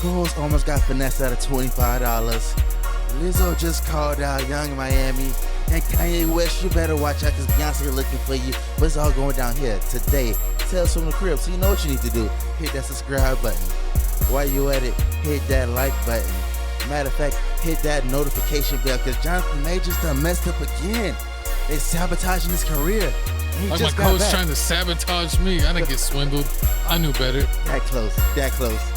Co-host almost got finessed out of $25. Lizzo just called out Young Miami. And Kanye West, you better watch out because Beyoncé looking for you. But it's all going down here today. Tales from the crib. So you know what you need to do. Hit that subscribe button. While you at it, hit that like button. Matter of fact, hit that notification bell because Jonathan Majors done messed up again. They sabotaging his career. Like my coach trying to sabotage me. I didn't get swindled. I knew better. That close.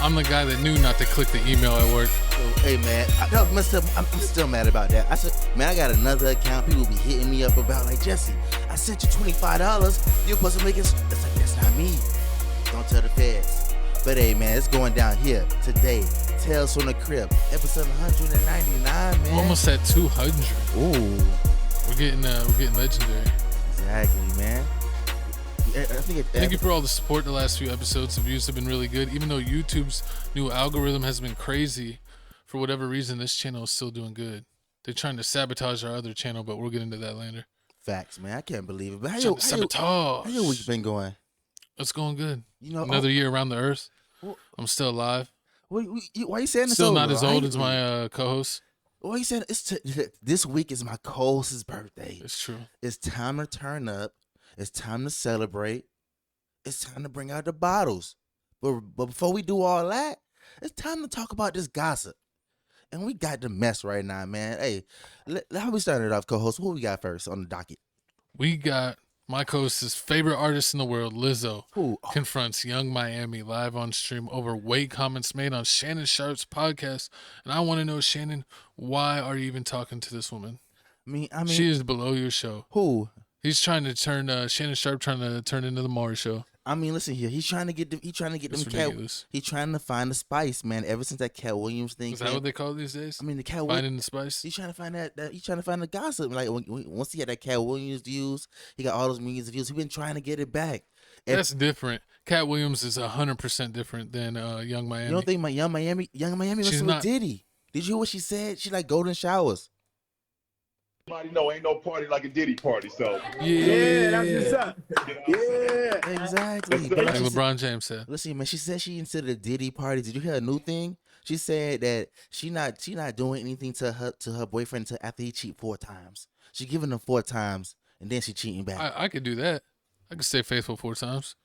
I'm the guy that knew not to click the email at work. So, hey man, I'm still mad about that. I said, man, I got another account. People be hitting me up about like, Jesse, I sent you $25. You're supposed to make it. It's like, that's not me. Don't tell the feds. But hey man, it's going down here today. Tales from the Crib, episode 199, man. Almost at 200. Ooh, we're getting legendary. Exactly, man. Thank you for all the support the last few episodes. The views have been really good. Even though YouTube's new algorithm has been crazy, for whatever reason, this channel is still doing good. They're trying to sabotage our other channel, but we'll get into that later. Facts, man. I can't believe it. But how your week been going? It's going good. You know, another year around the earth. I'm still alive. Why are you saying this? Still not as old as my co-host. Why are you saying this week is my co-host's birthday? It's true. It's time to turn up. It's time to celebrate. It's time to bring out the bottles. But before we do all that, it's time to talk about this gossip. And we got the mess right now, man. Hey, how we started off, co-host? What we got first on the docket? We got my co-host's favorite artist in the world, Lizzo, confronts Young Miami live on stream over weight comments made on Shannon Sharp's podcast. And I want to know, Shannon, why are you even talking to this woman? I mean, she is below your show. Who? He's trying to turn Shannon Sharp trying to turn into the Maury show. I mean, listen here. He's trying to get them. He's trying to find the spice, man. Ever since that Cat Williams thing. Is that what they call it these days? I mean, the Cat finding the spice. He's trying to find that. He's trying to find the gossip. Like once he had that Cat Williams views, he got all those millions of views. He's been trying to get it back. That's different. Cat Williams is 100% different than Young Miami. You don't think Young Miami was with Diddy? Did you hear what she said? She like golden showers. Everybody know ain't no party like a Diddy party, so yeah, that's what's up. Yeah, exactly. Like LeBron James said. Listen, man, she said she into the Diddy party. Did you hear a new thing? She said that she not doing anything to her boyfriend until after he cheat 4 times. She giving him 4 times and then she cheating back. I could do that. I could stay faithful 4 times.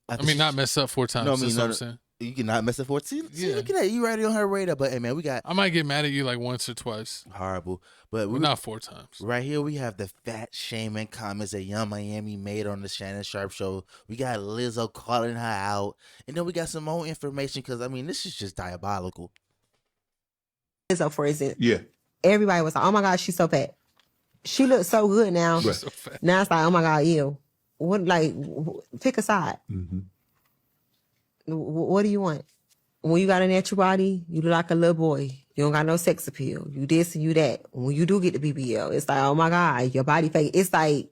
I mean, not mess up 4 times. No, I mean, that's what I'm saying. You cannot mess up 4 times. See, look at that. You already on her radar. But hey, man, I might get mad at you like once or twice. Horrible. But we're not 4 times. Right here, we have the fat shaming comments that Young Miami made on the Shannon Sharp show. We got Lizzo calling her out. And then we got some more information because, I mean, this is just diabolical. Lizzo, for instance. Yeah. Everybody was like, oh my God, she's so fat. She looks so good now. She's so fat. Now it's like, oh my God, ew. What, like, pick a side. Mm-hmm. What do you want? When you got a natural body, you look like a little boy. You don't got no sex appeal. You this and you that. When you do get the BBL, it's like, oh my God, your body fake. It's like,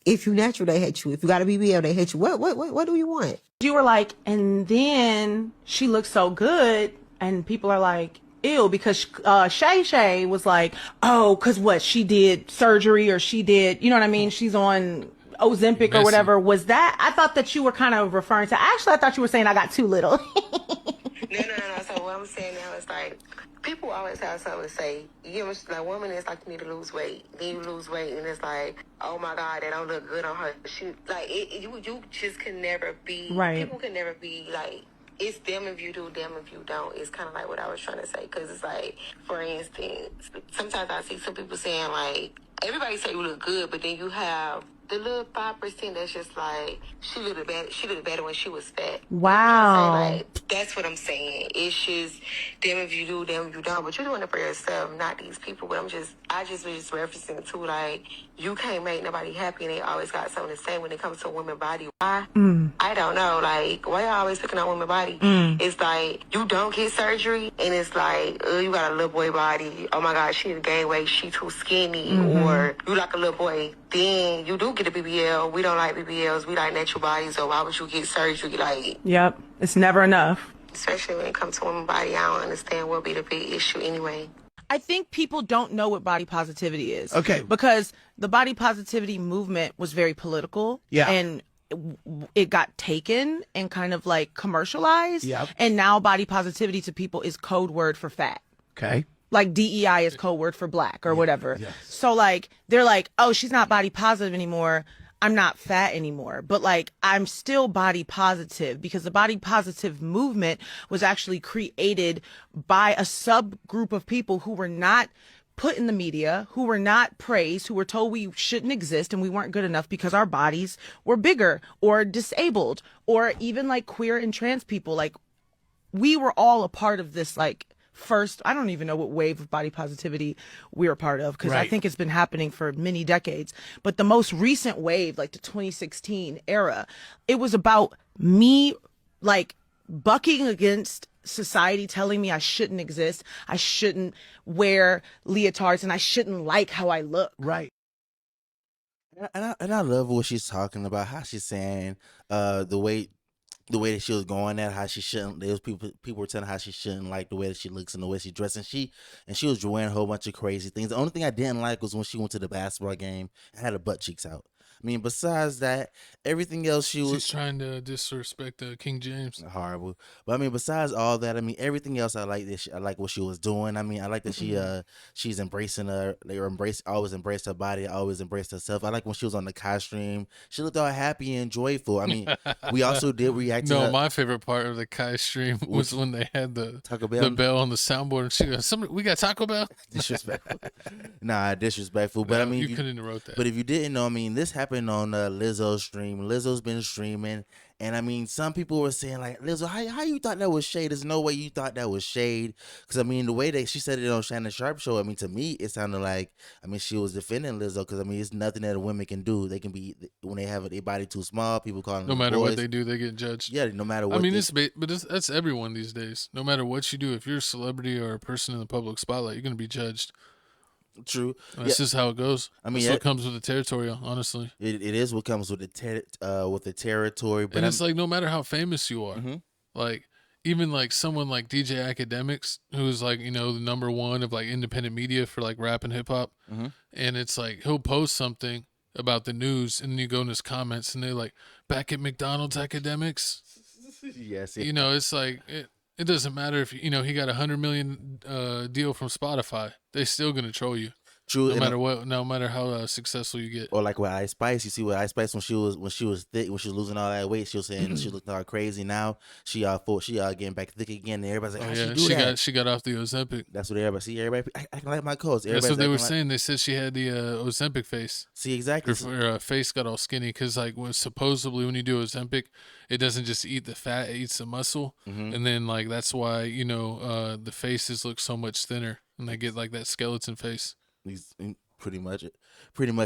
if you natural, they hate you. If you got a BBL, they hate you. What do you want? You were like, and then she looks so good, and people are like, ew, because Shay Shay was like, oh, because what, she did surgery or she did, you know what I mean? She's on Ozempic or whatever. Was that, I thought that you were kind of referring to, actually I thought you were saying I got too little. No. So what I'm saying now is like, people always have something to say. You know, like women is like, you need to lose weight. Then you lose weight and it's like, oh my God, that don't look good on her. She like you just can never be right. People can never be like, it's them if you do, them if you don't. It's kind of like what I was trying to say. Because it's like, for instance, sometimes I see some people saying like, everybody say you look good, but then you have the little 5% that's just like, she looked better when she was fat. Wow. Like, that's what I'm saying. It's just them if you do, them if you don't. But you're doing it for yourself, not these people. But I just was just referencing to like, you can't make nobody happy and they always got something to say when it comes to a woman's body. Why? I don't know. Like, why y'all always picking on women's body? It's like, you don't get surgery and it's like, you got a little boy body. Oh my God, she need to gain weight. She too skinny. Or you like a little boy. Then you do get a BBL. We don't like BBLs. We like natural bodies. So why would you get surgery? Like, yep. It's never enough. Especially when it comes to women's body. I don't understand what would be the big issue anyway. I think people don't know what body positivity is. Okay. Because the body positivity movement was very political. Yeah. And it got taken and kind of like commercialized. Yep. And now body positivity to people is code word for fat. Okay. Like DEI is code word for black or whatever. yes. So like they're like, oh, she's not body positive anymore. I'm not fat anymore. But like I'm still body positive because the body positive movement was actually created by a subgroup of people who were not put in the media, who were not praised, who were told we shouldn't exist and we weren't good enough because our bodies were bigger or disabled, or even like queer and trans people. Like we were all a part of this like first, I don't even know what wave of body positivity we're a part of, because I Right. think it's been happening for many decades. But the most recent wave, like the 2016 era, it was about me like bucking against society telling me I shouldn't exist, I shouldn't wear leotards, and I shouldn't like how I look. Right. And I love what she's talking about, how she's saying the way that she was going at, how she shouldn't. There was people were telling her how she shouldn't like the way that she looks and the way she dressed, and she was wearing a whole bunch of crazy things. The only thing I didn't like was when she went to the basketball game and had her butt cheeks out. I mean, besides that, everything else She's trying to disrespect King James. horrible. But I mean, besides all that, I mean, everything else I like this. I like what she was doing. I mean, I like that she's embracing always embraced her body, always embraced herself. I like when she was on the costume. She looked all happy and joyful. I mean, we also did react to No, her. my favorite part of the Kai stream was when they had the Taco Bell? the bell on the soundboard, and she goes, we got Taco Bell? Disrespectful. Nah, disrespectful. But No, I mean, you couldn't have wrote that. But if you didn't know, I mean, this happened on Lizzo's stream. Lizzo's been streaming, and I mean, some people were saying like, Lizzo, how you thought that was shade? There's no way you thought that was shade, because I mean, the way that she said it on Shannon Sharp show, I mean, to me, it sounded like, I mean, she was defending Lizzo, because I mean, it's nothing that a woman can do. They can be, when they have their body too small, people call them No matter boys. what they do, they get judged. Yeah, no matter what. I mean, that's everyone these days. No matter what you do, if you're a celebrity or a person in the public spotlight, you're going to be judged. True. That's just how it goes. I mean, that's what comes with the territory, honestly. It is what comes with the territory. But And it's like, no matter how famous you are, Mhm. like even like someone like DJ Academics, who's like, the number one of like independent media for like rap and hip hop, Mhm. and it's like he'll post something about the news, and then you go in his comments, and they're like, "Back at McDonald's, Academics." yes, It's like it doesn't matter if he got $100 million deal from Spotify. They still gonna troll you. true. No matter how successful you get. Or like with Ice Spice, you see with Ice Spice when she was thick, when she was losing all that weight, she was saying she looked all crazy. Now she getting back thick again. And everybody's like, Oh how yeah, she do that? she got off the Ozempic. That's what everybody see. Everybody acting like my coach. That's what they were saying. They said she had the Ozempic face. See, exactly. Her face got all skinny because like supposedly when you do Ozempic, it doesn't just eat the fat, it eats the muscle, and then like that's why the faces look so much thinner, and they get like that skeleton face. Pretty much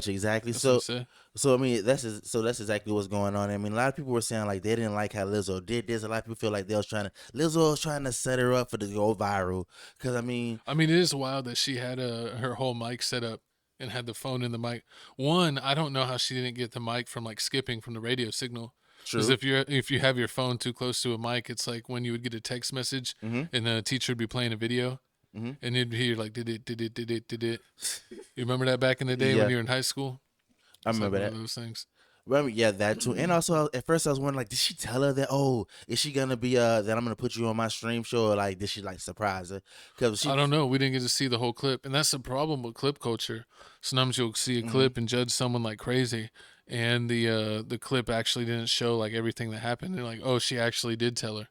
exactly. That's what I said. So I mean, that's exactly what's going on. I mean, a lot of people were saying like they didn't like how Lizzo did this. A lot of people feel like Lizzo was trying to set her up for to go viral. Because I mean, it is wild that she had her whole mic set up and had the phone in the mic. One, I don't know how she didn't get the mic from like skipping from the radio signal. Because if you have your phone too close to a mic, it's like when you would get a text message and the teacher would be playing a video. And you'd hear like did it. You remember that back in the day when you were in high school? I remember like that. one of those things. Well, yeah, that too. And also, at first I was wondering, like, did she tell her that? Oh, is she gonna be that I'm gonna put you on my stream show? Or like, did she like surprise her? Because I don't know. We didn't get to see the whole clip, and that's the problem with clip culture. Sometimes you'll see a clip and judge someone like crazy, and the clip actually didn't show like everything that happened. They're like, oh, she actually did tell her.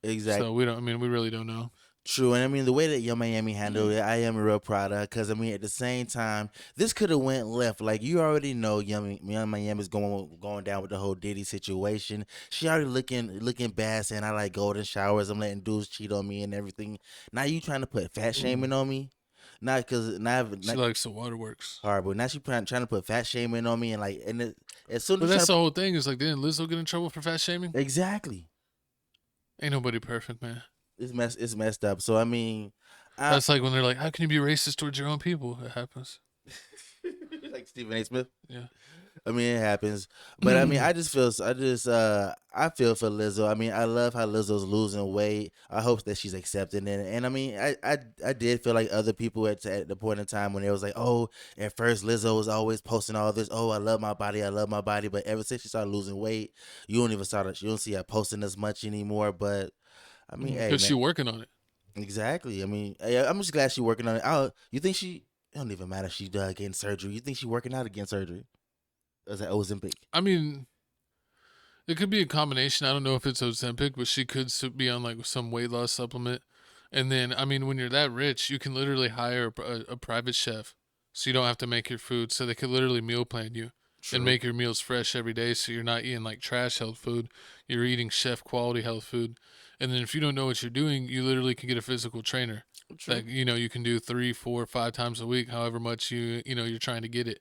exactly. So we don't. We really don't know. True, and I mean the way that Young Miami handled it, I am real proud of her. Because I mean, at the same time, this could have went left. Like you already know, Young Miami is going down with the whole Diddy situation. She already looking bad, saying I like golden showers. I'm letting dudes cheat on me and everything. Now you trying to put fat shaming on me? Not because She likes the waterworks. horrible. Now she trying to put fat shaming on me as soon But as that's the whole thing. Is like, didn't Lizzo get in trouble for fat shaming? exactly. Ain't nobody perfect, man. It's messed up. So I mean, That's like when they're like, how can you be racist towards your own people? It happens. like Stephen A. Smith. Yeah. I mean, it happens, but I mean, I feel for Lizzo. I mean, I love how Lizzo's losing weight. I hope that she's accepting it, and I mean, I did feel like other people at the point in time when it was like, oh, at first Lizzo was always posting all this, oh, I love my body, but ever since she started losing weight, you don't see her posting as much anymore. But I mean, hey, Because man, she's working on it. exactly. I mean, I'm just glad she's working on it. You think she? It don't even matter if she's getting surgery. You think she's working out against surgery? Or is that Ozempic? I mean, it could be a combination. I don't know if it's Ozempic, but she could be on like some weight loss supplement. And then, I mean, when you're that rich, you can literally hire a private chef, so you don't have to make your food. So they could literally meal plan you and make your meals fresh every day. So you're not eating like trash health food. You're eating chef quality health food. And then if you don't know what you're doing, you literally can get a physical trainer. That you can do 3, 4, 5 times a week, however much you're trying to get it.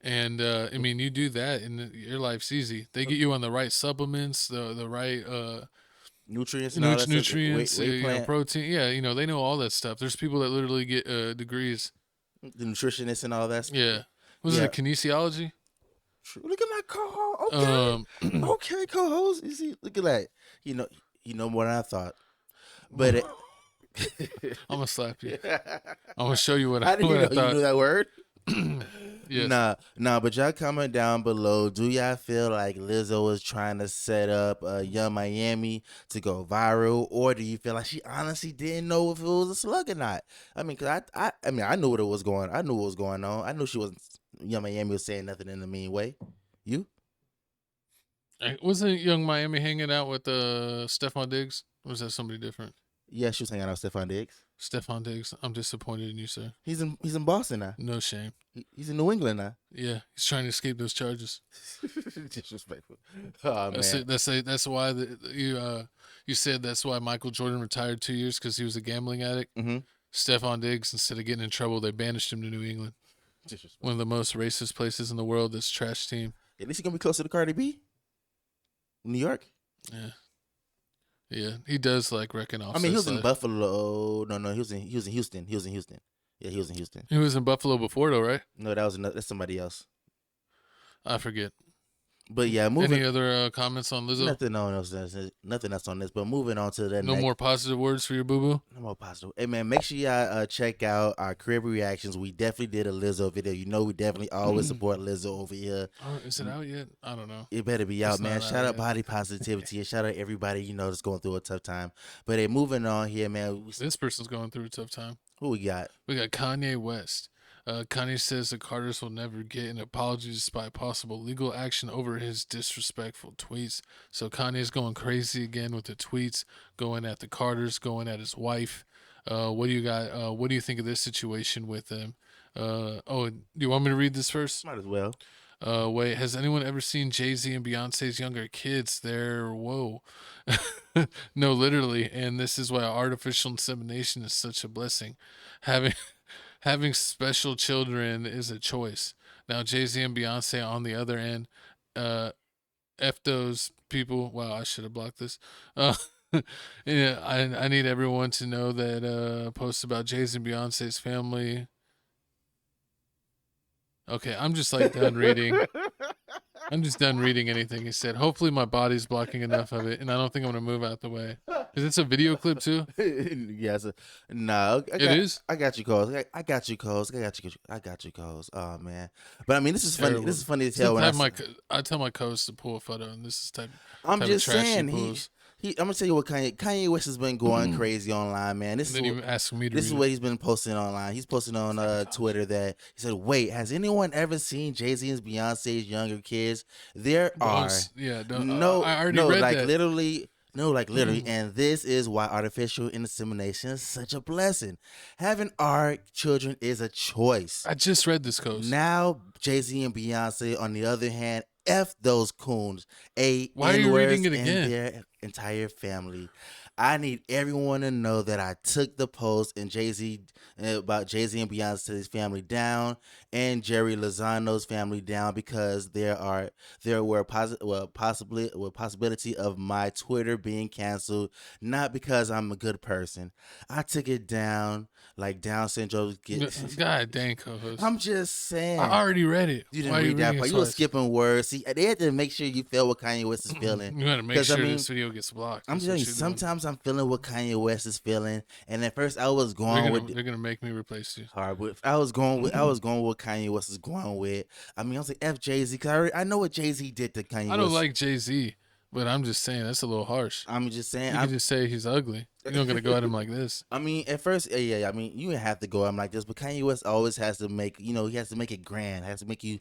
And I mean, you do that, and your life's easy. They get you on the right supplements, the right nutrients, and all that nutrients, weight protein. Yeah, they know all that stuff. There's people that literally get degrees. The nutritionists and all that stuff. Yeah, was it kinesiology? True. Look at my co-host. Okay, okay, co-host. You see, look at that. You know more than I thought. But I'm gonna slap you. I'm gonna show you what I didn't know thought. you knew that word. Yes. Nah, but y'all comment down below. Do y'all feel like Lizzo is trying to set up Young Miami to go viral, or do you feel like she honestly didn't know if it was a slug or not? I mean, cause I knew what it was going. I knew what was going on. I knew she wasn't. Young Miami was saying nothing in a mean way. You? Wasn't Young Miami hanging out with Stephon Diggs? Or was that somebody different? Yeah, she was hanging out with Stephon Diggs. Stephon Diggs, I'm disappointed in you, sir. He's in Boston now. No shame. He's in New England now. Yeah, he's trying to escape those charges. Disrespectful. Oh man. That's why you said that's why Michael Jordan retired 2 years, because he was a gambling addict. Mm-hmm. Stephon Diggs, instead of getting in trouble, they banished him to New England. One of the most racist places in the world. This trash team. At least he's gonna be closer to Cardi B. New York. Yeah, he does like wrecking off. I mean, he was in Buffalo. No, he was in Houston. He was in Houston. Yeah, he was in Houston. He was in Buffalo before, though, right? No, that's somebody else. I forget. But yeah, moving. Any other comments on Lizzo? Nothing else on this. But moving on to the no more positive words for your boo boo. No more positive. Hey man, make sure y'all check out our crib reactions. We definitely did a Lizzo video. You know we definitely always support Lizzo over here. Oh, is it out yet? I don't know. It better be out, man. Shout out body positivity and shout out everybody that's going through a tough time. But hey, moving on here, man. This person's going through a tough time. Who we got? We got Kanye West. Kanye says the Carters will never get an apology despite possible legal action over his disrespectful tweets. So Kanye's going crazy again with the tweets, going at the Carters, going at his wife. What do you got? What do you think of this situation with them? Do you want me to read this first? Might as well. Wait, has anyone ever seen Jay-Z and Beyonce's younger kids? Whoa. No, literally. And this is why artificial insemination is such a blessing. Having special children is a choice. Now, Jay-Z and Beyonce on the other end, F those people. Wow, I should have blocked this. Yeah, I need everyone to know that posts about Jay-Z and Beyonce's family. Okay, I'm just like done reading. I'm just done reading anything he said. Hopefully my body's blocking enough of it, and I don't think I'm going to move out the way. Is this a video clip too? Yes. No. It is? I got you, Coles. I got you, Coles. Oh, man. But, I mean, this is funny. This is funny to tell. I tell my coach to pull a photo, and this is type I'm type just of trash saying. he pulls. I'm gonna tell you what Kanye West has been going crazy online, man. This is what he's been posting online. He's posting on Twitter that he said, "Wait, has anyone ever seen Jay-Z and Beyonce's younger kids? There are I already read that. Literally, and this is why artificial insemination is such a blessing. Having our children is a choice. I just read this, coach. Now, Jay-Z and Beyonce, on the other hand, F those coons. Why are you reading it again? Their entire family. I need everyone to know that I took the post and Jay-Z about Jay-Z and Beyonce's family down and Jerry Lozano's family down because there were possibility of my Twitter being canceled, not because I'm a good person. I took it down like Down syndrome gets. God dang, co-host. I'm just saying. I already read it. You didn't read that part. You were skipping words. See, they had to make sure you feel what Kanye West is feeling. You got to make sure this video gets blocked. I'm telling you, sometimes I'm feeling what Kanye West is feeling, and at first I was going they're gonna make me replace you. Hard, but I was going with what Kanye West is going with. I mean, I was like F Jay-Z because I know what Jay-Z did to Kanye West. I don't like Jay-Z, but I'm just saying that's a little harsh. I'm just saying. You can just say he's ugly. You're not gonna go at him like this. I mean, at first, yeah. I mean, you didn't have to go at him like this, but Kanye West always has to make, he has to make it grand. Has to make you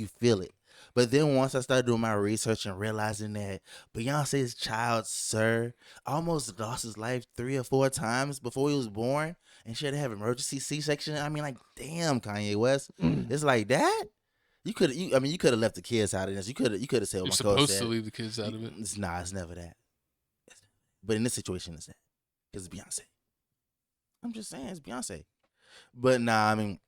feel it. But then once I started doing my research and realizing that Beyonce's child, Sir, almost lost his life 3 or 4 times before he was born, and she had to have emergency C-section. I mean, like, damn, Kanye West, it's like that. You could have left the kids out of this. You could have said, "You're supposed to leave the kids out of it." It's never that. But in this situation, it's that because it's Beyonce. I'm just saying, it's Beyonce. But nah, I mean,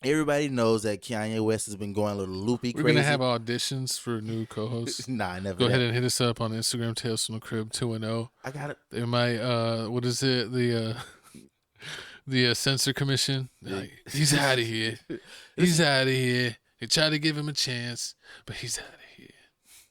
everybody knows that Kanye West has been going a little loopy. We're gonna have auditions for new co-hosts. Nah, never. Go ahead and hit us up on Instagram, Tales from the Crib 210. I got it. They might. What is it? The censor commission. Like, he's out of here. He's out of here. They tried to give him a chance, but he's out of here.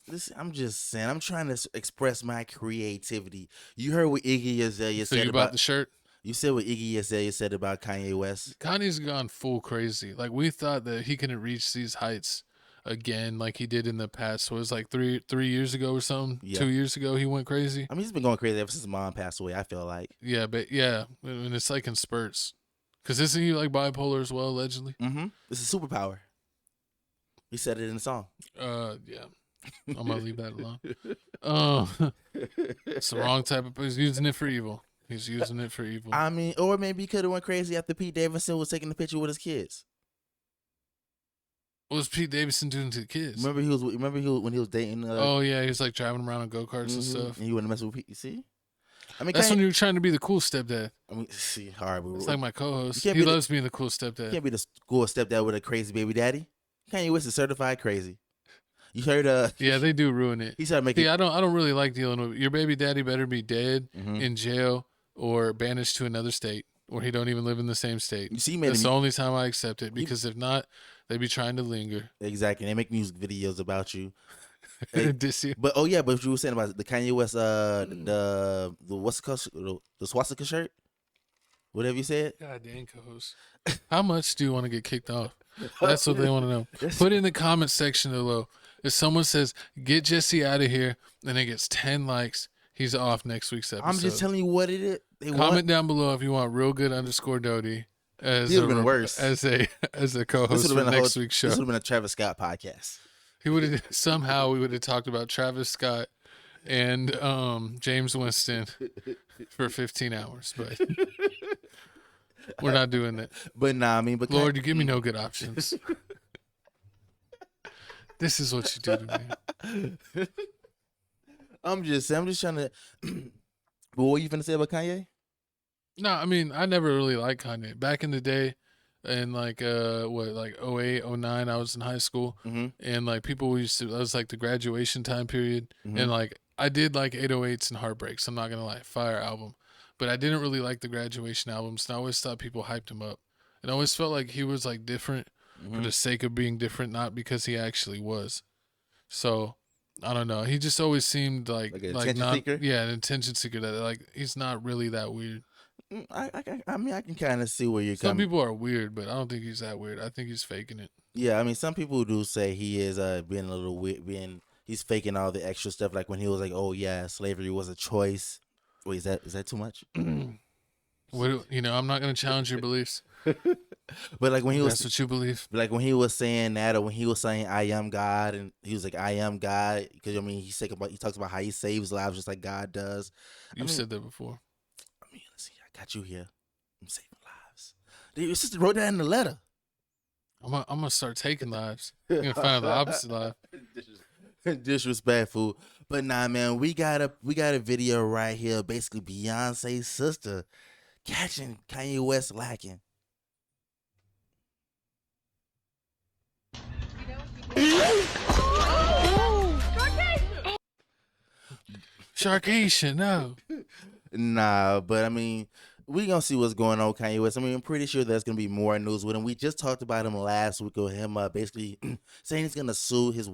Listen, I'm just saying. I'm trying to express my creativity. You heard what Iggy Azalea said about the shirt. You said what Iggy Azalea said about Kanye West. Kanye's gone full crazy. Like, we thought that he couldn't reach these heights again like he did in the past. So it was like three years ago or something. Yeah. 2 years ago he went crazy. I mean, he's been going crazy ever since his mom passed away, I feel like. Yeah, but yeah, and it's like in spurts. Because isn't he like bipolar as well, allegedly? Mm-hmm. It's a superpower. He said it in the song. Yeah. I'm gonna leave that alone. It's the wrong type of. He's using it for evil. He's using it for evil. I mean, or maybe he could have went crazy after Pete Davidson was taking the picture with his kids. What was Pete Davidson doing to the kids? Remember when he was dating. Oh yeah, he was like driving around on go-karts and stuff. And you wouldn't mess with Pete. You see? I mean, that's when you're trying to be the cool stepdad. I mean, see, hard. It's like my co-host. He loves being the cool stepdad. You can't be the cool stepdad with a crazy baby daddy. Kanye West is certified crazy. You heard? Yeah, they do ruin it. He started making. I don't really like dealing with your baby daddy. Better be dead, in jail, or banished to another state, or he don't even live in the same state. You see, that's the only time I accept it, because if not, they be trying to linger. Exactly, they make music videos about you. Diss you. But what you were saying about the Kanye West, the what's it called, the swastika shirt, whatever you said. God dang, co-host. How much do you want to get kicked off? That's what they want to know. Put in the comment section below. If someone says, get Jesse out of here, and it gets 10 likes, he's off next week's episode. I'm just telling you what it is. Comment down below if you want real good _ as worse as a co-host for next week's show. This would have been a Travis Scott podcast. We would have talked about Travis Scott and James Winston for 15 hours, but we're not doing that. But nah, I mean, Lord, you give me no good options. This is what you do to me. I'm just trying to. But what you finna say about Kanye? No, I mean, I never really liked Kanye. Back in the day, in like 08, 09, I was in high school, and like people used to. That was like the graduation time period, and like I did like 808s and Heartbreaks. I'm not gonna lie, fire album, but I didn't really like the graduation albums. And I always thought people hyped him up, and I always felt like he was like different for the sake of being different, not because he actually was. So I don't know. He just always seemed like an attention seeker? Yeah, an attention seeker. That like he's not really that weird. I mean, I can kind of see where you're coming. Some people are weird, but I don't think he's that weird. I think he's faking it. Yeah, I mean, some people do say he is being a little weird. He's faking all the extra stuff, like when he was like, "Oh yeah, slavery was a choice." Wait, is that too much? I'm not going to challenge your beliefs. But like when he was, that's what you believe. Like when he was saying that, or when he was saying "I am God," and he was like, "I am God," because I mean, he talks about how he saves lives just like God does. You said that before. I mean, let's see. I got you here. I'm saving lives. Your sister wrote that in the letter. I'm gonna start taking lives. You're gonna find the opposite life. Disrespectful. But nah, man, we got a video right here, basically Beyonce's sister catching Kanye West lacking. Sharkation, no. Nah, but I mean, we gonna see what's going on with Kanye West. I mean, I'm pretty sure there's gonna be more news with him. We just talked about him last week with him basically saying he's gonna sue his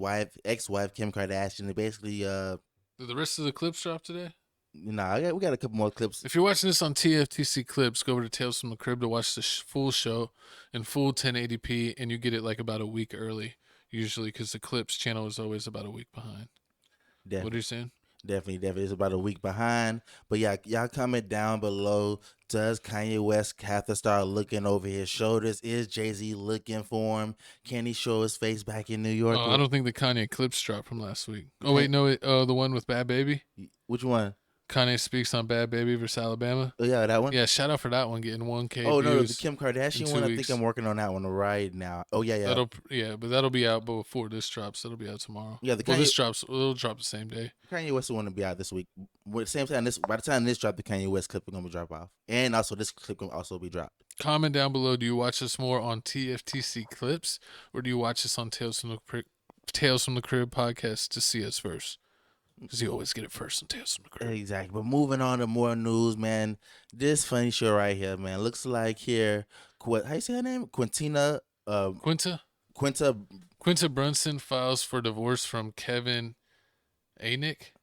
ex-wife Kim Kardashian. And basically, Did the rest of the clips drop today? nah, we got a couple more clips. If you're watching this on TFTC Clips, go over to Tales from the Crib to watch the full show in full 1080p, and you get it like about a week early, usually, because the Clips channel is always about a week behind. Definitely. What are you saying? Definitely. It's about a week behind. But yeah, y'all comment down below. Does Kanye West have to start looking over his shoulders? Is Jay-Z looking for him? Can he show his face back in New York? I don't think the Kanye clips dropped from last week. Oh, wait, no. The one with Bad Baby? Which one? Kanye speaks on Bad Baby versus Alabama. Oh, yeah, that one? Yeah, shout out for that one, getting 1K Oh, no, the views Kim Kardashian one? I think I'm working on that one right now. Oh, yeah. But that'll be out before this drops. That'll be out tomorrow. Yeah, it'll drop the same day. Kanye West will want to be out this week. By the time this dropped, the Kanye West clip is going to drop off. And also, this clip will also be dropped. Comment down below, do you watch this more on TFTC Clips, or do you watch this on Tales from the Crib podcast to see us first? Because you always get it first on Tales from the Crib. Exactly. But moving on to more news, man. This funny show right here, man. Looks like here, how you say her name? Quintina. Quinta Brunson files for divorce from Kevin Anick.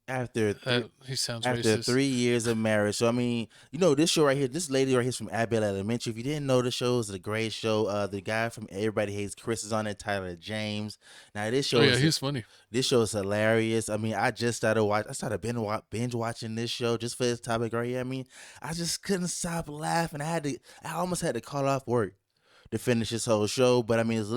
He sounds after racist. 3 years of marriage. So I mean, this show right here, this lady right here is from Abbott Elementary. If you didn't know, the show is a great show. The guy from Everybody Hates Chris is on it, Tyler James. Now this show, he's funny. This show is hilarious. I mean, I started binge watching this show just for this topic right here. I mean, I just couldn't stop laughing. I almost had to call off work to finish this whole show. But I mean, it's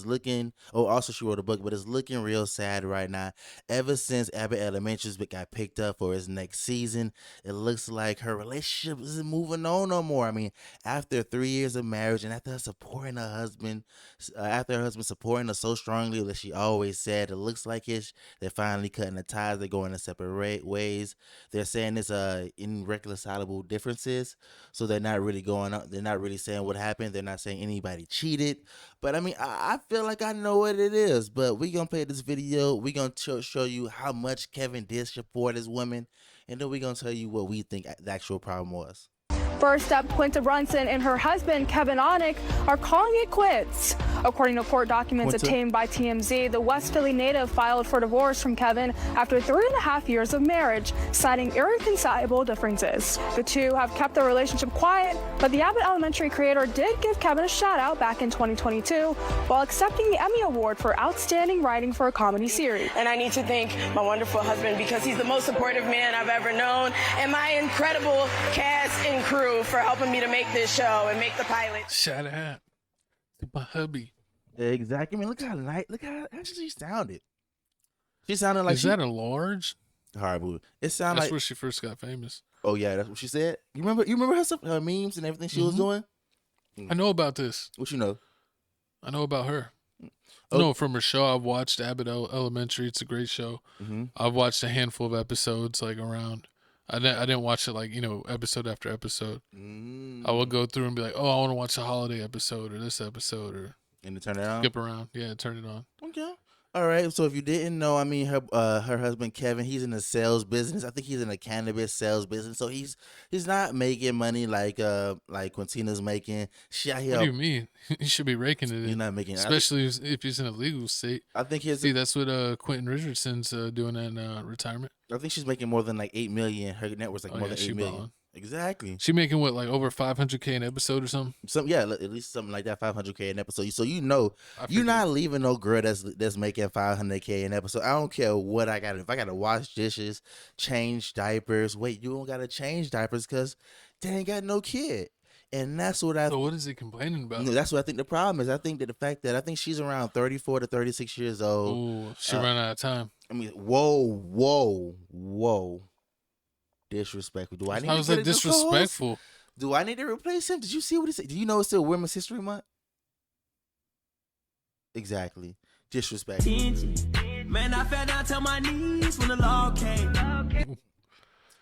looking. Oh, also she wrote a book, but it's looking real sad right now. Ever since Abbott Elementary got picked up for its next season, it looks like her relationship isn't moving on no more. I mean, after 3 years of marriage and after her supporting her husband, supporting her so strongly that she always said, it looks like they're finally cutting the ties. They're going in separate ways. They're saying it's irreconcilable differences, so they're not really they're not really saying what happened. They're not saying anybody cheated. But I mean, I feel like I know what it is. But we're going to play this video. We're going to show you how much Kevin did support his women. And then we're going to tell you what we think the actual problem was. First up, Quinta Brunson and her husband, Kevin Anick, are calling it quits. According to court documents obtained by TMZ, the West Philly native filed for divorce from Kevin after 3.5 years of marriage, citing irreconcilable differences. The two have kept their relationship quiet, but the Abbott Elementary creator did give Kevin a shout-out back in 2022 while accepting the Emmy Award for Outstanding Writing for a Comedy Series. And I need to thank my wonderful husband because he's the most supportive man I've ever known, and my incredible cast and crew for helping me to make this show and make the pilot. Shout out to my hubby. Exactly. I mean, look how she sounded. She sounded like that a large? Horrible. It sounded That's like where she first got famous. Oh yeah, that's what she said. You remember her memes and everything she was doing? I know about this. What you know? I know about her. No, from her show. I've watched Abbott Elementary. It's a great show. I've watched a handful of episodes around. I didn't watch it episode after episode. I would go through and be like, oh, I want to watch a holiday episode or this episode and turn it on. Skip around, turn it on. Okay. All right. So if you didn't know, I mean, her husband Kevin, he's in the sales business. I think he's in the cannabis sales business. So he's not making money like Quintina's making. What do you mean? He should be raking it in. He's not making, especially if he's in a legal state. I think that's what Quentin Richardson's doing in retirement. I think she's making more than $8 million. Her net worth's more than $8 million. Balling. Exactly. She making what, over $500K an episode or something? At least something like that, $500K an episode. So you're not leaving no girl that's making $500K an episode. I don't care what I got. If I gotta wash dishes, change diapers, you don't gotta change diapers because they ain't got no kid. And that's what So what is he complaining about? That's what I think the problem is. I think that the fact that I think she's around 34 to 36 years old. Ooh, she ran out of time. I mean, whoa. Disrespectful. Do I need How is that disrespectful? Do I need to replace him? Did you see what he said? Do you know it's still Women's History Month? Exactly. Disrespectful. Man, I fell down to my knees when the law came.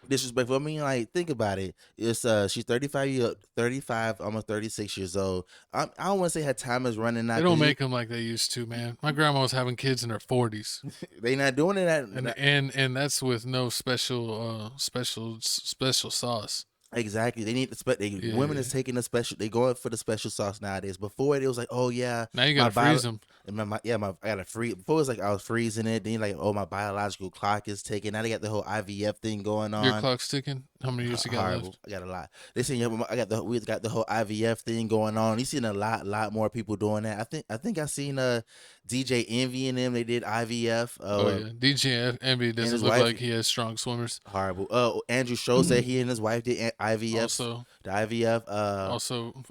Disrespectful. I mean, like, think about it. It's she's 35, almost 36 years old. I don't want to say her time is running out. They don't make them like they used to, man. My grandma was having kids in her 40s. They not doing it. And that's with no special sauce. Exactly. They need the women is taking the special. They going for the special sauce nowadays. Before it was like, oh yeah, now you gotta freeze them. I gotta freeze. Before it was like I was freezing it. Then like, oh, my biological clock is ticking. Now they got the whole IVF thing going on. Your clock's ticking. How many years you got left? I got a lot. They saying we got the whole IVF thing going on. You seen a lot more people doing that. I think I seen DJ Envy and them. They did IVF. DJ Envy doesn't look like he has strong swimmers. Horrible. Andrew Schultz said he and his wife did IVF. Also, the IVF. Also,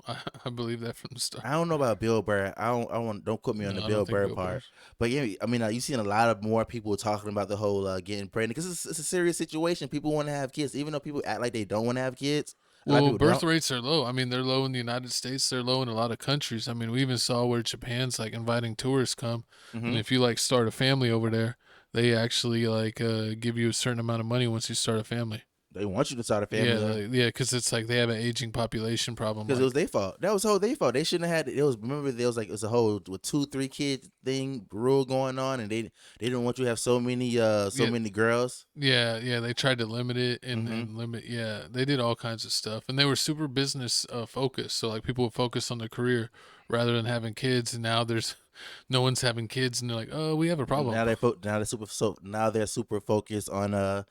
I believe that from the start. I don't know about Bill Burr. Don't quote me on the Bill Burr part. But yeah, I mean, you seen a lot of more people talking about the whole getting pregnant because it's a serious situation. People want to have kids, even though people act like they don't want to have kids. Well, birth rates are low. I mean, they're low in the United States. They're low in a lot of countries. I mean, we even saw where Japan's like inviting tourists come, and if you like start a family over there, they actually like give you a certain amount of money once you start a family. They want you to start a family. Yeah, because it's like they have an aging population problem. Because it was their fault. That was their fault. They shouldn't have had it. Remember, there was like, it was a whole 2-3 kid thing rule going on, and they didn't want you to have so many many girls. Yeah, they tried to limit it and limit. Yeah, they did all kinds of stuff, and they were super business focused. So like people would focus on their career rather than having kids. And now no one's having kids, and they're like, oh, we have a problem. Now they're super focused on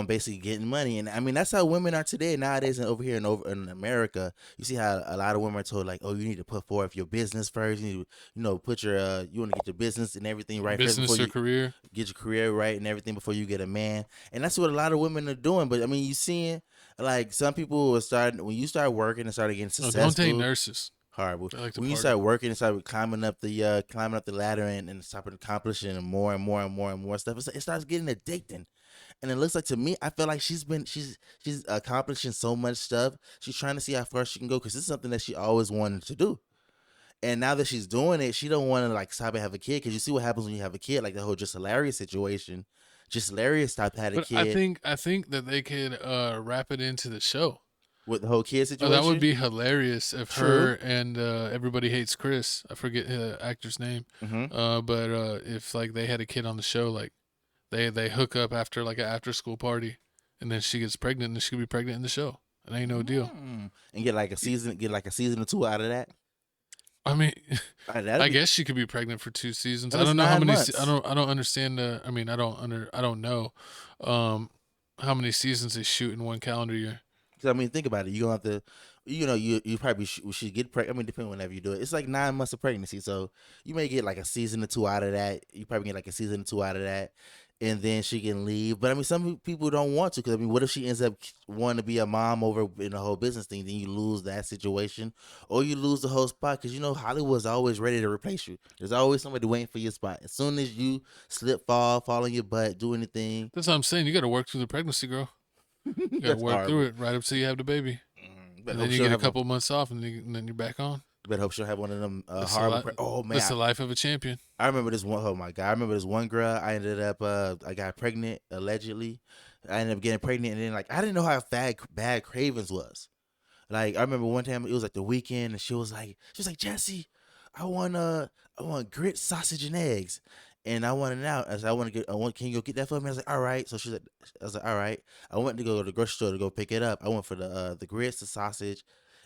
basically getting money. And I mean, that's how women are today nowadays. And over here in America, you see how a lot of women are told like, oh, you need to put forth your business first. You need to, put your you want to get your business and everything right business first or career, get your career right and everything before you get a man. And that's what a lot of women are doing. But I mean, you seeing like some people when you start working and start getting successful. Don't take nurses. Horrible. Like when you start working and start climbing up the ladder and start accomplishing more and more stuff, it starts getting addicting. And it looks like to me, I feel like she's accomplishing so much stuff. She's trying to see how far she can go because it's something that she always wanted to do. And now that she's doing it, she don't want to like stop and have a kid because you see what happens when you have a kid, like the whole Just Hilarious situation. Just Hilarious stopped having a kid. I think that they could wrap it into the show. With the whole kid situation? Oh, that would be hilarious if her and Everybody Hates Chris, I forget the actor's name, but if like they had a kid on the show, like they hook up after like an after school party, and then she gets pregnant, and she could be pregnant in the show. It ain't no deal. And get like a season or 2 out of that. I mean, I guess she could be pregnant for 2 seasons. I don't know how many. I don't understand. I mean, I don't know how many seasons they shoot in one calendar year. I mean, think about it. You don't have to, you probably should get pregnant. I mean, depending whenever you do it. It's like 9 months of pregnancy. So you may get like a season or 2 out of that. You probably get like a season or 2 out of that. And then she can leave. But I mean, some people don't want to because I mean, what if she ends up wanting to be a mom over in the whole business thing? Then you lose that situation or you lose the whole spot because Hollywood's always ready to replace you. There's always somebody waiting for your spot. As soon as you slip, fall on your butt, do anything. That's what I'm saying. You got to work through the pregnancy, girl. You got to work through it right up till you have the baby. And then you get a couple months off and then you're back on. Better hope she'll have one of them horrible. Oh man, that's the life of a champion. I remember this one. Oh my god, I remember this one girl. I ended up, I got pregnant allegedly. I ended up getting pregnant, and then like I didn't know how bad Cravens was. Like I remember one time it was like the weekend, and she was like Jesse, I want grits, sausage, and eggs. And I wanted it out. I said, can you go get that for me? I was like, all right. So I was like, all right. I went to go to the grocery store to go pick it up. I went for the grits, the sausage,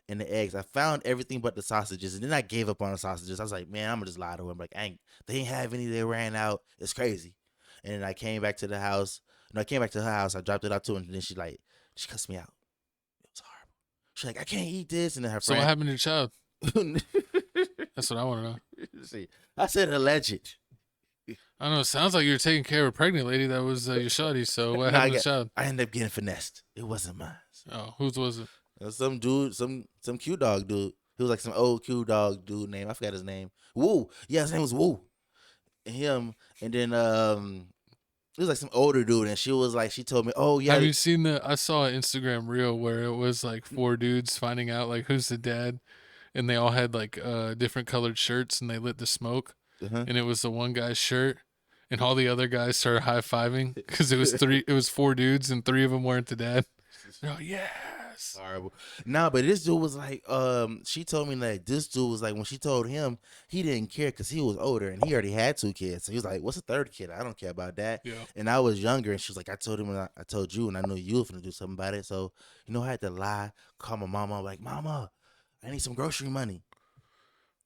and the eggs. I found everything but the sausages, and then I gave up on the sausages. I was like, man, I'm gonna just lie to him. Like, they ain't have any. They ran out. It's crazy. And then I came back to the house. I came back to her house. I dropped it out to her, and then she cussed me out. It was horrible. She's like, I can't eat this. And then her friend. So what happened to your child? That's what I want to know. See, I said alleged. I don't know. It sounds like you were taking care of a pregnant lady that was your shawty. So what happened to the child? I ended up getting finessed. It wasn't mine. Oh, whose was it? Some dude, some Q Dog dude. He was like some old Q Dog dude name. I forgot his name. Woo. Yeah, his name was Woo. And him. And then it was like some older dude, and she was like, she told me, oh yeah. Have you seen I saw an Instagram reel where it was like 4 dudes finding out like who's the dad, and they all had like different colored shirts, and they lit the smoke, and it was the one guy's shirt. and all the other guys started high-fiving because it was 4 dudes and 3 of them weren't the dad. They're like, yes. Horrible. Nah, but this dude was like, she told me that this dude was like, when she told him, he didn't care because he was older and he already had 2 kids. So he was like, what's a 3rd kid? I don't care about that. Yeah. And I was younger, and she was like, I told him, I told you, and I knew you were going to do something about it. So, I had to lie, call my mama, like, Mama, I need some grocery money.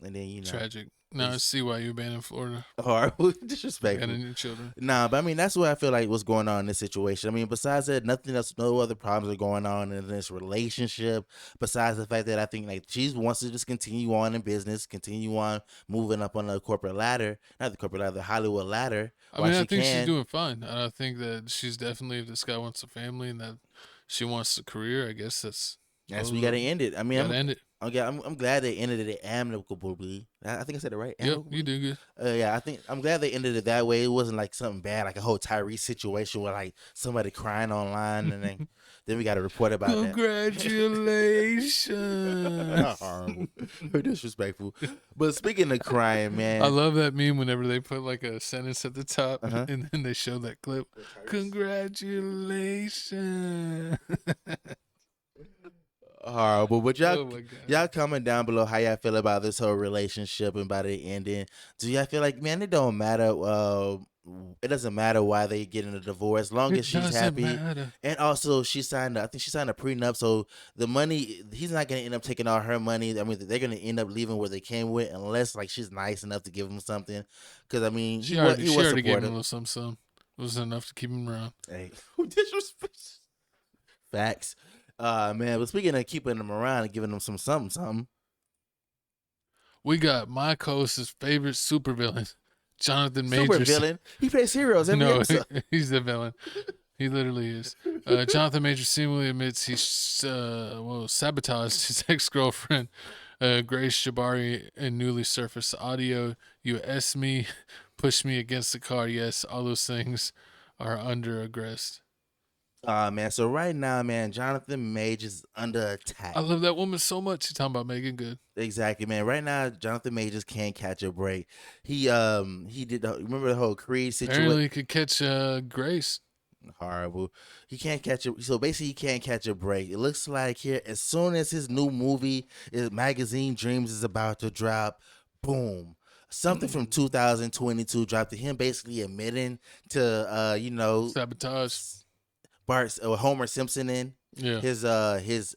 And then, Tragic. Now I see why you're banned in Florida. Horrible, disrespectful. And your children. Nah, but I mean, that's what I feel like what's going on in this situation. I mean, besides that, nothing else, no other problems are going on in this relationship. Besides the fact that I think like she wants to just continue on in business, continue on moving up on the corporate ladder, not the corporate ladder, the Hollywood ladder. I mean, I think she's doing fine. I think that she's definitely, if this guy wants a family and that she wants a career, I guess that's we got to end it. I mean, I'm glad they ended it amicably. I think I said it right. Yep, you do good. Yeah, I'm glad they ended it that way. It wasn't like something bad, like a whole Tyrese situation where like somebody crying online and then we got to report about Congratulations. that. Horrible, disrespectful. But speaking of crying, man, I love that meme whenever they put like a sentence at the top and then they show that clip. Congratulations. Horrible, but y'all comment down below how y'all feel about this whole relationship and about it ending. Do y'all feel like, man, it don't matter? It doesn't matter why they get in a divorce, as long as she's happy. And also, I think she signed a prenup, so the money, he's not gonna end up taking all her money. I mean, they're gonna end up leaving where they came with, unless like she's nice enough to give him something. Because I mean, he already gave him a little something. It was enough to keep him around. Hey, who disrespect? Facts. Man, but speaking of keeping them around and giving them some something. We got my co-host's favorite supervillain, Jonathan Majors. Supervillain? He plays heroes every episode. He's the villain. He literally is. Jonathan Majors seemingly admits he sabotaged his ex-girlfriend, Grace Jabari, in newly surfaced audio. You asked me, push me against the car. Yes, all those things are under arrest. Man, so right now, man, Jonathan Majors is under attack. I love that woman so much. She's talking about Megan Good. Exactly, man. Right now, Jonathan Majors can't catch a break. He did remember the whole Creed situation. Apparently, he could catch Grace. Horrible. He can't catch it. So basically, he can't catch a break. It looks like here, as soon as his new movie, his magazine Dreams, is about to drop, boom. Something from 2022 dropped to him basically admitting to sabotage. Homer Simpson in his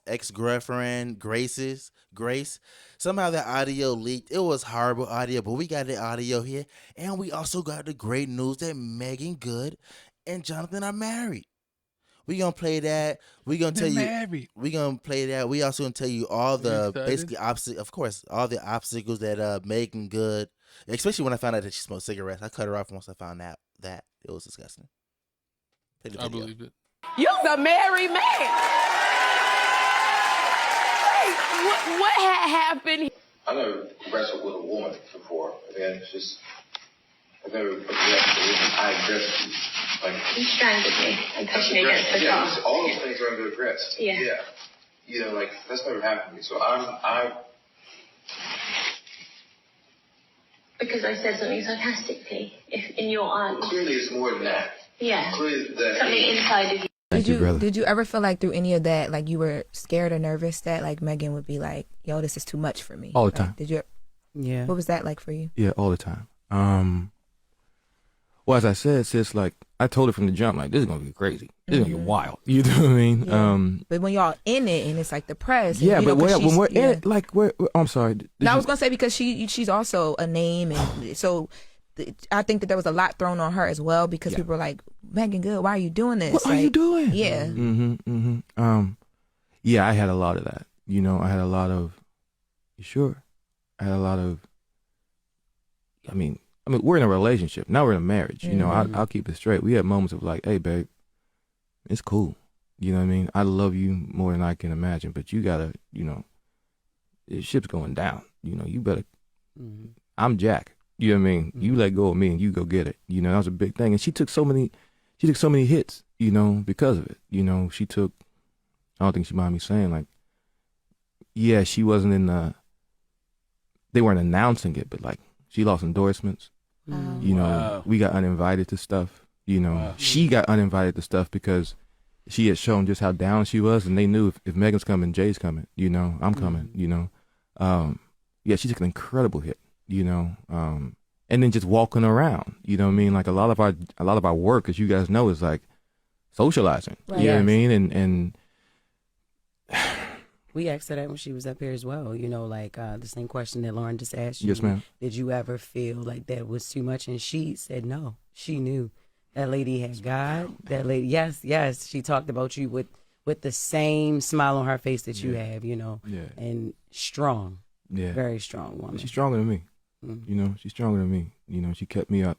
ex-girlfriend Grace. Somehow that audio leaked. It was horrible audio, but we got the audio here, and we also got the great news that Megan Good and Jonathan are married. We gonna play that. We gonna tell you. We gonna play that. We also gonna tell you all the basically all the obstacles that Megan Good, especially when I found out that she smoked cigarettes. I cut her off once I found out that it was disgusting. I believe it. You're a married man. Wait, what had happened? I never wrestled with a woman before. Again, it's just I've never wrestled with a woman. I aggressively You strangled me and pushed me against the car. Yeah, all those things are under aggress. Yeah. That's never happened to me. So Because I said something sarcastically, if in your eyes. Clearly, it's more than that. Yeah. Clearly, that something inside of you. Did you ever feel like through any of that, like you were scared or nervous that like Megan would be like, yo, this is too much for me? All the time. Did you? Yeah. What was that like for you? Yeah, all the time. Well, as I said, sis, like I told her from the jump, like this is gonna be crazy. This is gonna get wild. You know what I mean? Yeah. But when y'all in it and it's like the press. Yeah, but when we're in it, like I'm sorry. No, I was gonna say because she's also a name, and so I think that there was a lot thrown on her as well because people were like, Megan Good, why are you doing this? What are you doing? Yeah. Yeah, I had a lot of that. I had a lot of. You sure? I had a lot of. I mean, we're in a relationship. Now we're in a marriage. I'll keep it straight. We had moments of like, hey, babe, it's cool. You know what I mean? I love you more than I can imagine, but you gotta, the ship's going down. You better. I'm Jack. You know what I mean? You let go of me and you go get it. That was a big thing. And she took so many hits, because of it. She took, I don't think she mind me saying, like, yeah, she wasn't in they weren't announcing it, but like she lost endorsements. You know, we got uninvited to stuff. You know, she got uninvited to stuff because she had shown just how down she was, and they knew if Megan's coming, Jay's coming. You know, I'm coming. You know, yeah, she took an incredible hit. You know, and then just walking around. You know what I mean? Like a lot of our work, as you guys know, is like socializing. Right. You know what I mean? And we asked her that when she was up here as well. You know, like the same question that Lauren just asked you. Yes, ma'am. Did you ever feel like that was too much? And she said no. She knew that lady had God. That lady, yes. She talked about you with the same smile on her face that you have. You know, and strong. Yeah, very strong woman. She's stronger than me. You know, she's stronger than me. You know, she kept me up.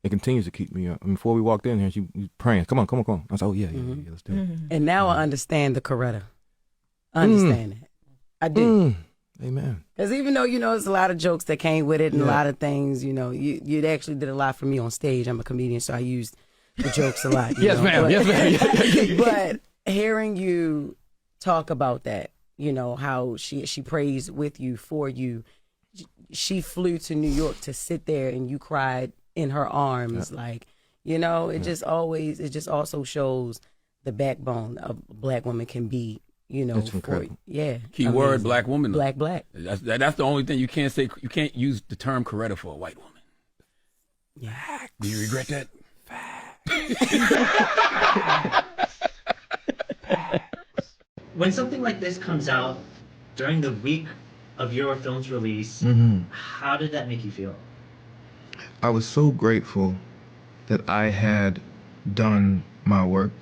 It continues to keep me up. I mean, before we walked in here, she was praying, come on. I was like, oh, yeah, let's do it. And now I understand the Coretta. I understand that. I do. Amen. Because even though, you know, there's a lot of jokes that came with it and a lot of things, you know, you actually did a lot for me on stage. I'm a comedian, so I used the jokes a lot. Yes, ma'am. Yes, ma'am. But hearing you talk about that, you know, how she prays with you, for you, she flew to New York to sit there and you cried in her arms. Like, you know, it just also shows the backbone of a Black woman can be, you know. It's incredible. Key word, Black woman. Though. Black. That's the only thing you can't say. You can't use the term Coretta for a white woman. Yeah. Facts. Do you regret that? When something like this comes out during the week of your film's release, how did that make you feel? I was so grateful that I had done my work,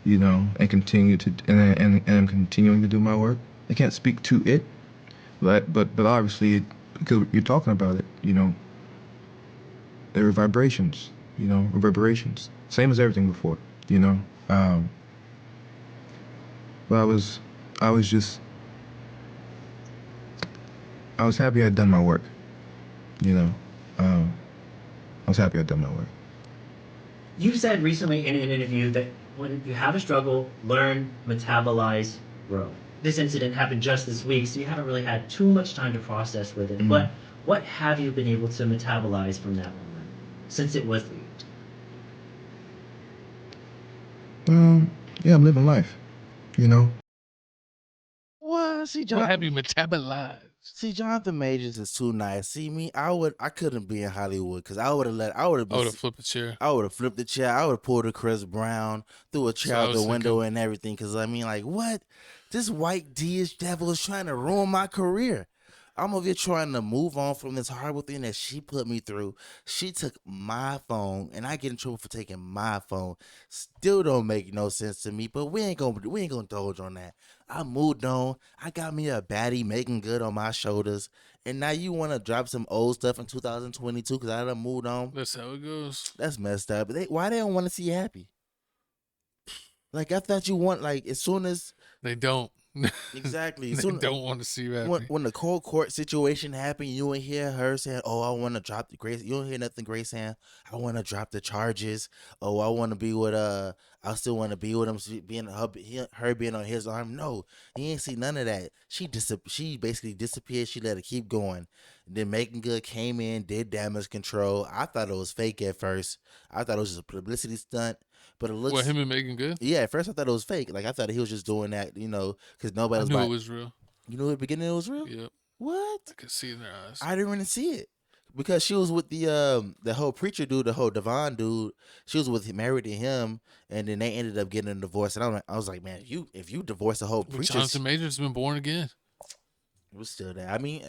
you know, and continue to, and I'm continuing to do my work. I can't speak to it, but obviously, because you're talking about it, you know, there were vibrations, you know, reverberations, same as everything before, you know. But I was happy I'd done my work, you know. I was happy I'd done my work. You said recently in an interview that when you have a struggle, learn, metabolize, grow. This incident happened just this week, so you haven't really had too much time to process with it. But what have you been able to metabolize from that moment since it was leaked? Yeah, I'm living life, you know. What? See, What have you metabolized? See, Jonathan Majors is too nice. See me, I couldn't be in Hollywood because I would have flipped the chair. I would have flipped the chair. I would have pulled a Chris Brown, threw a chair out the window and everything. Because I mean, like, what? This white D-ish devil is trying to ruin my career. I'm over here trying to move on from this horrible thing that she put me through. She took my phone, and I get in trouble for taking my phone. Still don't make no sense to me, but we ain't gonna indulge on that. I moved on. I got me a baddie making good on my shoulders, and now you want to drop some old stuff in 2022 because I done moved on. That's how it goes. That's messed up. Why they don't want to see you happy? Like, I thought you want, like, as soon as they don't. Exactly. They don't want to see you happy. When the court situation happened, you would hear her saying, "Oh, I want to drop the Grace." You don't hear nothing Grace saying, "I want to drop the charges." Oh, I want to be with I still want to be with him. Her being on his arm. No, he ain't see none of that. She basically disappeared. She let it keep going. Then Making Good came in, did damage control. I thought it was fake at first. I thought it was just a publicity stunt. But it looks. What, him and Making Good? Yeah, at first I thought it was fake. Like, I thought he was just doing that, you know, because nobody was. I knew it was real. You knew at the beginning it was real? Yep. What? I could see in their eyes. I didn't really see it because she was with the whole preacher dude, the whole Devon dude. She was married to him, and then they ended up getting a divorce. And I was like, man, if you divorce the whole preacher, Jonathan Majors has been born again. It was still there. I mean,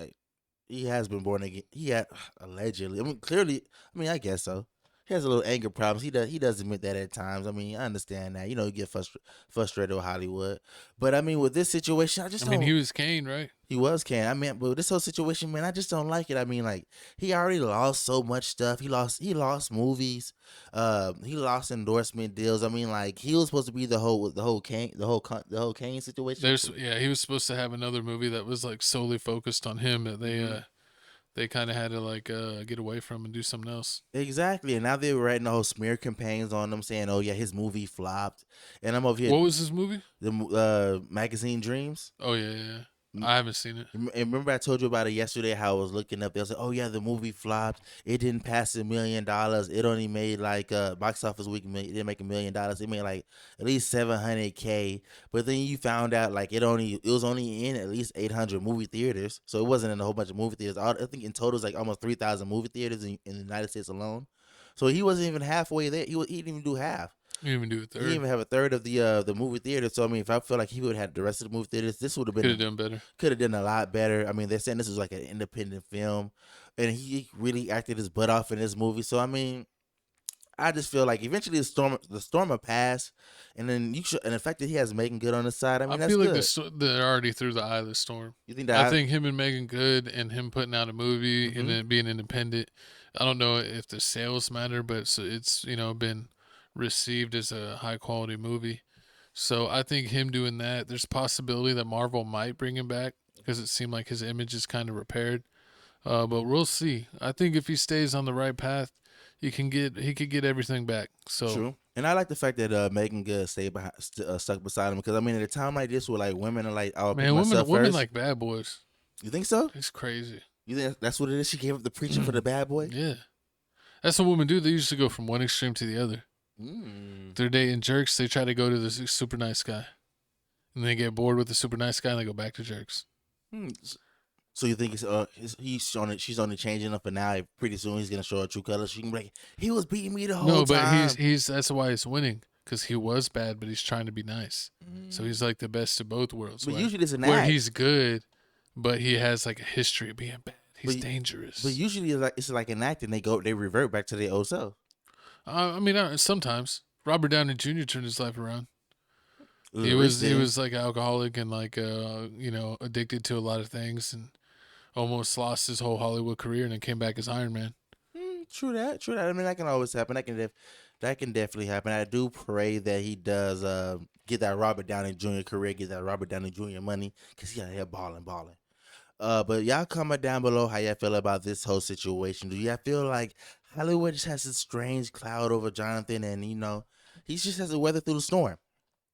he has been born again. He had allegedly. I mean, clearly. I mean, I guess so. He has a little anger problems. He does admit that at times. I mean, I understand that. You know, you get frustrated with Hollywood. But I mean, with this situation, I mean, he was Kane, right? He was Kane. I mean, but with this whole situation, man, I just don't like it. I mean, like, he already lost so much stuff. He lost movies. He lost endorsement deals. I mean, like, he was supposed to be the whole Kane situation. He was supposed to have another movie that was like solely focused on him that they kind of had to like get away from and do something else. Exactly. And now they're writing the whole smear campaigns on him saying, oh, yeah, his movie flopped. And I'm over here. What was his movie? The Magazine Dreams. Oh, yeah. I haven't seen it. And remember I told you about it yesterday, how I was looking up. They was like, oh, yeah, the movie flopped. It didn't pass $1 million. It only made like box office week. It didn't make $1 million. It made like at least $700K. But then you found out like it was only in at least 800 movie theaters. So it wasn't in a whole bunch of movie theaters. I think in total it's like almost 3,000 movie theaters in the United States alone. So he wasn't even halfway there. He didn't even do half. He didn't even do a third. He didn't even have a third of the movie theater. So I mean, if I feel like he would have had the rest of the movie theaters, this would have been Could have done better. Could have done a lot better. I mean, they're saying this is like an independent film, and he really acted his butt off in this movie. So I mean, I just feel like eventually the storm will pass, and then and the fact that he has Megan Good on his side, I mean, that's feel good. like they're already through the eye of the storm. You think that? I think him and Megan Good and him putting out a movie and then being independent. I don't know if the sales matter, but it's been received as a high quality movie. So I think him doing that, there's a possibility that Marvel might bring him back because it seemed like his image is kind of repaired. But we'll see. I think if he stays on the right path, he could get everything back. So True. And I like the fact that Megan Good stayed stuck beside him, because I mean, at a time like this where like women are like, oh, man, women like bad boys. You think so? It's crazy. You think that's what it is? She gave up the preaching for the bad boy? Yeah. That's what women do. They usually go from one extreme to the other. They're dating jerks. They try to go to the super nice guy. And they get bored with the super nice guy and they go back to jerks. So you think she's only changing up, and now pretty soon he's going to show her true colors? She can be like, he was beating me the whole time. No, but that's why he's winning. Because he was bad, but he's trying to be nice. So he's like the best of both worlds. But usually it's an where act. he's good, but he has like a history of being bad. He's dangerous. But usually it's like an act, and they revert back to their old self. I mean, sometimes Robert Downey Jr. turned his life around. He was like alcoholic and like addicted to a lot of things, and almost lost his whole Hollywood career, and then came back as Iron Man. True that. I mean, that can always happen. That can definitely happen. I do pray that he does get that Robert Downey Jr. career, get that Robert Downey Jr. money, because he out here balling. But y'all comment down below how y'all feel about this whole situation. Do y'all feel like Hollywood just has this strange cloud over Jonathan, and he just has to weather through the storm,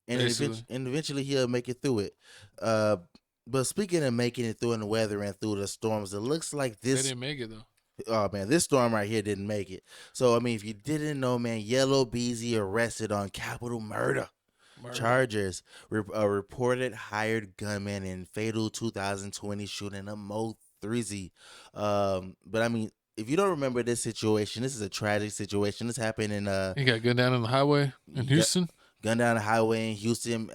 and eventually he'll make it through it. But speaking of making it through and weathering through the storms, it looks like this. They didn't make it though. Oh man, this storm right here didn't make it. So I mean, if you didn't know, man, Yella Beezy arrested on capital murder charges. Reported hired gunman in fatal 2020 shooting of Mo 3Z. But I mean, if you don't remember this situation, this is a tragic situation. This happened in he got gunned down on the highway in Houston. Gunned down the highway in Houston.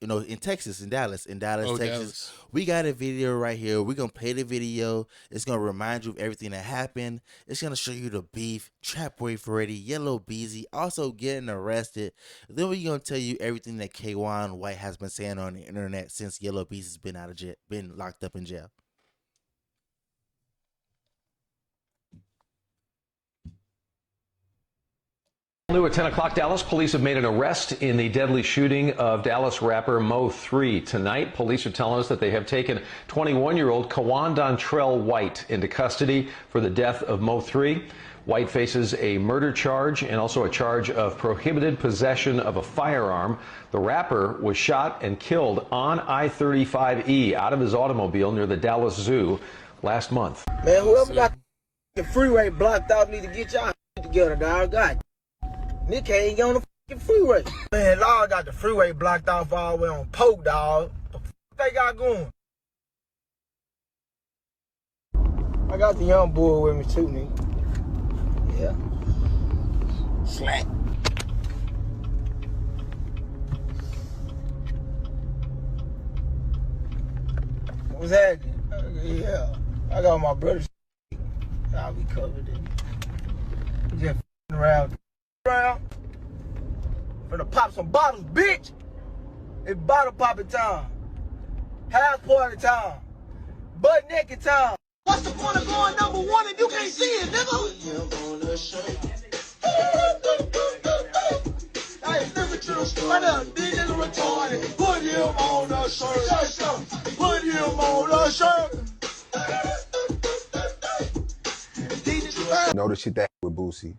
In Texas, in Dallas, Texas. Dallas. We got a video right here. We're gonna play the video. It's gonna remind you of everything that happened. It's gonna show you the beef, Trap Boy Freddy, Yella Beezy, also getting arrested. Then we're gonna tell you everything that K1 White has been saying on the internet since Yella Beezy's been out of jail, been locked up in jail. New at 10 o'clock, Dallas police have made an arrest in the deadly shooting of Dallas rapper Mo 3. Tonight, police are telling us that they have taken 21-year-old Kawan Dontrell White into custody for the death of Mo 3. White faces a murder charge and also a charge of prohibited possession of a firearm. The rapper was shot and killed on I-35E out of his automobile near the Dallas Zoo last month. Man, whoever got the freeway blocked out need to get y'all together, dog. God. Nick ain't on the fucking freeway. Man, Lord got the freeway blocked off all the way on Polk, dog. The fuck they got going? I got the young boy with me too, nigga. Yeah. Slack. What's that? Yeah. I got my brother's. I'll be covered in. Just around. Finna pop some bottles, bitch. It's bottle popping time. Half party time. Butt naked time. What's the point of going #1 if you can't see it, nigga? Hey, nigga, chill. Right now, these niggas retarded. Put him on the shirt. Put him on the shirt. Know the shit that with Boosie.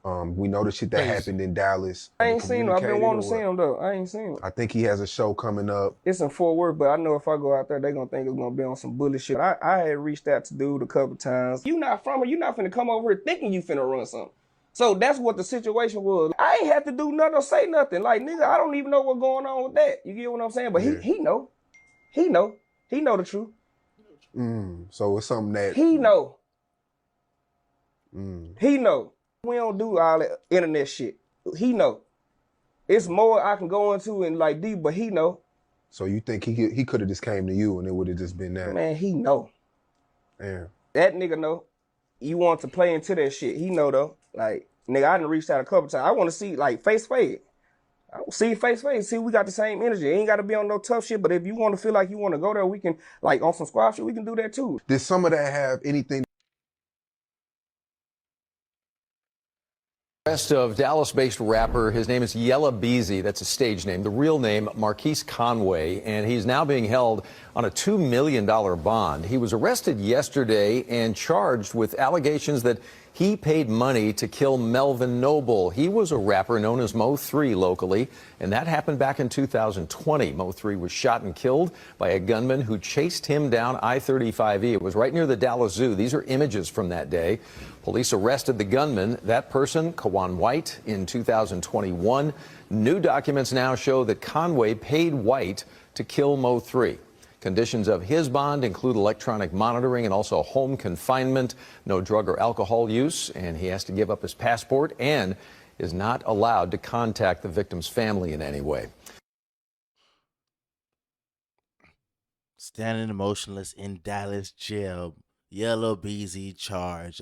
We know the shit that happened in Dallas. I ain't seen him. I've been wanting to see him though. I ain't seen him. I think he has a show coming up. It's in Fort Worth, but I know if I go out there, they gonna think it's gonna be on some bullet shit. I had reached out to dude a couple times. You not from here. You not finna come over here thinking you finna run something. So that's what the situation was. I ain't have to do nothing or say nothing. Like, nigga, I don't even know what's going on with that. You get what I'm saying? But he know. He know. He know the truth. So it's something that he know. He know. We don't do all that internet shit. He know. It's more I can go into and like deep, but he know. So you think he could have just came to you and it would have just been that? Man, he know. Yeah. That nigga know. You want to play into that shit. He know though. Like, nigga, I done reached out a couple times. I want to see like face to face. I see face to face. See, we got the same energy. It ain't got to be on no tough shit. But if you want to feel like you want to go there, we can like on some squad shit. We can do that too. Did some of that have anything? Arrest of Dallas-based rapper. His name is Yella Beezy. That's a stage name. The real name, Marquise Conway, and he's now being held on a $2 million bond. He was arrested yesterday and charged with allegations that he paid money to kill Melvin Noble. He was a rapper known as Mo 3 locally, and that happened back in 2020. Mo 3 was shot and killed by a gunman who chased him down I-35E. It was right near the Dallas Zoo. These are images from that day. Police arrested the gunman, that person, Kawan White, in 2021. New documents now show that Conway paid White to kill Mo 3. Conditions of his bond include electronic monitoring and also home confinement, no drug or alcohol use, and he has to give up his passport and is not allowed to contact the victim's family in any way. Standing motionless in Dallas jail, Yella Beezy charge.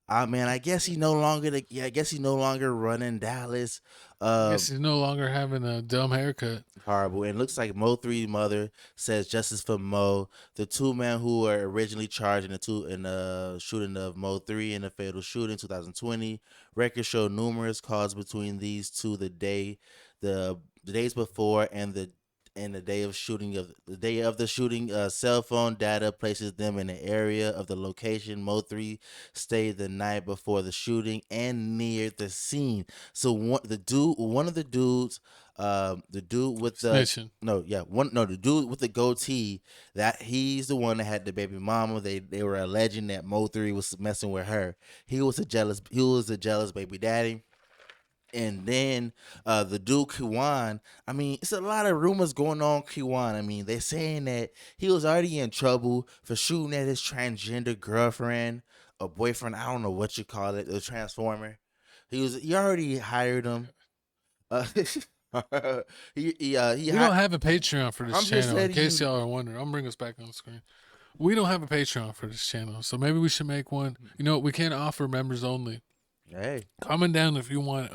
Man, I guess he no longer. I guess he no longer running Dallas. I guess he's no longer having a dumb haircut. Horrible. And it looks like Mo 3's mother says justice for Mo. The two men who were originally charged in the shooting of Mo 3 in the fatal shooting 2020. Records show numerous calls between these two the days before and the day of the shooting. Cell phone data places them in the area of the location Mo 3 stayed the night before the shooting and near the scene. So the dude with the Snitching. the dude with the goatee, that he's the one that had the baby mama. They were alleging that Mo 3 was messing with her. He was a jealous baby daddy. And then the dude Kiwan, I mean, it's a lot of rumors going on Kiwan. I mean, they're saying that he was already in trouble for shooting at his transgender girlfriend or boyfriend. I don't know what you call it, the transformer. He already hired him. We don't have a Patreon for this channel, in case y'all are wondering. I'm bring us back on the screen. We don't have a Patreon for this channel, so maybe we should make one. You know, we can't offer members only. Hey, comment down if you want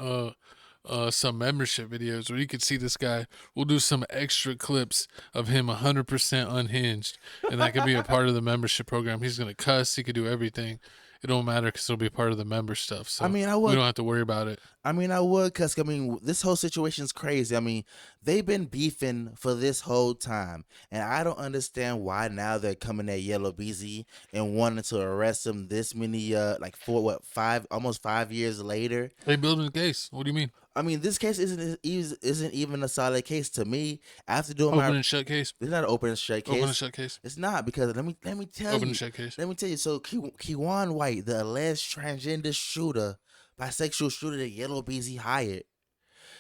some membership videos where you could see this guy. We'll do some extra clips of him 100% unhinged, and that could be a part of the membership program. He's gonna cuss. He could do everything. It don't matter because it'll be part of the member stuff. So we don't have to worry about it. I mean, I would, because, I mean, this whole situation is crazy. I mean, they've been beefing for this whole time, and I don't understand why now they're coming at Yella Beezy and wanting to arrest him this many, almost 5 years later. They building a case. What do you mean? I mean, this case isn't even a solid case to me. After doing open and shut case. It's not an open and shut case. Open and shut case. It's not, because let me tell you. Open and shut case. Let me tell you. So Kiwan White, the alleged transgender shooter, bisexual shooter that Yella Beezy hired,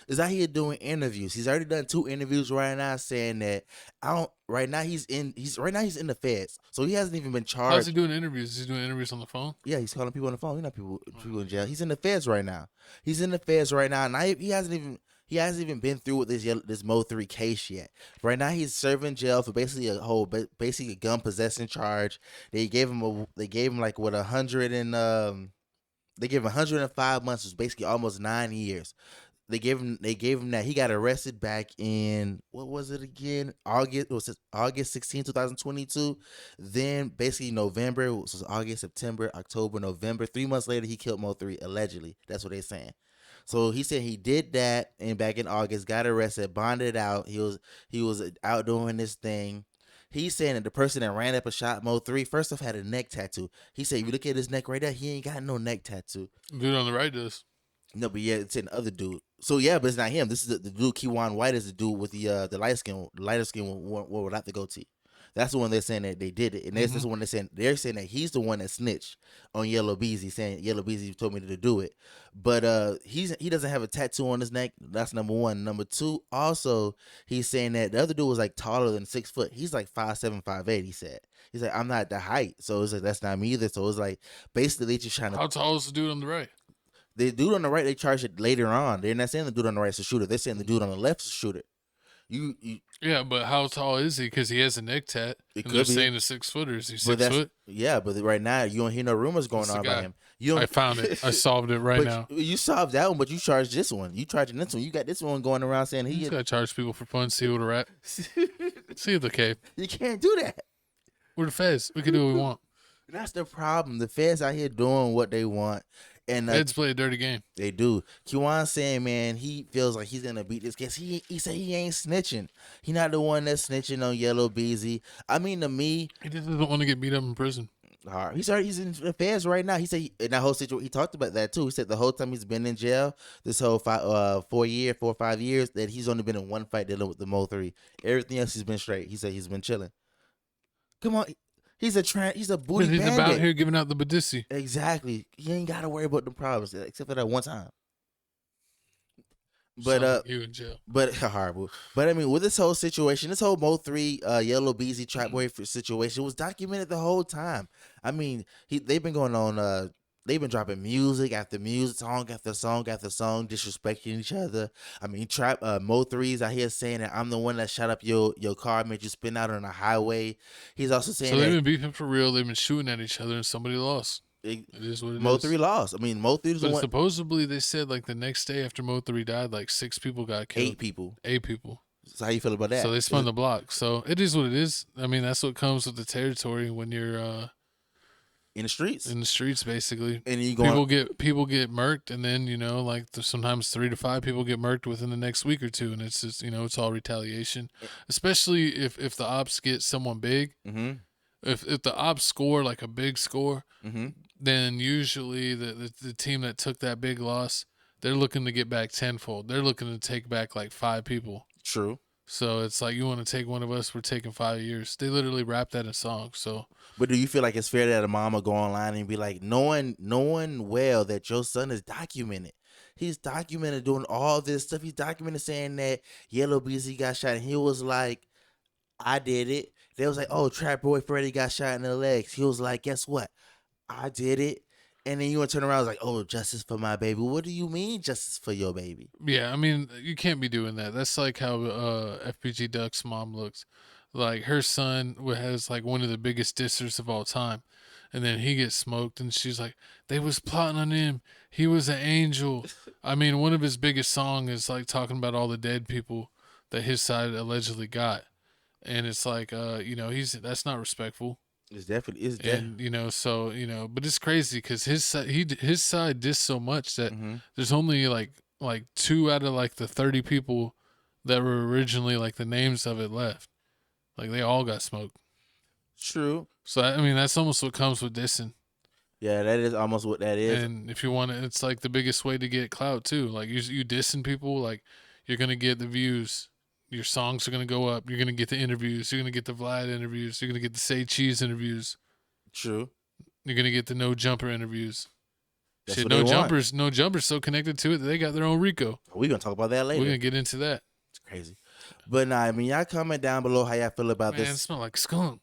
is out here doing interviews. He's already done 2 interviews right now, saying that right now he's in the feds, so he hasn't even been charged. How's he doing interviews? Is he doing interviews on the phone? Yeah, he's calling people on the phone. He's not people in jail. He's in the feds right now. And he hasn't even been through with this Mo 3 case yet. Right now he's serving jail for basically a gun possession charge. They gave him 105 months, which is basically almost 9 years. They gave him that. He got arrested back in, what was it again? August 16, 2022. Then basically November, which was August, September, October, November. 3 months later, he killed Mo 3, allegedly. That's what they're saying. So he said he did that, and back in August, got arrested, bonded out. He was out doing this thing. He's saying that the person that ran up and shot Mo 3 first off had a neck tattoo. He said, if you look at his neck right there, he ain't got no neck tattoo. Dude on the right does. No, but yeah, it's an other dude. So yeah, but it's not him. This is the dude. Keywan White is the dude with the lighter skin one without the goatee. That's the one they're saying that they did it, and that's the one they're saying that he's the one that snitched on Yella Beezy, saying Yella Beezy told me to do it. But he doesn't have a tattoo on his neck. That's number one. Number two, also he's saying that the other dude was like taller than 6 foot. He's like 5'7", 5'8". He said he's like I'm not the height, so it's like that's not me either. So it's like basically they just trying to. How tall is the dude on the right? The dude on the right, they charge it later on. They're not saying the dude on the right is a shooter. They're saying the dude on the left is a shooter. Yeah, but how tall is he? Because he has a neck tat. It and could they're be. saying he's 6 foot, or is he But 6 foot? Yeah, but right now you don't hear no rumors going That's the on about guy. him. You don't, I found it. I solved it right but now. You solved that one, but you charged this one. You charging this one. You got this one going around saying He's got to charge people for fun, see what a rat. See the cave. You can't do that. We're the feds. We can do what we want. That's the problem. The feds out here doing what they want. And feds play a dirty game. They do. Keywan saying, man, he feels like he's gonna beat this case. He said he ain't snitching. He not the one that's snitching on Yella Beezy. I mean, to me, he just doesn't want to get beat up in prison. He's in the feds right now. He said in that whole situation, he talked about that too. He said the whole time he's been in jail, this whole 4 or 5 years, that he's only been in one fight dealing with the Mo 3. Everything else he's been straight. He said he's been chilling. Come on. He's a booty bandit. He's about here giving out the Badissi. Exactly. He ain't got to worry about the problems except for that one time. But you in jail. But horrible. But I mean, with this whole situation, this whole Mo 3 Yella Beezy Trap Boy situation was documented the whole time. I mean, they've been going on. They've been dropping music after music, song after song after song, disrespecting each other. I mean, Mo 3's out here saying that I'm the one that shot up your car, made you spin out on the highway. He's also saying so they've been beefing for real. They've been shooting at each other, and somebody lost. It is what it is. Mo 3 lost. I mean, Mo 3's the one. Supposedly, they said like the next day after Mo 3 died, like 6 people got killed. 8 people. 8 people. So how you feel about that? So they spun the block. So it is what it is. I mean, that's what comes with the territory when you're in the streets. In the streets, basically. And you people get murked, and then like sometimes 3 to 5 people get murked within the next week or two, and it's just it's all retaliation. Especially if the ops get someone big. Mm-hmm. If the ops score like a big score, mm-hmm. then usually the team that took that big loss, they're looking to get back tenfold. They're looking to take back like 5 people. True. So it's like, you want to take one of us, we're taking 5 years. They literally rap that in songs. So, but do you feel like it's fair that a mama go online and be like, knowing well that your son is documented? He's documented doing all this stuff. He's documented saying that Yella Beezy got shot, and he was like, I did it. They was like, oh, Trap Boy Freddy got shot in the legs. He was like, guess what? I did it. And then you want to turn around and was like, oh, justice for my baby. What do you mean justice for your baby? Yeah, I mean, you can't be doing that. That's like how FPG Duck's mom looks. Like, her son has like one of the biggest dissers of all time. And then he gets smoked, and she's like, they was plotting on him. He was an angel. I mean, one of his biggest songs is like talking about all the dead people that his side allegedly got. And it's like, that's not respectful. It's definitely, and but it's crazy because his side dissed so much that there's only like 2 out of like the 30 people that were originally like the names of it left. Like, they all got smoked. True. So I mean, that's almost what comes with dissing. Yeah, that is almost what that is. And if you want it, it's like the biggest way to get clout too. Like, you dissing people, like, you're gonna get the views. Your songs are going to go up. You're going to get the interviews. You're going to get the Vlad interviews. You're going to get the Say Cheese interviews. True. You're going to get the No Jumper interviews. That's Shit, what No Jumper's so connected to it that they got their own Rico. We're going to talk about that later. We're going to get into that. It's crazy. But nah, I mean, y'all comment down below how y'all feel about this. Man, it smells like skunk.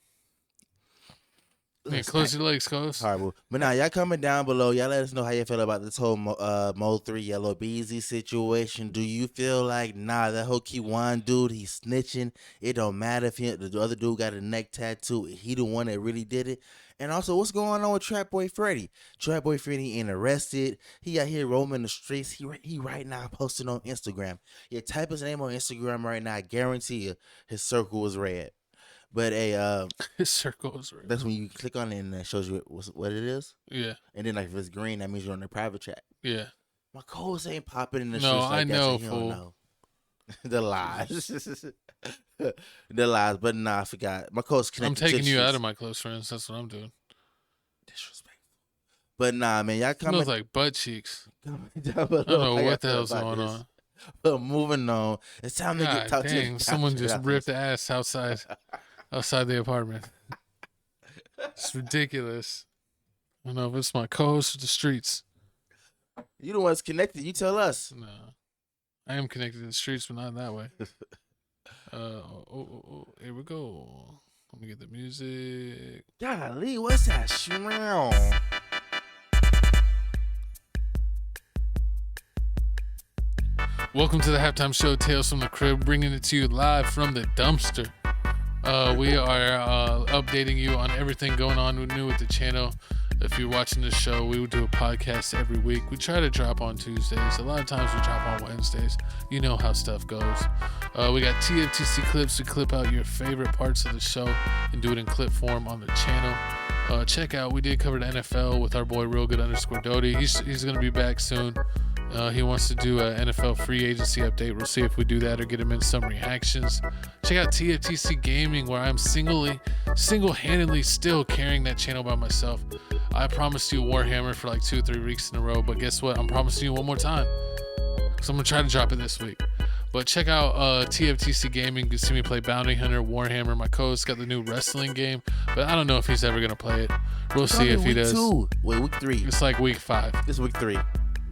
Man, close your legs, cuz. Horrible. But now, y'all comment down below. Y'all let us know how you feel about this whole Mo 3 Yella Beezy situation. Do you feel like, that whole Keywan dude, he's snitching? It don't matter if the other dude got a neck tattoo. He the one that really did it. And also, what's going on with Trap Boy Freddy? Trap Boy Freddy ain't arrested. He out here roaming the streets. He right now posting on Instagram. You type his name on Instagram right now, I guarantee you his circle is red. But his circle is red. That's when you click on it and it shows you what it is. Yeah. And then like if it's green, that means you're on the private chat. Yeah. My codes ain't popping in the No, streets like I that, know, so you fool. don't know. The lies. The lies. But nah, I forgot. My code's connected. I'm taking to the you out streets. of my close friends. That's what I'm doing. Disrespectful. But nah, man, y'all comment. Smells like butt cheeks. Comment down I below don't know how y'all what the feel hell's about going this. on. But moving on, it's time to God talk to dang, the someone doctor just after ripped this. the ass outside the apartment. It's ridiculous. I don't know if it's my co-host or the streets. You the ones connected. You tell us. No, I am connected to the streets, but not that way. Here we go. Let me get the music. Golly, what's that smell? Welcome to the halftime show, Tales from the Crib, bringing it to you live from the dumpster. We are updating you on everything going on new with the channel. If you're watching this show, we would do a podcast every week. We try to drop on Tuesdays. A lot of times we drop on Wednesdays. You know how stuff goes. We got TFTC clips. We clip out your favorite parts of the show and do it in clip form on the channel. Check out, we did cover the NFL with our boy RealGood_Doty. He's going to be back soon. He wants to do an NFL free agency update. We'll see if we do that or get him in some reactions. Check out TFTC Gaming, where I'm single-handedly still carrying that channel by myself. I promised you Warhammer for like 2 or 3 weeks in a row, but guess what? I'm promising you one more time. So I'm going to try to drop it this week. But check out TFTC Gaming. You can see me play Bounty Hunter, Warhammer. My co-host got the new wrestling game, but I don't know if he's ever going to play it. We'll see if he does. Week 3. It's like week 5. This is week 3.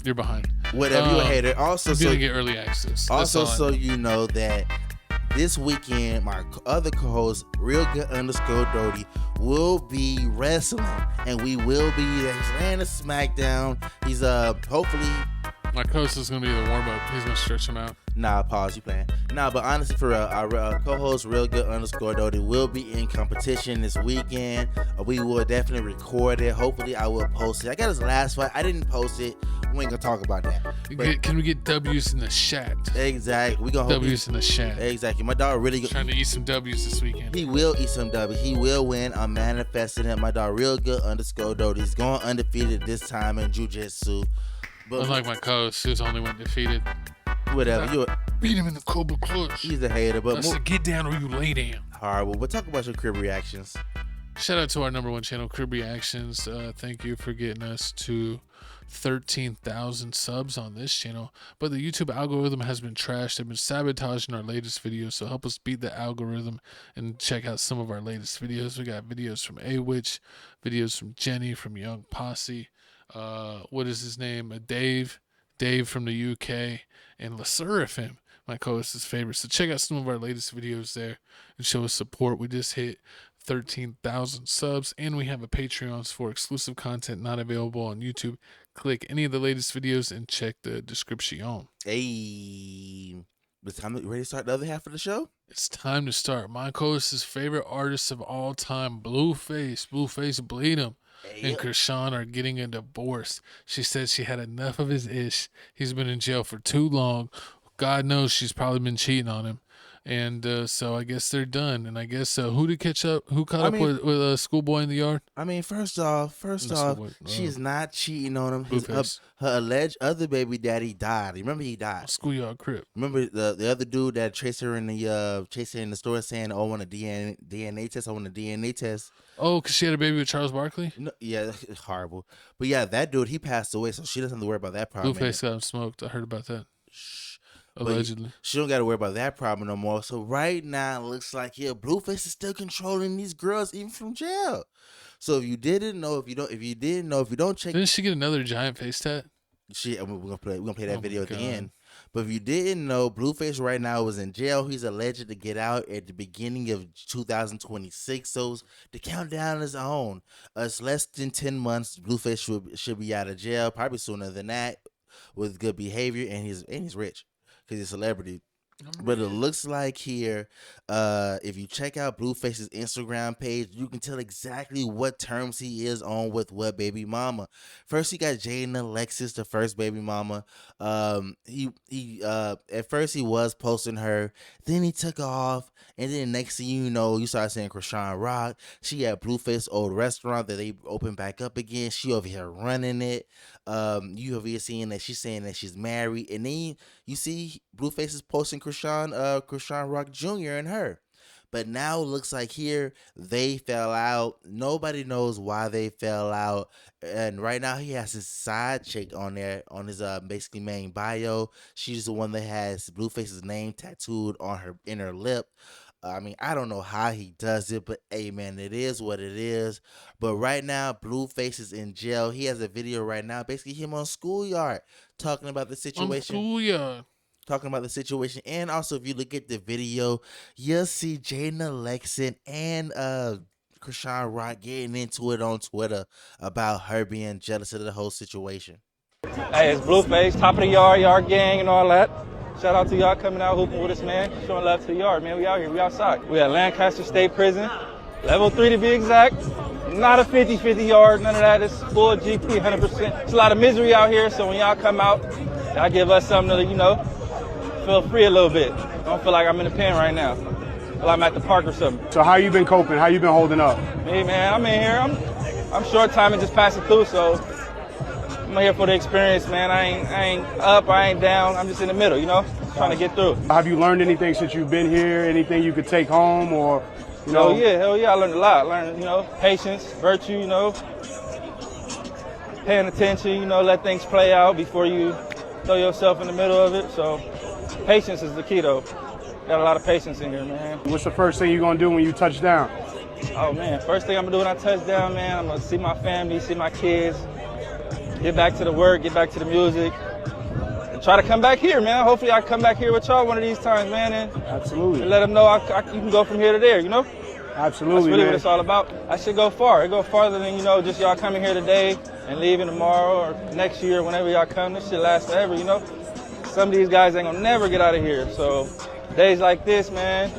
You're behind. Whatever, you a hater. Also, you didn't get early access. Also, so you know that this weekend, my other co-host, RealGood_Doty, will be wrestling, and we will be. He's laying a SmackDown. He's hopefully. My co-host is gonna be the warm up. He's gonna stretch him out. Nah, pause. You playing? Nah, but honestly, for real, our co-host RealGood_Doty will be in competition this weekend. We will definitely record it. Hopefully, I will post it. I got his last fight. I didn't post it. We ain't gonna talk about that. Can we get W's in the chat? Exactly. We gonna W's in the chat. Exactly. My dog really trying to eat some W's this weekend. He will eat some W's. He will win. I'm manifesting it. My dog RealGood_Doty. He's going undefeated this time in jiu-jitsu. But unlike my co-host, who's only went defeated. Whatever. You beat him in the Cobra Clutch. He's a hater, but that's a get down or you lay down. Horrible. But talk about your crib reactions. Shout out to our #1 channel, Crib Reactions. Thank you for getting us to 13,000 subs on this channel. But the YouTube algorithm has been trashed. They've been sabotaging our latest videos. So help us beat the algorithm and check out some of our latest videos. We got videos from A-Witch, videos from Jenny, from Young Posse. What is his name? Dave from the UK, and LaSurifim, my co-host's favorite. So check out some of our latest videos there and show us support. We just hit 13,000 subs, and we have a Patreon for exclusive content not available on YouTube. Click any of the latest videos and check the description. Hey, it's time. Ready to start the other half of the show? It's time to start. My co-host's favorite artist of all time, Blueface, bleed him. And Chrisean are getting a divorce. She said she had enough of his ish. He's been in jail for too long. God knows she's probably been cheating on him. And so I guess they're done. And I guess who did catch up? Who caught up with a schoolboy in the yard? I mean, first off, she's not cheating on him. Her alleged other baby daddy died. Remember, he died. Schoolyard Crip. Remember the other dude that chased her in the store saying, "Oh, I want a DNA test. I want a DNA test." Oh, because she had a baby with Charles Barkley? No, yeah, it's horrible. But yeah, that dude, he passed away, so she doesn't have to worry about that problem. Blueface got him smoked. I heard about that. Allegedly. She don't got to worry about that problem no more. So right now, it looks like Blueface is still controlling these girls even from jail. So if you don't check, didn't she get another giant face tat? We're gonna play that video at the end. But if you didn't know, Blueface right now is in jail. He's alleged to get out at the beginning of 2026. So the countdown is on. It's less than 10 months. Blueface should be out of jail, probably sooner than that, with good behavior, and he's rich because he's a celebrity. But it looks like here, if you check out Blueface's Instagram page, you can tell exactly what terms he is on with what baby mama. First, he got Jaden Alexis, the first baby mama. At first he was posting her, then he took her off, and then next thing you know, you start seeing Chrisean Rock. She at Blueface old restaurant that they opened back up again. She over here running it. You over here seeing that she's saying that she's married, and then you see Blueface is posting Chrisean Rock Jr. and her. But now it looks like here they fell out. Nobody knows why they fell out. And right now he has his side chick on there on his basically main bio. She's the one that has Blueface's name tattooed on her inner lip. I mean, I don't know how he does it, but hey, man, it is what it is. But right now, Blueface is in jail. He has a video right now, basically him on Schoolyard, talking about the situation. On Schoolyard. Talking about the situation. And also, if you look at the video, you'll see Jaden Alexin and Chrisean Rock getting into it on Twitter about her being jealous of the whole situation. Hey, it's Blueface, top of the yard gang and all that. Shout out to y'all coming out hooping with us, man. Showing love to the yard, man. We out here, we outside. We at Lancaster State Prison, level 3 to be exact. Not a 50-50 yard, none of that. It's full GP, 100%. It's a lot of misery out here, so when y'all come out, y'all give us something to, you know, feel free a little bit. I don't feel like I'm in the pen right now. I feel like I'm at the park or something. So how you been coping? How you been holding up? Me, man, I'm in here. I'm short time and just passing through, so I'm here for the experience, man. I ain't up, I ain't down. I'm just in the middle, you know, just trying to get through. Have you learned anything since you've been here? Anything you could take home or, you know? Hell yeah, I learned a lot. I learned, you know, patience, virtue, you know, paying attention, you know, let things play out before you throw yourself in the middle of it. So patience is the key, though. Got a lot of patience in here, man. What's the first thing you're going to do when you touch down? Oh, man, first thing I'm going to do when I touch down, man, I'm going to see my family, see my kids, get back to the work, get back to the music, and try to come back here, man. Hopefully I come back here with y'all one of these times, man, and absolutely, and let them know you can go from here to there, you know? Absolutely, That's really man. what it's all about. I should go far. It go farther than, you know, just y'all coming here today and leaving tomorrow or next year, whenever y'all come. This shit lasts forever, you know? Some of these guys ain't gonna never get out of here. So days like this, man,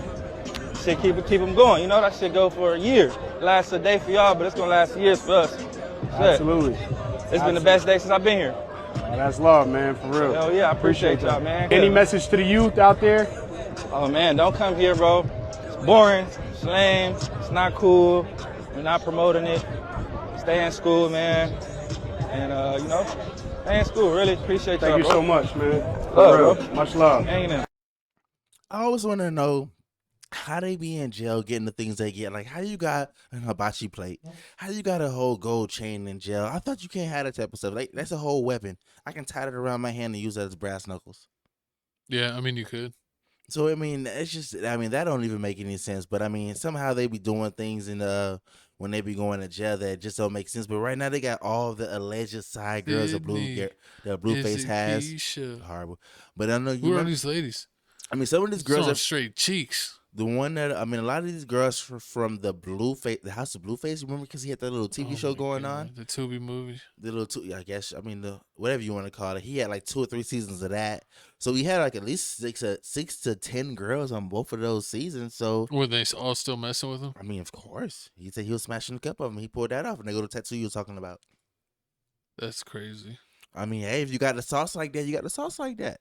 shit keep them going. You know, that shit go for a year. It lasts a day for y'all, but it's gonna last years for us. Shit. Absolutely. It's been the best day since I've been here. Oh, that's love, man, for real. Hell yeah, I appreciate y'all, man. Any message to the youth out there? Oh man, don't come here, bro. It's boring, it's lame, it's not cool. We're not promoting it. Stay in school, man. And you know, stay in school. Really appreciate y'all, Thank you bro. so much, man. Love, bro. Much love. Hanging in. I always want to know how they be in jail getting the things they get. Like, how you got an hibachi plate? How you got a whole gold chain in jail? I thought you can't have that type of stuff. Like, that's a whole weapon. I can tie it around my hand and use that as brass knuckles. Yeah, I mean, you could. So, I mean, it's just, I mean, that don't even make any sense. But, I mean, somehow they be doing things in when they be going to jail that just don't make sense. But right now they got all the alleged side girls that Blueface has. Horrible. But I know you Who are these ladies? I mean, some of these girls are are straight cheeks. The one that, I mean, a lot of these girls from the the House of Blueface, remember, because he had that little TV show going on? The Tubi movie. The little, I guess, I mean, whatever you want to call it. He had like 2 or 3 seasons of that. So he had like at least 6 to 10 girls on both of those seasons. So were they all still messing with him? I mean, of course. He said he was smashing a couple of them. He pulled that off, and they go to tattoo you were talking about. That's crazy. I mean, hey, if you got the sauce like that, you got the sauce like that.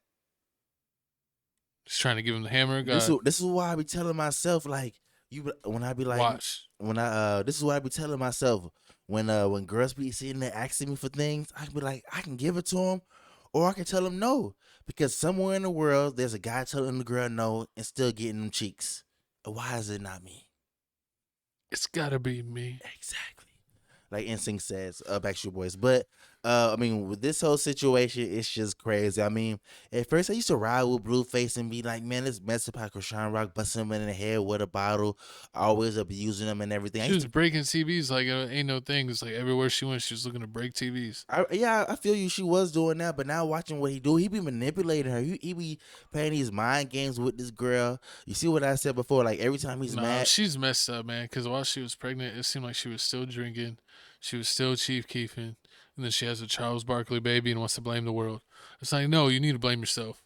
Just trying to give him the hammer. This is why I be telling myself, like, when I be like, watch. When this is what I be telling myself when girls be sitting there asking me for things, I be like, I can give it to them, or I can tell them no, because somewhere in the world there's a guy telling the girl no and still getting them cheeks. Why is it not me? It's gotta be me. Exactly. Like NSYNC says, Backstreet Boys. But I mean, with this whole situation, it's just crazy. I mean, at first I used to ride with Blueface and be like, man, let's mess up how Chrisean Rock busting him in the head with a bottle, always abusing him and everything. She was breaking TVs like it ain't no thing. It's like everywhere she went, she was looking to break TVs. I feel you. She was doing that, but now watching what he do, he be manipulating her. He be playing these mind games with this girl. You see what I said before? Like every time he's mad, she's messed up, man. Because while she was pregnant, it seemed like she was still drinking. She was still Chief Keefing, and then she has a Charles Barkley baby and wants to blame the world. It's like, no, you need to blame yourself.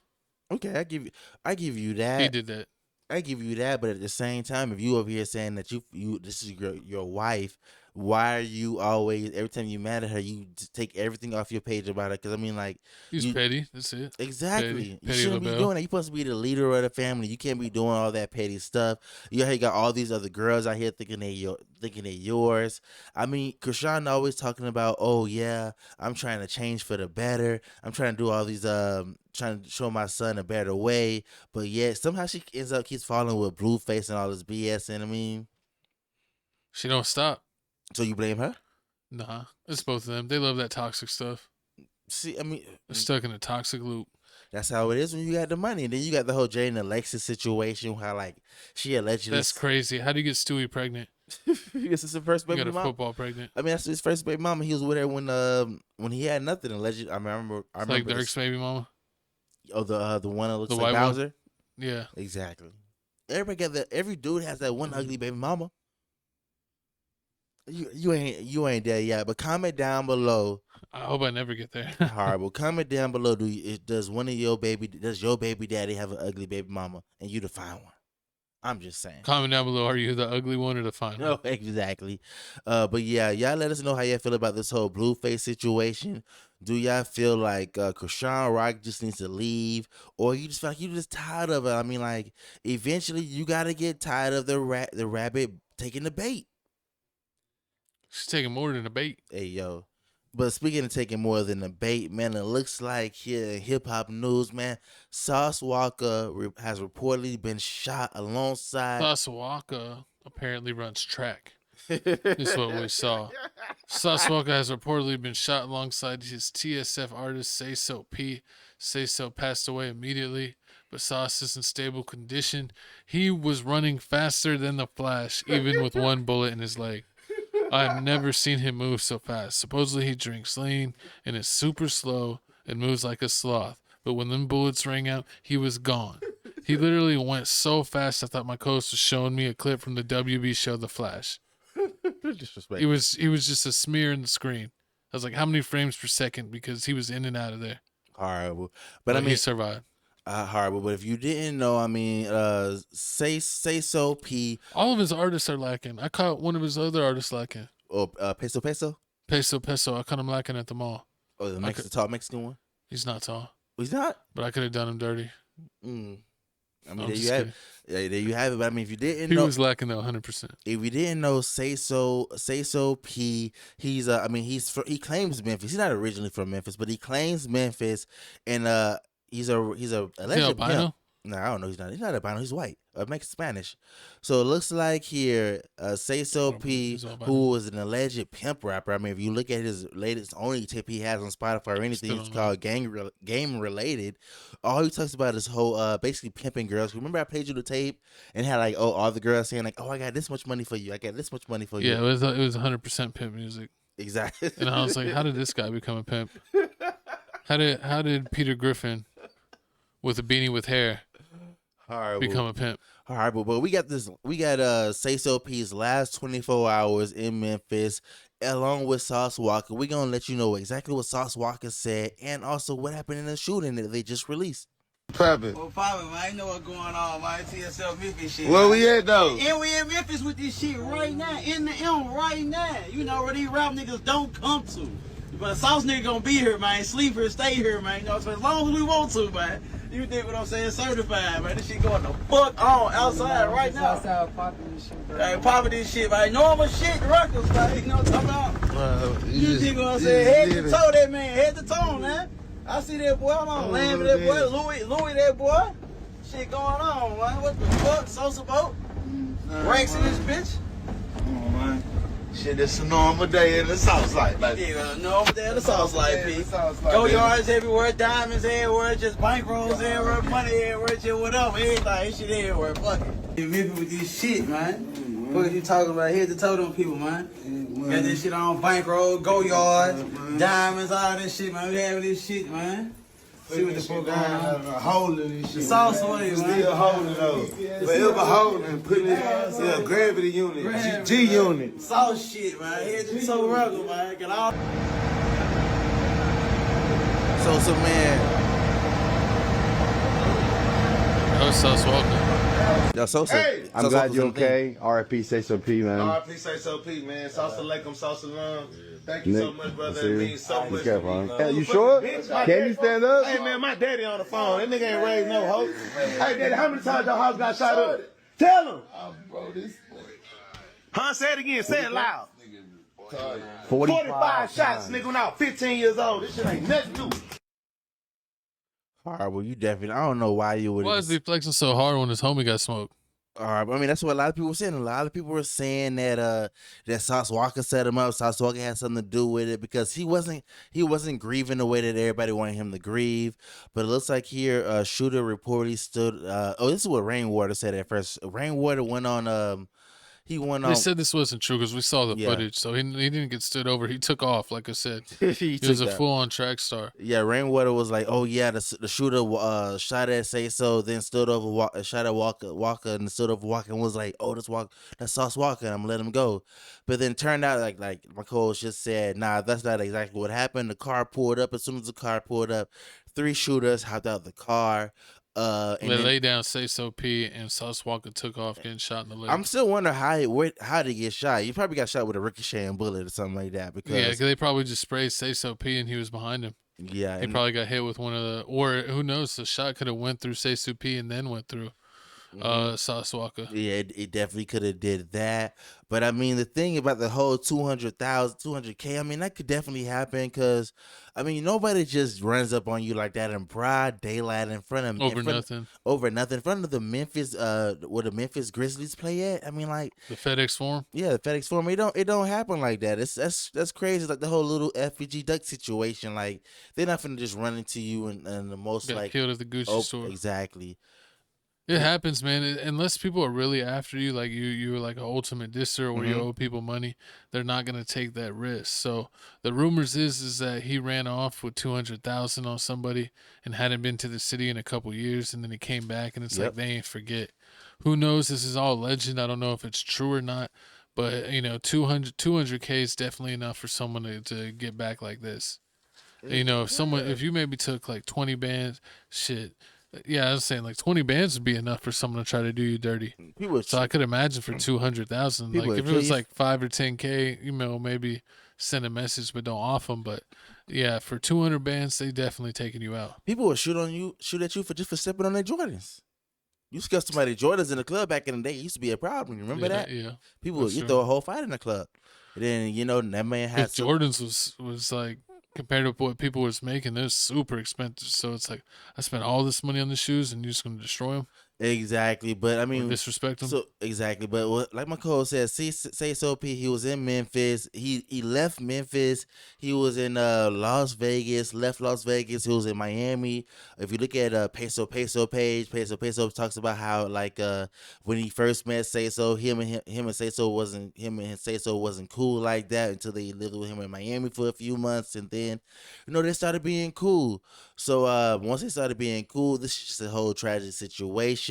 Okay, I give you that. He did that. I give you that, but at the same time, if you over here saying that you this is your wife, why are you always, every time you mad at her, you take everything off your page about her? Because I mean, like, He's petty. That's it. Exactly. You Petty shouldn't be LaBelle. doing that. You're supposed to be the leader of the family. You can't be doing all that petty stuff. You got all these other girls out here thinking they yours. I mean, Chrisean always talking about, oh yeah, I'm trying to change for the better. I'm trying to do all these trying to show my son a better way. But yet somehow she keeps falling with Blueface and all this BS. And I mean, she don't stop. So you blame her? Nah, it's both of them. They love that toxic stuff. See, I mean, they're stuck in a toxic loop. That's how it is when you got the money. And then you got the whole Jaden and Alexis situation, how like she allegedly. That's crazy. How do you get Stewie pregnant? This is his first baby mama. Got a football pregnant. I mean, that's his first baby mama. He was with her when he had nothing. Allegedly, I remember. Like Dirk's baby mama. Oh, the one that looks the like white Bowser. One? Yeah, exactly. Everybody got that. Every dude has that one ugly baby mama. You ain't there yet, but comment down below. I hope I never get there. Horrible. Comment down below. Does your baby daddy have an ugly baby mama, and you the fine one? I'm just saying. Comment down below. Are you the ugly one or the fine one? No, exactly. But yeah, y'all let us know how y'all feel about this whole Blueface situation. Do y'all feel like Chrisean Rock just needs to leave, or you just feel like you're just tired of it? I mean, like eventually you gotta get tired of the rabbit taking the bait. She's taking more than a bait. Hey, yo. But speaking of taking more than a bait, man, it looks like here in hip-hop news, man, Sauce Walka has reportedly been shot alongside... Sauce Walka apparently runs track. This is what we saw. Sauce Walka has reportedly been shot alongside his TSF artist, Say So P. Say So passed away immediately, but Sauce is in stable condition. He was running faster than the Flash, even with one bullet in his leg. I've never seen him move so fast. Supposedly he drinks lean and is super slow and moves like a sloth. But when them bullets rang out, he was gone. He literally went so fast I thought my co-host was showing me a clip from the WB show The Flash. He was just a smear in the screen. I was like, how many frames per second? Because he was in and out of there. Horrible. But I mean, he survived. Horrible. But if you didn't know, I mean, Say So P. All of his artists are lacking. I caught one of his other artists lacking. Oh, Peso Peso? Peso. I caught him lacking at the mall. Oh, the tall Mexican one? He's not tall. He's not? But I could have done him dirty. I mean, there you have it. Yeah, there you have it. But I mean, if you didn't he know, was lacking though, 100%. If you didn't know, Say So P. He's I mean, he claims Memphis. He's not originally from Memphis, but he claims Memphis, and he's a alleged pimp. No, I don't know. He's not albino. He's white. Makes Spanish. So it looks like here, Say So P, who was an alleged pimp rapper. I mean, if you look at his latest only tip he has on Spotify or anything, it's called Game Related. All he talks about is whole basically pimping girls. Remember I played you the tape and had like all the girls saying like, oh, I got this much money for you. I got this much money for you. Yeah, it was 100% pimp music. Exactly. And I was like, how did this guy become a pimp? How did Peter Griffin with a beanie with hair become a pimp? Horrible. But we got Say So P's last 24 hours in Memphis along with Sauce Walka. We're gonna let you know exactly what Sauce Walka said and also what happened in the shooting that they just released. Poppin'. Well, poppin', man. I know what's going on, man. TSL Memphis shit. Where we at, though? And we in Memphis with this shit right now. In the M right now. You know where these rap niggas don't come to. But Sauce nigga gonna be here, man. Sleep here, stay here, man. You know, so as long as we want to, man. You dig what I'm saying? Certified, man. This shit going the fuck on outside right now. Outside popping this shit, bro. Hey, popping this shit, man. Normal shit, records, man. You know what I'm talking about? You dig what I'm saying? Head to toe, that man. Head to toe, man. I see that boy. I'm on land with that boy. Louis, that boy. Shit going on, man. What the fuck? Sosa boat? Ranks in this bitch? Come on, man. Shit, it's a normal day in the South Side, baby. Yeah, normal day in the South Side, P. Go yards everywhere, diamonds everywhere, just bankrolls everywhere, money everywhere, just whatever, everything, shit everywhere, fuck it. You Memphis with this shit, man. What are you talking about? Head to toe them people, man. Got this shit on bankroll, go yards, diamonds, all this shit, man. We having this shit, man. See what the fuck going on. Holding this shit. The sauce on it, man. Still holding though. Forever holding. Putting it, gravity unit, G unit. Sauce shit, man. Head to toe regular, man. Get all. So man. That was Sauce Walka. Yo, Sosa. Hey, I'm glad you're okay. R.I.P. Say So P, man. RP say so, Pete, man. Salsa Lakem, Salsa Lum. Thank you so Nick, much, brother. I see It you. means so Be much careful, to me. huh? You sure? Can you stand up? Hey, man, my daddy on the phone. That nigga ain't raised no hope. Hey, daddy, how many times your house got shot up? Tell him. Huh? Say it again. Say it loud. 45 shots, nigga, when I was 15 years old. This shit ain't nothing new. Horrible. You definitely. I don't know why you would. Why is he flexing so hard when his homie got smoked? I mean, that's what a lot of people were saying. A lot of people were saying that that Sauce Walka set him up. Sauce Walka had something to do with it because he wasn't grieving the way that everybody wanted him to grieve. But it looks like here, Shooter reportedly stood. This is what Rainwater said at first. Rainwater went on. They said this wasn't true because we saw the Yeah. footage, so he didn't get stood over. He took off, like I said. He He was a took that. full-on track star. Yeah, Rainwater was like, "Oh yeah, the shooter shot at Say So, then stood over, shot at Walka, and stood over Walka and was like, oh, that's Sauce Walka, and I'm gonna let him go." But then turned out like my co-host just said, nah, that's not exactly what happened. The car pulled up. As soon as the car pulled up, 3 shooters hopped out the car. And They then, laid down Say So P, and Sauce Walka took off getting shot in the leg. I'm still wondering how did he get shot. You probably got shot with a ricocheting bullet or something like that. Because Yeah, 'cause they probably just sprayed Say So P, and he was behind him. Yeah, He and- probably got hit with one of the, or who knows, the shot could have went through Say So P and then went through Sauce Walka. Yeah, it definitely could have did that. But I mean, the thing about the whole 200K, I mean, that could definitely happen because, I mean, nobody just runs up on you like that in broad daylight in front of Over in front- nothing. Over nothing in front of the Memphis, where the Memphis Grizzlies play at. I mean, like The FedEx Forum. yeah, the FedEx Forum. It don't happen like that. That's crazy. Like the whole little FBG Duck situation. Like they're not gonna just run into you and the most Got like killed at the Gucci store. Exactly. It happens, man. Unless people are really after you, like you're like an ultimate disser, or you Mhm. owe people money, they're not gonna take that risk. So the rumors is that he ran off with 200,000 on somebody and hadn't been to the city in a couple years, and then he came back, and it's Yep. like they ain't forget. Who knows? This is all legend. I don't know if it's true or not, but 200K is definitely enough for someone to get back like this. If you maybe took like 20 bands, shit. Yeah, I was saying like 20 bands would be enough for someone to try to do you dirty. So I could imagine for 200,000, People like would if it was kill you. like 5 or 10K, maybe send a message, but don't off them. But yeah, for 200 bands, they definitely taking you out. People would shoot at you for stepping on their Jordans. You scuffed somebody Jordans in the club back in the day. It used to be a problem. You remember that? Yeah. People, That's you true. throw a whole fight in the club. And then, that man had If Jordans was like, compared to what people was making, they're super expensive. So it's like, I spent all this money on the shoes and you're just going to destroy them? Exactly, but I mean, disrespect him. So exactly, but like my co said, Say So P, he was in Memphis. He left Memphis. He was in Las Vegas. Left Las Vegas. He was in Miami. If you look at Peso page, Peso talks about how like when he first met Say So, him and Say So wasn't cool like that until they lived with him in Miami for a few months, and then they started being cool. So once they started being cool, this is just a whole tragic situation.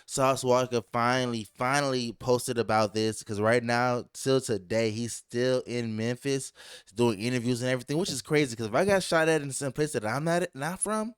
Sauce Walka finally posted about this because right now, till today, he's still in Memphis doing interviews and everything, which is crazy because if I got shot at in some place that I'm not from,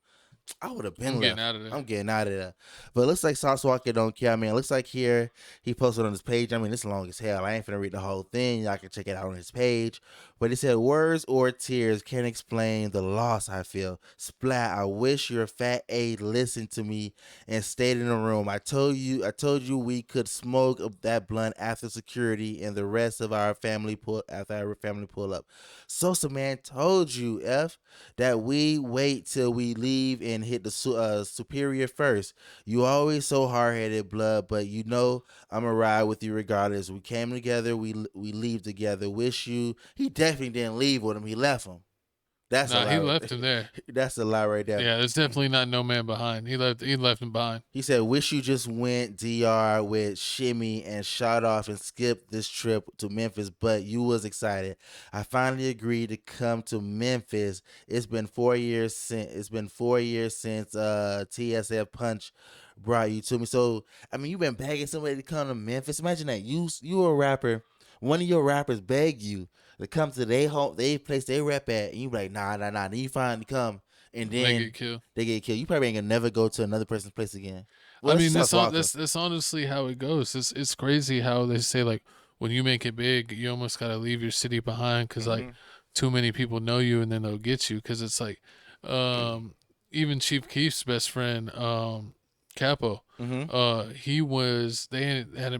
I would have been I'm left. getting out of there. I'm getting out of there. But it looks like Sauce Walka don't care. I mean, it looks like here he posted on his page. I mean, it's long as hell. I ain't finna read the whole thing. Y'all can check it out on his page. But he said, words or tears can't explain the loss I feel. Splat, I wish your fat A listened to me and stayed in the room. I told you we could smoke that blunt after security and the rest of our family pull up. Sosa man told you, F, that we wait till we leave and hit the superior first. You always so hard-headed, blood, but I'ma ride with you regardless. We came together, we leave together. Wish you. He definitely didn't leave with him. He left him. That's a lie. He left him there. That's a lie right there. Yeah, there's definitely not no man behind. He left him behind. He said, wish you just went DR with Shimmy and shot off and skipped this trip to Memphis, but you was excited. I finally agreed to come to Memphis. It's been 4 years since TSF Punch brought you to me. So, I mean, you've been begging somebody to come to Memphis. Imagine that. You a rapper. One of your rappers beg you to come to their home, they place they rap at, and you be like, nah. Then you finally come, and then They get killed. You probably ain't gonna never go to another person's place again. Well, I mean, Sauce Walka. that's honestly how it goes. It's crazy how they say like when you make it big, you almost gotta leave your city behind because like too many people know you and then they'll get you because it's like even Chief Keef's best friend Capo, hadn't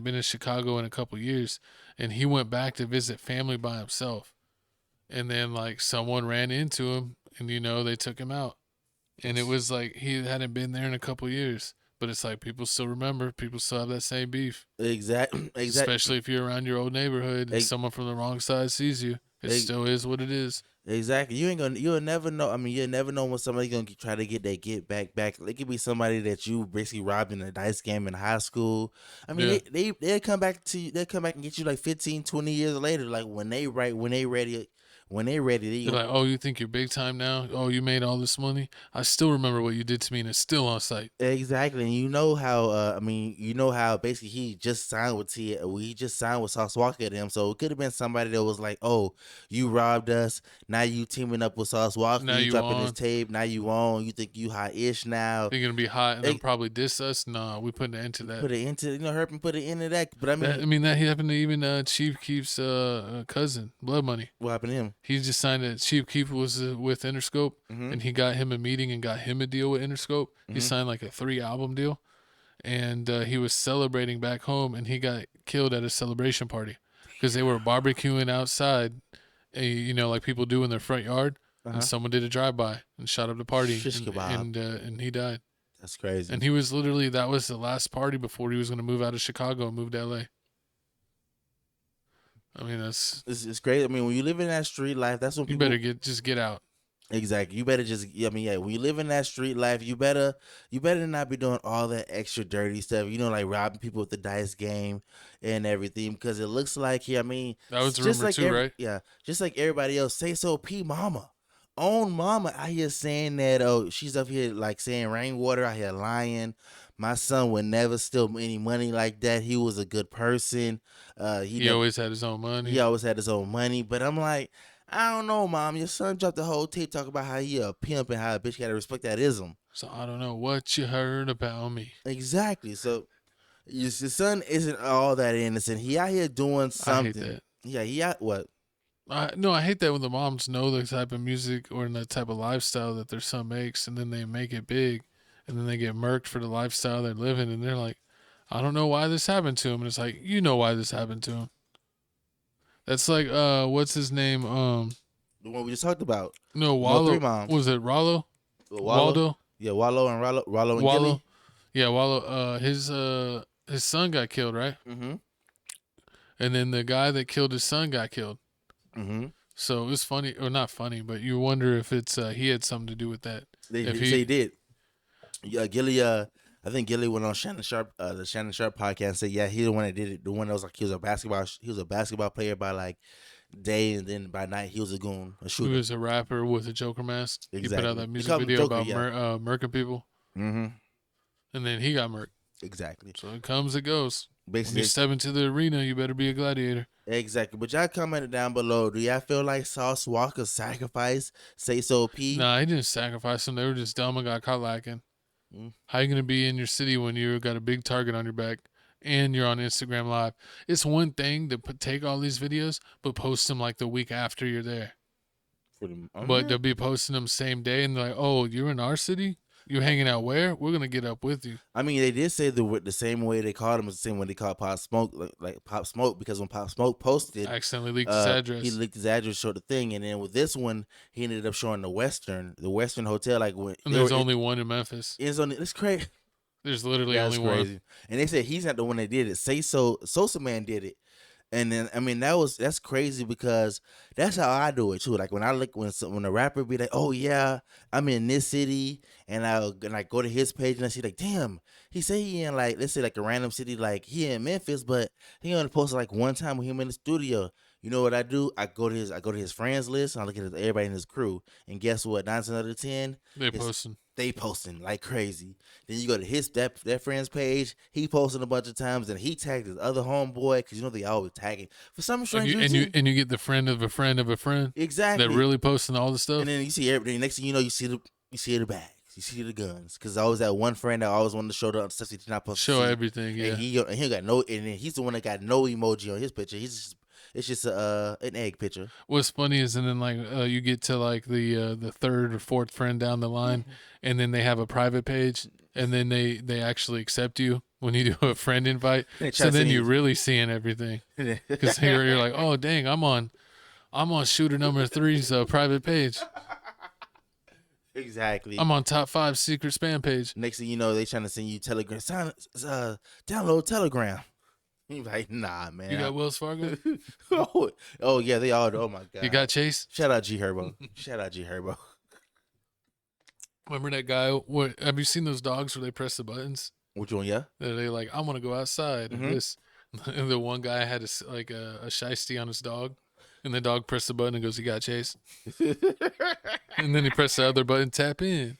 been in Chicago in a couple years and he went back to visit family by himself, and then like someone ran into him and they took him out, and it was like he hadn't been there in a couple years. But it's like people still remember. People still have that same beef. Exactly. Especially if you're around your old neighborhood and someone from the wrong side sees you. It still is what it is. Exactly. You'll never know. I mean, you'll never know when somebody's gonna try to get that get back. It could be somebody that you basically robbed in a dice game in high school. I mean, they'll come back to you. They'll come back and get you like 15, 20 years later. Like when they ready. They're like, oh, you think you're big time now? Oh, you made all this money? I still remember what you did to me, and it's still on site. Exactly, and you know how basically he just signed with Sauce Walka and them, so it could have been somebody that was like, oh, you robbed us, now you teaming up with Sauce Walka, now you dropping on. his tape, now you on, you think you hot-ish now. They're gonna be hot and then probably diss us. Nah, we put an end to that. Put it into Herb put it into that. But I mean, that happened to even Chief Keef's cousin, Blood Money. What happened to him? He just signed it. Chief Keef was with Interscope, and he got him a meeting and got him a deal with Interscope. He signed like a 3-album deal, and he was celebrating back home, and he got killed at a celebration party because they were barbecuing outside, like people do in their front yard, and someone did a drive-by and shot up the party, and he died. That's crazy. And he was that was the last party before he was going to move out of Chicago and move to LA. I mean, it's great. I mean, when you live in that street life, that's when you better get out. Exactly. You better when you live in that street life, you better not be doing all that extra dirty stuff. Like robbing people with the dice game and everything, because it looks like that was the rumor too, right? Yeah, just like everybody else. Say so, P Mama. Own mama out here saying that she's up here like saying Rainwater out here lying. My son would never steal any money like that. He was a good person. He always had his own money. He always had his own money. But I'm like, I don't know, Mom. Your son dropped the whole tape talking about how he a pimp and how a bitch got to respect that ism. So I don't know what you heard about me. Exactly. So your son isn't all that innocent. He out here doing something. I hate that. Yeah, he out what? I hate that when the moms know the type of music or the type of lifestyle that their son makes, and then they make it big, and then they get murked for the lifestyle they're living, and they're like, I don't know why this happened to him. And it's like, you know why this happened to him. That's like, what's his name? The one we just talked about. No, Wallo. Three Moms. Was it Rollo? Waldo? Yeah, Rollo and Gilly. Yeah, Wallo. His son got killed, right? Mm-hmm. And then the guy that killed his son got killed. Mm-hmm. So it was funny, or not funny, but you wonder if it's he had something to do with that. He did. Yeah, Gilly. I think Gilly went on Shannon Sharp, the Shannon Sharp podcast, and said, yeah, he's the one that did it. The one that was like he was a basketball player by like day, and then by night he was a goon, a shooter. He was a rapper with a Joker mask. Exactly. He put out that music video about murking people. Mm-hmm. And then he got murked. Exactly. So it comes, it goes. Basically, when you step into the arena, you better be a gladiator. Exactly. But y'all commented down below. Do y'all feel like Sauce Walka sacrificed Say So P? Nah, he didn't sacrifice them. They were just dumb and got caught lacking. How you gonna be in your city when you got a big target on your back and you're on Instagram Live? It's one thing to take all these videos, but post them like the week after you're there. But they'll be posting them same day, and they're like, "Oh, you're in our city? You're hanging out where? We're gonna get up with you." I mean, they did say the same way they called him was the same way they called Pop Smoke, like Pop Smoke, because when Pop Smoke posted, accidentally leaked his address. He leaked his address, showed the thing, and then with this one, he ended up showing the Western hotel. Like when and there's only one in Memphis. It's crazy. There's literally only one. And they said he's not the one that did it. Say So Sosa Man did it. And then I mean that's crazy because that's how I do it too. Like when I look when a rapper be like, oh yeah, I'm in this city, and I go to his page and I see like, damn, he say he in like, let's say like a random city, like he in Memphis, but he only posted like one time with him in the studio. You know what I do? I go to his friends list and I look at everybody in his crew, and guess what? 9 out of 10, they posting like crazy. Then you go to that friend's page. He posted a bunch of times, and he tagged his other homeboy because they always tagging for some strange reason. And you get the friend of a friend of a friend. Exactly. That really posting all the stuff. And then you see everything. Next thing you know, you see the bags. You see the guns, because I was that one friend that always wanted to show the stuff he's not supposed Show to see. everything, yeah. And he got no, and he's the one that got no emoji on his picture. It's just an egg picture. What's funny is, and then like you get to like the third or fourth friend down the line, and then they have a private page, and then they actually accept you when you do a friend invite. So then you're really seeing everything, because you're like, oh dang, I'm on shooter number 3's private page. Exactly. I'm on top 5 secret spam page. Next thing you know, they trying to send you Telegram. Download Telegram. You're like, nah, man. You got Wells Fargo? oh yeah, they all. Oh my god. You got Chase? Shout out G Herbo. Shout out G Herbo. Remember that guy? Have you seen those dogs where they press the buttons? Which one? Yeah. They're like, I want to go outside. Mm-hmm. And this, and the one guy had a shiesty on his dog, and the dog pressed the button and goes, "You got Chase." And then he pressed the other button, tap in.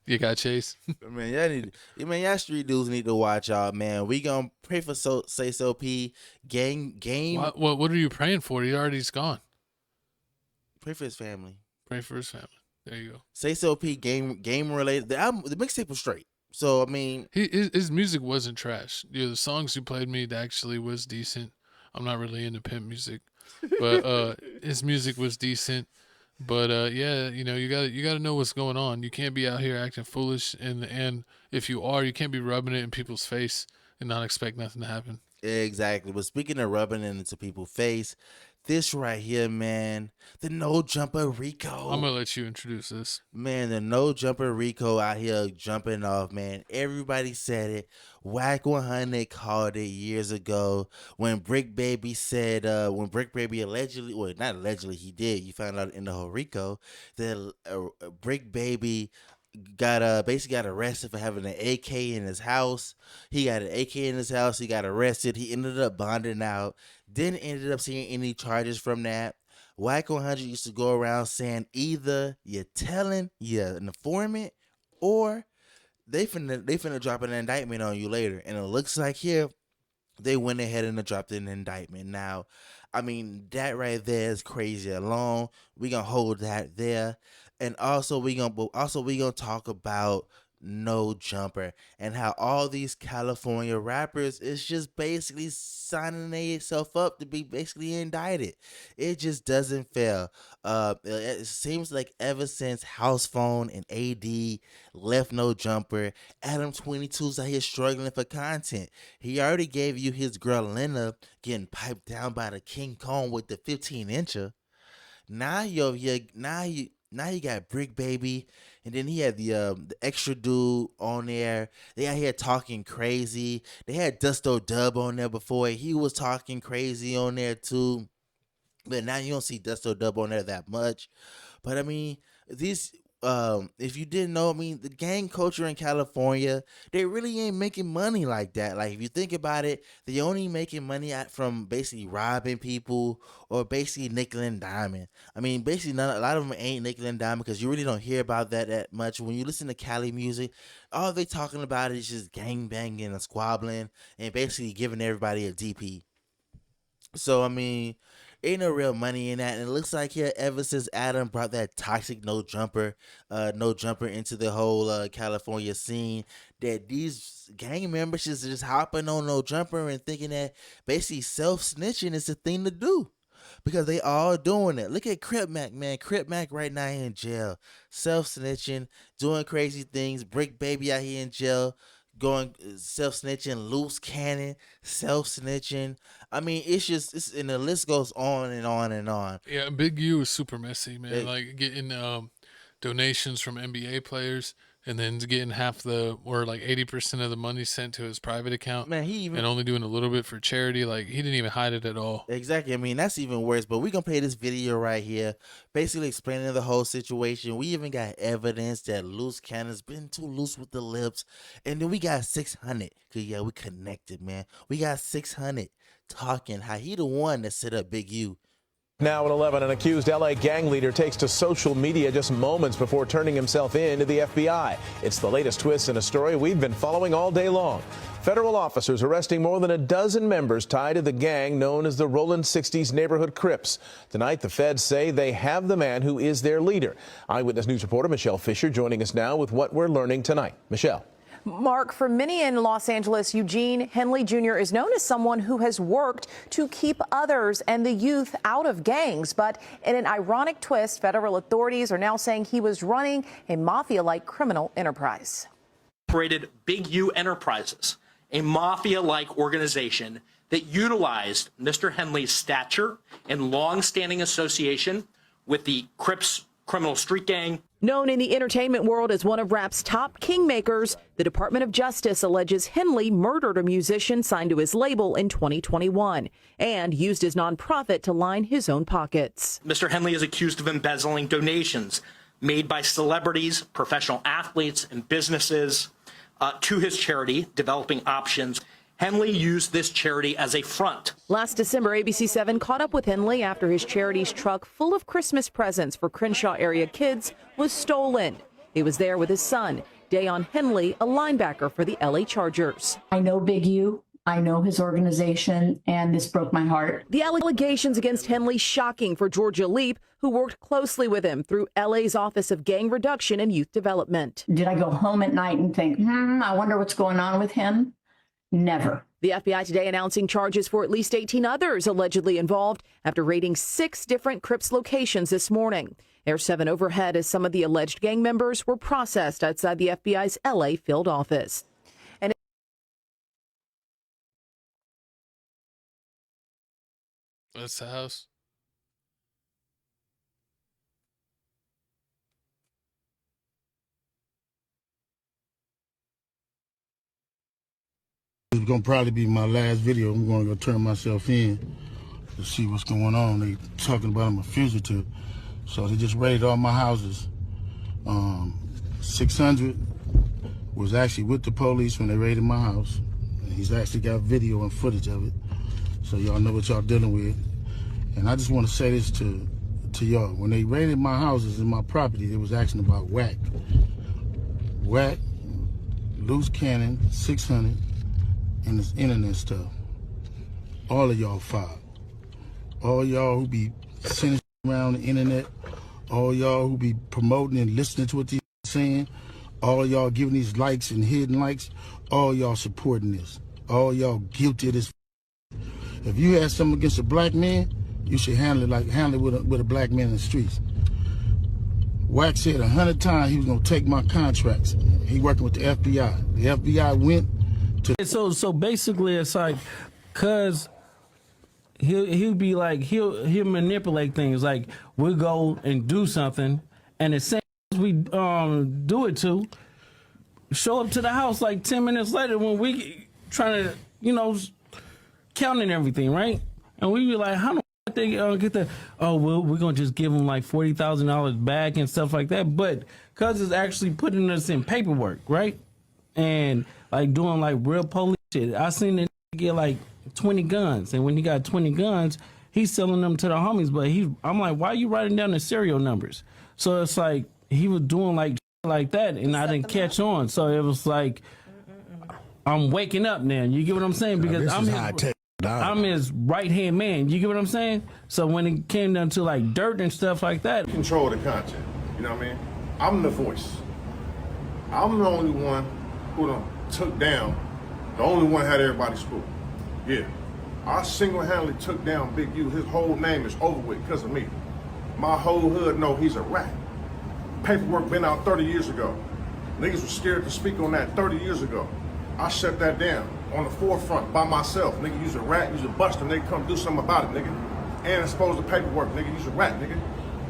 You got Chase. Man, y'all street dudes need to watch y'all, man. We gonna pray for Say So P game. What are you praying for? He already's gone. Pray for his family. Pray for his family. There you go. Say So P game related. The mixtape was straight. So I mean, his music wasn't trash. The songs you played me actually was decent. I'm not really into pimp music, but his music was decent. But yeah, you gotta know what's going on. You can't be out here acting foolish, and if you are, you can't be rubbing it in people's face and not expect nothing to happen. Exactly. But speaking of rubbing it into people's face, this right here, man, the No Jumper Rico. I'm gonna let you introduce this. Man, the No Jumper Rico out here jumping off, man. Everybody said it. Whack 100 called it years ago when Bricc Baby said, when Bricc Baby allegedly, well, not allegedly, he did. You found out in the whole Rico that Bricc Baby basically got arrested for having an AK in his house. He got an AK in his house. He got arrested. He ended up bonding out. Didn't ended up seeing any charges from that. Whack 100 used to go around saying either you're telling you're an informant or they finna drop an indictment on you later. And it looks like here they went ahead and dropped an indictment. Now, I mean, that right there is crazy alone. We gonna hold that there. And also we gonna talk about No Jumper and how all these California rappers is just basically signing themselves up to be basically indicted. It just doesn't fail. It seems like ever since House Phone and AD left No Jumper, Adam 22's out here struggling for content. He already gave you his girl Lena getting piped down by the King Kong with the 15-incher. Now you got Bricc Baby, and then he had the extra dude on there. They out here talking crazy. They had Dusto Dub on there before. He was talking crazy on there too. But now you don't see Dusto Dub on there that much. But I mean, these if you didn't know, I mean, the gang culture in California, they really ain't making money like that. Like, if you think about it, they only making money from basically robbing people or basically nickel and diming. I mean, basically a lot of them ain't nickel and diming because you really don't hear about that much. When you listen to Cali music, all they talking about is just gang banging and squabbling and basically giving everybody a DP. So, I mean, ain't no real money in that. And it looks like here, ever since Adam brought that toxic no jumper into the whole California scene, that these gang members is just hopping on No Jumper and thinking that basically self-snitching is the thing to do. Because they all doing it. Look at Crip Mac, man. Crip Mac right now in jail. Self-snitching, doing crazy things. Bricc Baby out here in jail. Going self-snitching, Loose Cannon, self-snitching. I mean, and the list goes on and on and on. Yeah, Big U is super messy, man. Like getting donations from NBA players and then getting half like 80% of the money sent to his private account. Man, and only doing a little bit for charity. Like, he didn't even hide it at all. Exactly. I mean, that's even worse. But we're gonna play this video right here, basically explaining the whole situation. We even got evidence that Loose Cannon's been too loose with the lips, and then we got 600. Cause yeah, we connected, man. We got 600 talking how he the one that set up Big U. Now at 11, an accused LA gang leader takes to social media just moments before turning himself in to the FBI. It's the latest twist in a story we've been following all day long. Federal officers arresting more than a dozen members tied to the gang known as the Rollin' 60s Neighborhood Crips. Tonight, the feds say they have the man who is their leader. Eyewitness News reporter Michelle Fisher joining us now with what we're learning tonight. Michelle. Mark, for many in Los Angeles, Eugene Henley Jr. is known as someone who has worked to keep others and the youth out of gangs. But in an ironic twist, federal authorities are now saying he was running a mafia-like criminal enterprise. Operated Big U Enterprises, a mafia-like organization that utilized Mr. Henley's stature and long-standing association with the Crips criminal street gang. Known in the entertainment world as one of rap's top kingmakers, the Department of Justice alleges Henley murdered a musician signed to his label in 2021 and used his nonprofit to line his own pockets. Mr. Henley is accused of embezzling donations made by celebrities, professional athletes, and businesses to his charity, Developing Options. Henley used this charity as a front. Last December, ABC 7 caught up with Henley after his charity's truck full of Christmas presents for Crenshaw area kids was stolen. He was there with his son, Dayon Henley, a linebacker for the LA Chargers. I know Big U. I know his organization, and this broke my heart. The allegations against Henley shocking for Georgia Leap, who worked closely with him through LA's Office of Gang Reduction and Youth Development. Did I go home at night and think, I wonder what's going on with him? Never. The FBI today announcing charges for at least 18 others allegedly involved after raiding 6 different Crips locations this morning. Air 7 overhead as some of the alleged gang members were processed outside the FBI's LA field office. And that's the house. It's gonna probably be my last video. I'm gonna go turn myself in to see what's going on. They talking about I'm a fugitive, so they just raided all my houses. 600 was actually with the police when they raided my house. And he's actually got video and footage of it, so y'all know what y'all dealing with. And I just want to say this to y'all: when they raided my houses and my property, they was asking about whack, loose cannon, 600. And this internet stuff. All of y'all filed. All y'all who be sending around the internet, all y'all who be promoting and listening to what they're saying, all y'all giving these likes and hidden likes, all y'all supporting this. All y'all guilty of this. If you had something against a black man, you should handle it with a black man in the streets. Wack said 100 times he was gonna take my contracts. He working with the FBI. The FBI went So basically, it's like, cause he'll be like he'll manipulate things. Like we'll go and do something, and as soon as we do it to, show up to the house like 10 minutes later when we trying to counting everything, right? And we be like, how the f- they get that? Oh well, we're gonna just give them like $40,000 back and stuff like that. But cause it's actually putting us in paperwork, right? And like doing like real police shit. I seen the nigga get like 20 guns, and when he got 20 guns, he's selling them to the homies. But I'm like, why are you writing down the serial numbers? So it's like he was doing like that, and I didn't catch on. So it was like I'm waking up now. You get what I'm saying? Because I'm his right hand man. You get what I'm saying? So when it came down to like dirt and stuff like that, control the content. You know what I mean? I'm the voice. I'm the only one who done took down, the only one had everybody spook. Yeah. I single-handedly took down Big U. His whole name is over with because of me. My whole hood know he's a rat. Paperwork been out 30 years ago. Niggas was scared to speak on that 30 years ago. I shut that down on the forefront by myself. Nigga, you's a rat, you's a buster, nigga, come do something about it, nigga. And expose the paperwork, nigga, you's a rat, nigga.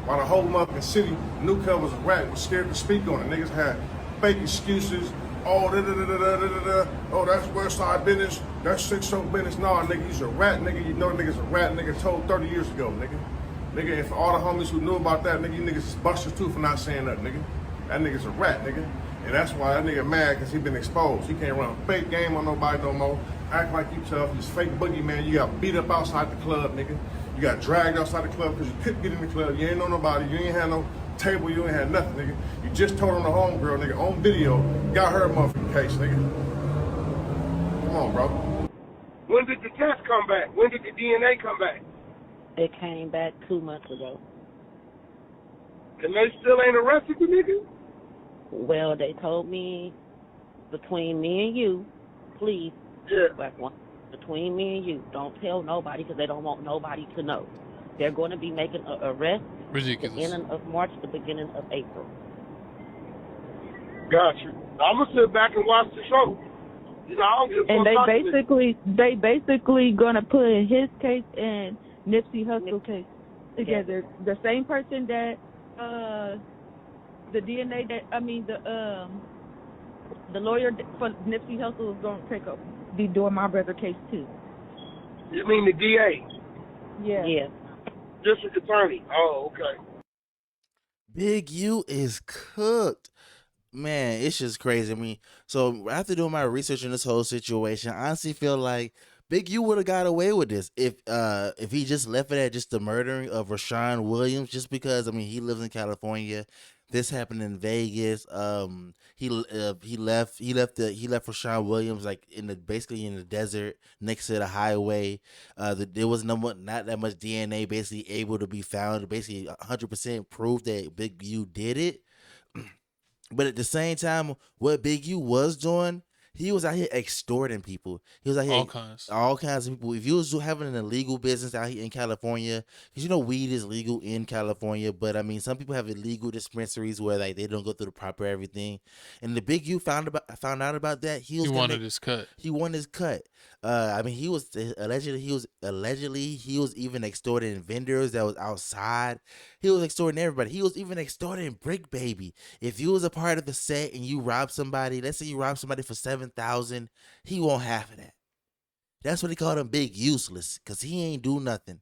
While the whole motherfucking city knew Cub was a rat, was scared to speak on it. Niggas had fake excuses. Oh, oh, that's Westside business. That's 6-0 business. Nah, nigga, you's a rat, nigga. You know the nigga's a rat, nigga. Told 30 years ago, nigga. Nigga, and for all the homies who knew about that, nigga, you niggas is busters too for not saying that, nigga. That nigga's a rat, nigga. And that's why that nigga mad, because he been exposed. He can't run a fake game on nobody no more. Act like you tough. He's fake boogeyman. You got beat up outside the club, nigga. You got dragged outside the club because you couldn't get in the club. You ain't know nobody. You ain't had no table. You ain't had nothing, nigga. You just told on the homegirl, nigga, on video. Got her motherfucking case, nigga. Come on, bro. When did the test come back? When did the DNA come back? It came back 2 months ago. And they still ain't arrested the nigga? Well, they told me between me and you, please, black one, between me and you, don't tell nobody because they don't want nobody to know. They're going to be making an arrest Ridiculous. beginning of March, the beginning of April. Gotcha. I'm going to sit back and watch the show. You know, I don't give a And fuck they basically going to put his case and Nipsey Hussle case together. The same person that the DNA that the lawyer for Nipsey Hussle is going to be doing my brother case too. You mean the DA? Yeah. Yeah. District Attorney. Oh, okay. Big U is cooked. Man, it's just crazy. I mean, so after doing my research in this whole situation, I honestly feel like Big U would have got away with this if he just left it at just the murdering of Rashawn Williams, just because I mean he lives in California. This happened in Vegas. He left Rashawn Williams like basically in the desert next to the highway. There was not that much DNA basically able to be found. Basically, 100% proof that Big U did it. But at the same time, what Big U was doing, he was out here extorting people. He was out here all kinds of people. If you was having an illegal business out here in California, because you know weed is legal in California, but I mean some people have illegal dispensaries where like they don't go through the proper everything. And the Big U found out about that. He wanted his cut. He wanted his cut. I mean he was allegedly he was even extorting vendors that was outside. He was extorting everybody. He was even extorting Bricc Baby. If you was a part of the set and you robbed somebody, let's say you robbed somebody for $7,000, he won't half of that. That's what he called him, big useless, because he ain't do nothing.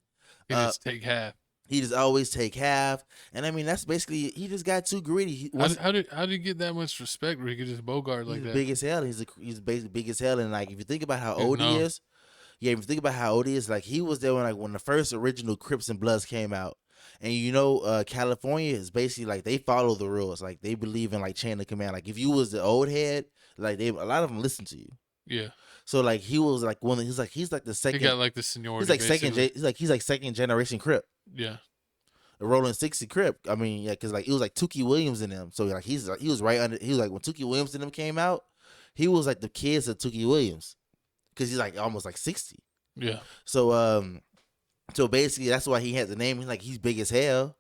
He just take half. He just always take half, and I mean that's basically he just got too greedy. How did he get that much respect where he could just bogart like that? Big as hell. He's basically big as hell, and like if you think about how old he is, if you think about how old he is, like he was there when the first original Crips and Bloods came out. And you know, California is basically like they follow the rules. Like they believe in like chain of command. Like if you was the old head, like a lot of them listen to you. Yeah. So like he was like he's like the second. He got like the seniority. He's like second generation Crip. Yeah. A rolling 60 Crip. I mean, yeah, because like it was like Tookie Williams in them. So like he was right under. He was like when Tookie Williams in them came out, he was like the kids of Tookie Williams, because he's like almost like 60. Yeah. So basically, that's why he had the name. He's big as hell.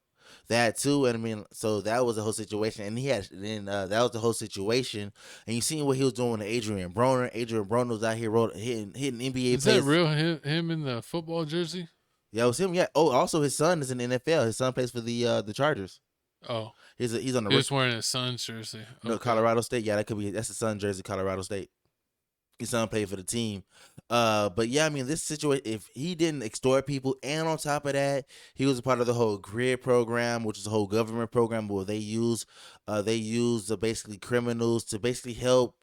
That too, and I mean, so that was the whole situation. And that was the whole situation. And you seen what he was doing to Adrian Broner. Adrian Broner was out here hitting NBA. Is that real? Him in the football jersey? Yeah, it was him. Yeah. Oh, also his son is in the NFL. His son plays for the Chargers. Oh, he's on the. He was wearing his son's jersey. No, okay. Colorado State. Yeah, that's the son jersey. Colorado State. His son played for the team. But yeah, I mean, this situation, if he didn't extort people, and on top of that, he was a part of the whole GRID program, which is a whole government program where they use basically criminals to basically help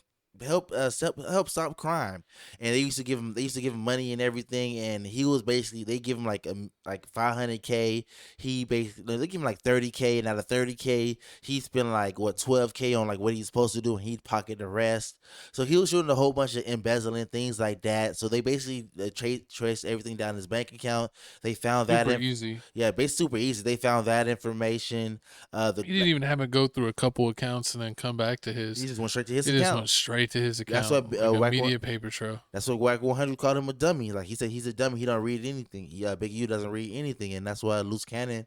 stop crime. And they used to give him money and everything, and he was basically, they give him like $500K. He basically, they give him like $30K, and out of $30K he spent like $12K on like what he's supposed to do, and he'd pocket the rest. So he was shooting a whole bunch of embezzling things like that. So they basically traced everything down his bank account. They found that easy. Yeah, basically super easy. They found that information. He didn't even have to go through a couple accounts and then come back to his. He just went straight to his account. account. Just went straight to his account. That's what media paper trail. That's what Wack 100 called him, a dummy. Like he said, he's a dummy. He don't read anything. Big U doesn't read anything, and that's why Loose Cannon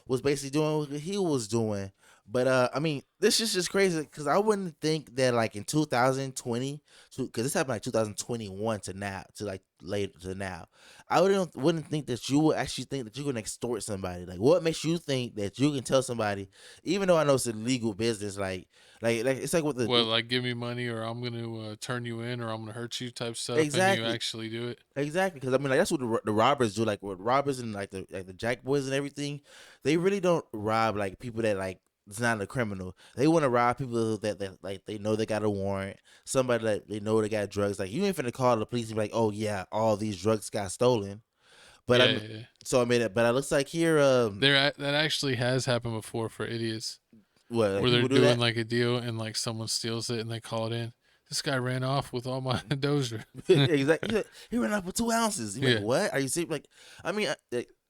was basically doing what he was doing. But I mean, this is just crazy, because I wouldn't think that like in 2020, because this happened like 2021 to now, to like later to now. I wouldn't think that you would actually think that you can extort somebody. Like, what makes you think that you can tell somebody, even though I know it's a legal business, like it's like what the like give me money, or I'm gonna turn you in, or I'm gonna hurt you type stuff. Exactly. And you actually do it. Exactly, because I mean, like that's what the robbers do. Like with robbers and like the Jack Boys and everything, they really don't rob like people that like. It's not a criminal. They want to rob people that like they know they got a warrant. Somebody that they know they got drugs. Like you ain't finna call the police and be like, oh yeah, all these drugs got stolen. But Yeah, yeah. so I mean, but it looks like here, that actually has happened before for idiots. What, where they're people do doing that? like a deal and like someone steals it and they call it in. This guy ran off with all my dozer. Exactly. He ran off with 2 ounces. You're Yeah. like, what? Are you serious? Like, I mean,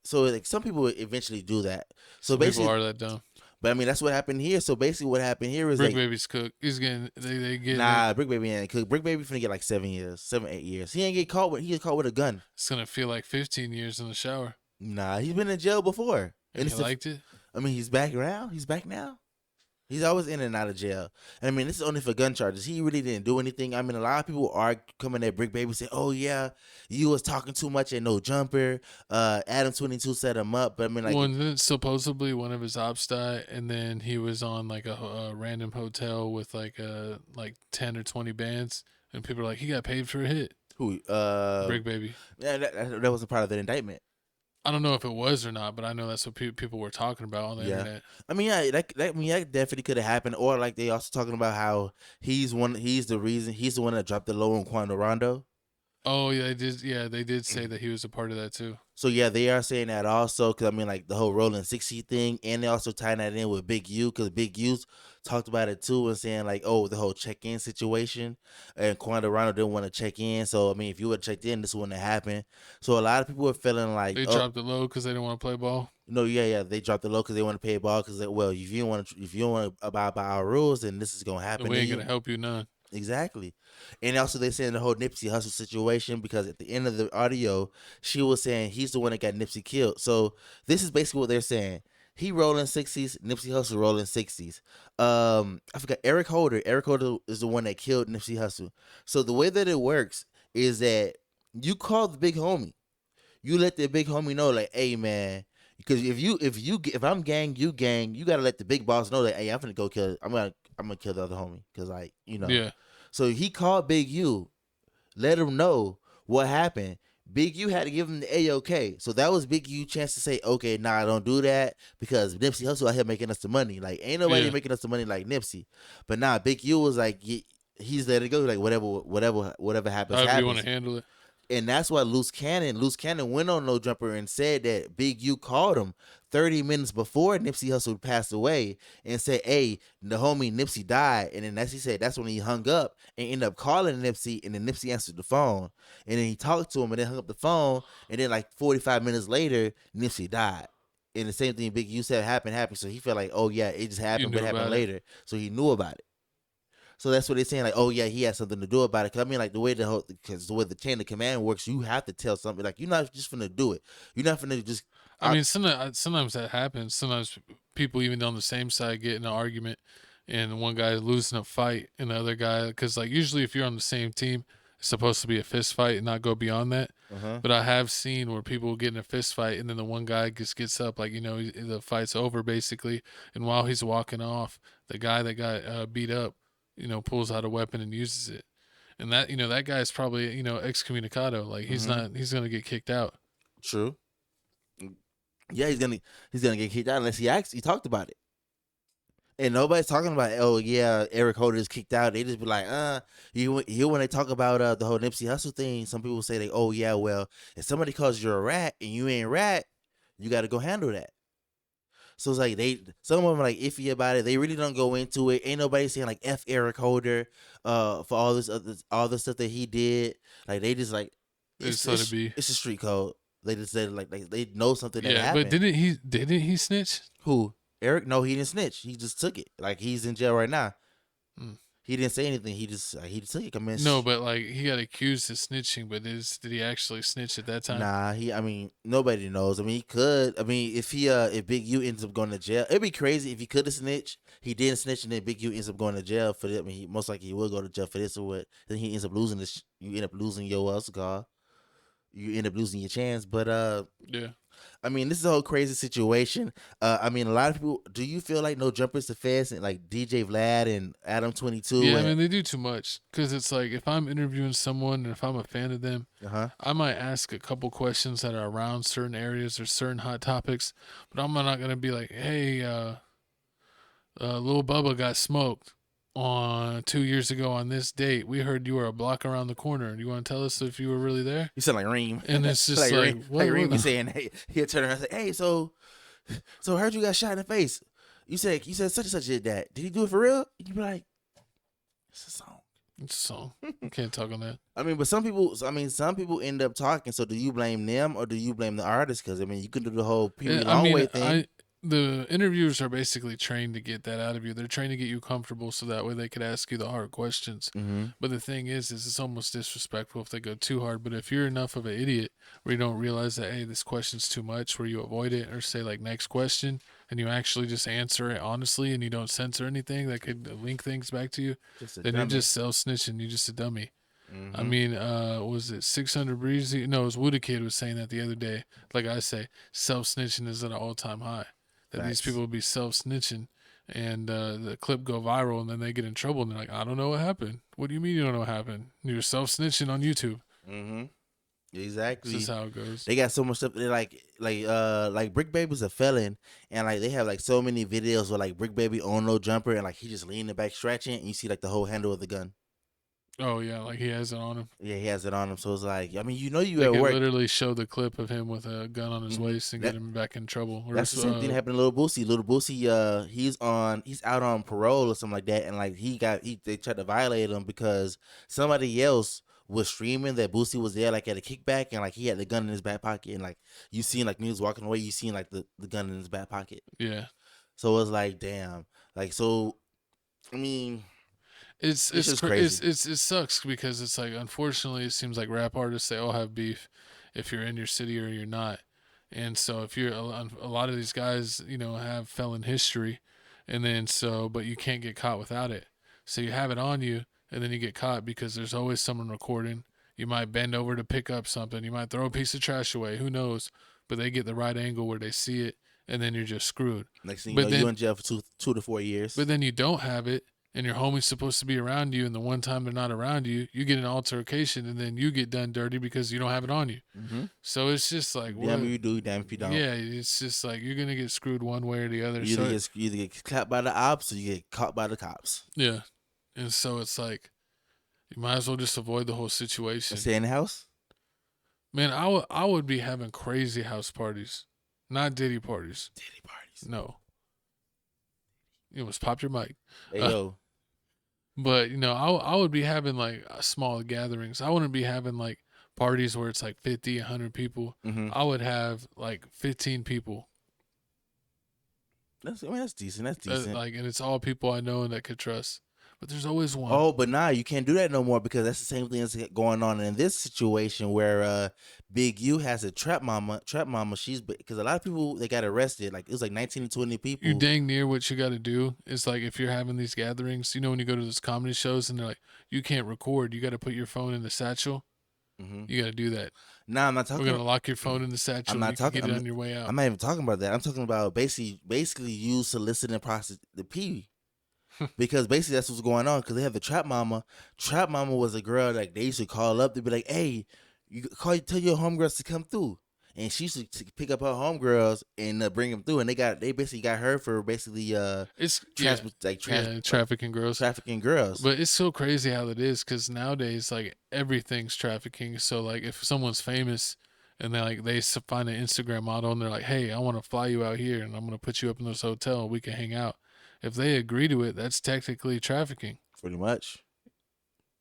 so like some people eventually do that. So Some basically, people are that dumb. But I mean, that's what happened here. So basically, what happened here is Bricc like, Baby's cooked. He's getting they getting nah, it. Bricc Baby ain't cooked. Bricc Baby finna get like 7 years, 8 years. He ain't get caught with. He get caught with a gun. It's gonna feel like 15 years in the shower. Nah, he's been in jail before. And he liked it. I mean, he's back around. He's back now. He's always in and out of jail. And I mean, this is only for gun charges. He really didn't do anything. I mean, a lot of people are coming at Bricc Baby and say, oh, yeah, you was talking too much and no jumper. Adam 22 set him up. But I mean, like, Well, and then supposedly one of his ops died, and then he was on like a random hotel with like 10 or 20 bands, and people are like, he got paid for a hit. Who? Bricc Baby. Yeah, that wasn't part of the indictment. I don't know if it was or not, but I know that's what people were talking about on the internet. I mean, yeah, that definitely could have happened. Or like they also talking about how he's the one that dropped the low on Quando Rondo. Oh yeah, they did. Yeah, they did say that he was a part of that too. So yeah, they are saying that also because I mean like the whole rolling 60 thing, and they also tying that in with Big U because Big U's talked about it too and saying like, oh, the whole check-in situation, and Quando Rondo didn't want to check in. So I mean, if you would have checked in, this wouldn't have happened. So a lot of people were feeling like They dropped the low because they didn't want to play ball. No, yeah, they dropped the low because they want to pay ball because well, if you don't want to abide by our rules, then this is gonna happen. Then we ain't gonna help you none. Exactly. And also they saying the whole Nipsey Hussle situation because at the end of the audio, she was saying he's the one that got Nipsey killed. So this is basically what they're saying. He rolling 60s, Nipsey Hussle rolling 60s. I forgot Eric Holder. Eric Holder is the one that killed Nipsey Hussle. So the way that it works is that you call the big homie. You let the big homie know, like, hey man, because if I'm gang, you gotta let the big boss know that, hey, I'm gonna kill the other homie because like Yeah. So he called Big U, let him know what happened. Big U had to give him the A-OK. So that was Big U's chance to say, okay, nah, don't do that because Nipsey Hussle out here making us the money. Like ain't nobody making us the money like Nipsey. But nah, Big U was like, he's let it go. Like whatever happens. However you want to handle it. And that's why Loose Cannon went on No Jumper and said that Big U called him 30 minutes before Nipsey Hussle passed away and said, hey, the homie Nipsey died. And then that's when he hung up and ended up calling Nipsey, and then Nipsey answered the phone. And then he talked to him and then hung up the phone. And then like 45 minutes later, Nipsey died. And the same thing Big U said happened. So he felt like, oh yeah, it just happened, but it happened later. So he knew about it. So that's what they're saying, like, oh yeah, he has something to do about it. Cause I mean, like the way the chain of command works, you have to tell something. Like you're not just finna do it. You're not finna just. I mean, sometimes that happens. Sometimes people even on the same side get in an argument, and one guy losing a fight, and the other guy, because like usually if you're on the same team, it's supposed to be a fist fight and not go beyond that. But I have seen where people get in a fist fight, and then the one guy just gets up, like the fight's over basically, and while he's walking off, the guy that got beat up, pulls out a weapon and uses it. And that, that guy's probably, excommunicado. Like he's going to get kicked out. True. Yeah, he's gonna get kicked out unless he talked about it. And nobody's talking about, oh yeah, Eric Holder is kicked out. They just be like, when they talk about the whole Nipsey Hussle thing, some people say like, oh yeah, well, if somebody calls you a rat and you ain't rat, you gotta go handle that. So it's like some of them are like iffy about it. They really don't go into it. Ain't nobody saying like F Eric Holder for all the stuff that he did. Like they just like It's a street code. They just said like they know something that happened. But didn't he snitch? Who? Eric? No, he didn't snitch. He just took it. Like he's in jail right now. He didn't say anything. He just took it. No, but like he got accused of snitching. But did he actually snitch at that time? Nah, I mean, nobody knows. I mean, he could. I mean, if Big U ends up going to jail, it'd be crazy if he could have snitched. He didn't snitch, and then Big U ends up going to jail for it. I mean, most likely he will go to jail for this or what. Then he ends up losing this. You end up losing your what's it called? You end up losing your chance. But yeah. I mean, this is a whole crazy situation. I mean, a lot of people. Do you feel like No Jumpers the Feds and like DJ Vlad and Adam 22? Yeah, I mean, they do too much because it's like if I'm interviewing someone and if I'm a fan of them, I might ask a couple questions that are around certain areas or certain hot topics, but I'm not gonna be like, hey, Lil Bubba got smoked. on 2 years ago on this date, we heard you were a block around the corner. Do you want to tell us if you were really there? You sound like Reem. And it's just Reem, what? Reem be saying, hey, he'll turn around and say, hey, so I heard you got shot in the face. You said such and such did that. Did he do it for real? You be like, it's a song. It's a song. You can't talk on that. I mean, but some people end up talking. So do you blame them or do you blame the artist? Because I mean, you can do the whole people long way thing. The interviewers are basically trained to get that out of you. They're trained to get you comfortable so that way they could ask you the hard questions. But the thing is it's almost disrespectful if they go too hard. But if you're enough of an idiot where you don't realize that, hey, this question's too much, where you avoid it or say like next question and you actually just answer it honestly and you don't censor anything that could link things back to you, then you're just self-snitching. You're just a dummy. I mean, was it 600 Breezy? No, it was Woodakid Kid was saying that the other day. Like I say, self-snitching is at an all-time high. That these people will be self-snitching and the clip go viral and then they get in trouble and they're like, I don't know what happened. What do you mean you don't know what happened? You're self-snitching on YouTube. Exactly. This is how it goes. They got so much stuff. They're like Bricc Baby's a felon, and like they have like so many videos where like Bricc Baby on no jumper and like he just leaning back stretching and you see like the whole handle of the gun. Oh yeah, like he has it on him. Yeah, he has it on him. So it's like, I mean, you know, you they at could work. Literally show the clip of him with a gun on his waist and get him back in trouble. That's the same thing that happened to Lil Boosie. Lil Boosie, he's out on parole or something like that, and like they tried to violate him because somebody else was streaming that Boosie was there like at a kickback and like he had the gun in his back pocket and like you seen like when he was walking away, you seen like the gun in his back pocket. Yeah. So it was like, damn, like so. I mean. It's crazy. It sucks because it's like, unfortunately, it seems like rap artists, they all have beef if you're in your city or you're not. And so if you're a lot of these guys, you know, have felon history and then but you can't get caught without it. So you have it on you and then you get caught because there's always someone recording. You might bend over to pick up something. You might throw a piece of trash away. Who knows? But they get the right angle where they see it and then you're just screwed. Next thing you know, you're in jail for 2 to 4 years. But then you don't have it. And your homie's supposed to be around you, and the one time they're not around you, you get an altercation, and then you get done dirty because you don't have it on you. So it's just like, damn if you do, damn if you don't. Yeah, it's just like you're gonna get screwed one way or the other. You either get caught by the ops or you get caught by the cops. Yeah, and so it's like you might as well just avoid the whole situation. Stay in the house. Man, I would be having crazy house parties, not Diddy parties. Diddy parties. No. You must pop your mic. Hey, yo. But, you know, I would be having like small gatherings. I wouldn't be having like parties where it's like 50, 100 people. I would have like 15 people. That's decent. That's decent. And it's all people I know and that could trust. But there's always one. Oh, but nah, you can't do that no more because that's the same thing that's going on in this situation where Big U has a trap mama. She's because a lot of people they got arrested. Like it was like 19 to 20 people. You dang near what you got to do is like if you're having these gatherings, you know, when you go to those comedy shows and they're like, you can't record. You got to put your phone in the satchel. You got to do that. Nah, I'm not talking. We're gonna lock your phone in the satchel. I'm not talking. Get it on your way out. I'm not even talking about that. I'm talking about basically you soliciting the P. Because basically that's what's going on. Because they have the trap mama. Trap mama was a girl like they used to call up. They'd be like, "Hey, tell your homegirls to come through." And she used to pick up her homegirls and bring them through. And they basically got her for basically trafficking girls. Trafficking girls. But it's so crazy how it is because nowadays like everything's trafficking. So like if someone's famous and they find an Instagram model and they're like, "Hey, I want to fly you out here and I'm gonna put you up in this hotel and we can hang out." If they agree to it, that's technically trafficking. Pretty much.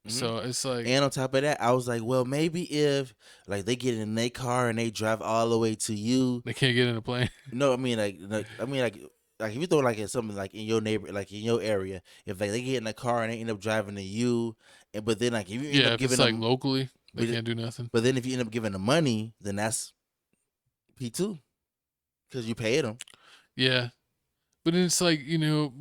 So it's like, and on top of that, I was like, well, maybe if like they get in their car and they drive all the way to you, they can't get in a plane. No, I mean like if you throw like something like in your neighbor, like in your area, if they get in the car and they end up driving to you, but then like if you end up giving it's like locally, they can't do nothing. But then if you end up giving them money, then that's P2 because you paid them. Yeah. But it's like, you know,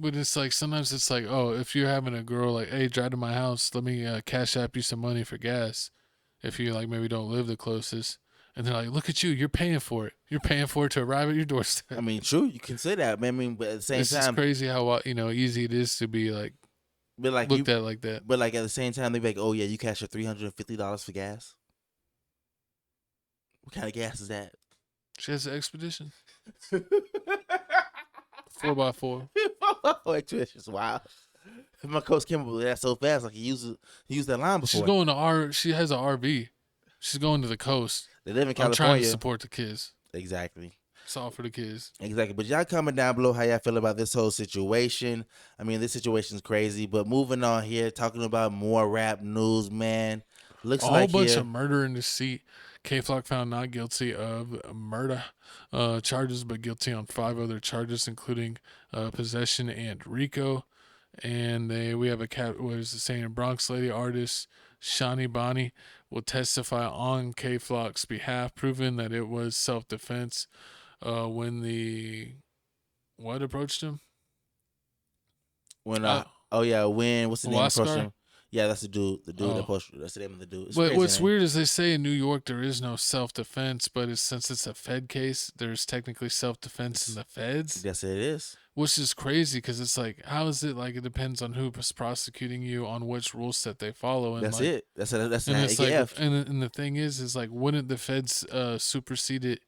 sometimes it's like, oh, if you're having a girl like, hey, drive to my house, let me cash app you some money for gas. If you like maybe don't live the closest. And they're like, look at you, you're paying for it. You're paying for it to arrive at your doorstep. I mean, true, you can say that. I mean, but at the same time. It's crazy how, easy it is to be like, looked at like that. But like at the same time, they be like, oh yeah, you cash your $350 for gas. What kind of gas is that? She has an Expedition. 4x4. Expedition's wild. My coach came up with that so fast, like he used that line before. She's going to She has an RV. She's going to the coast. They live in I'm trying California. to support the kids. Exactly. It's all for the kids. Exactly. But y'all comment down below how y'all feel about this whole situation. I mean, this situation's crazy. But moving on here, talking about more rap news, man. Looks a like whole bunch here, of murder and deceit. K-Flock found not guilty of murder charges, but guilty on 5 other charges, including possession and RICO. And we have what is it saying? Bronx lady artist Shani Bani will testify on K-Flock's behalf, proving that it was self-defense. When what approached him? When what's the name Huascar? approached him? Yeah, that's the dude. The dude that posted. That's the name of the dude. It's But crazy, what's man. weird is they say in New York there is no self-defense, but since it's a Fed case, there's technically self-defense in the feds. Yes, it is. Which is crazy because it's like, how is it like it depends on who's prosecuting you on which rule set they follow. And That's like, it. That's an and it's like, AF. and the thing is like, wouldn't the feds supersede it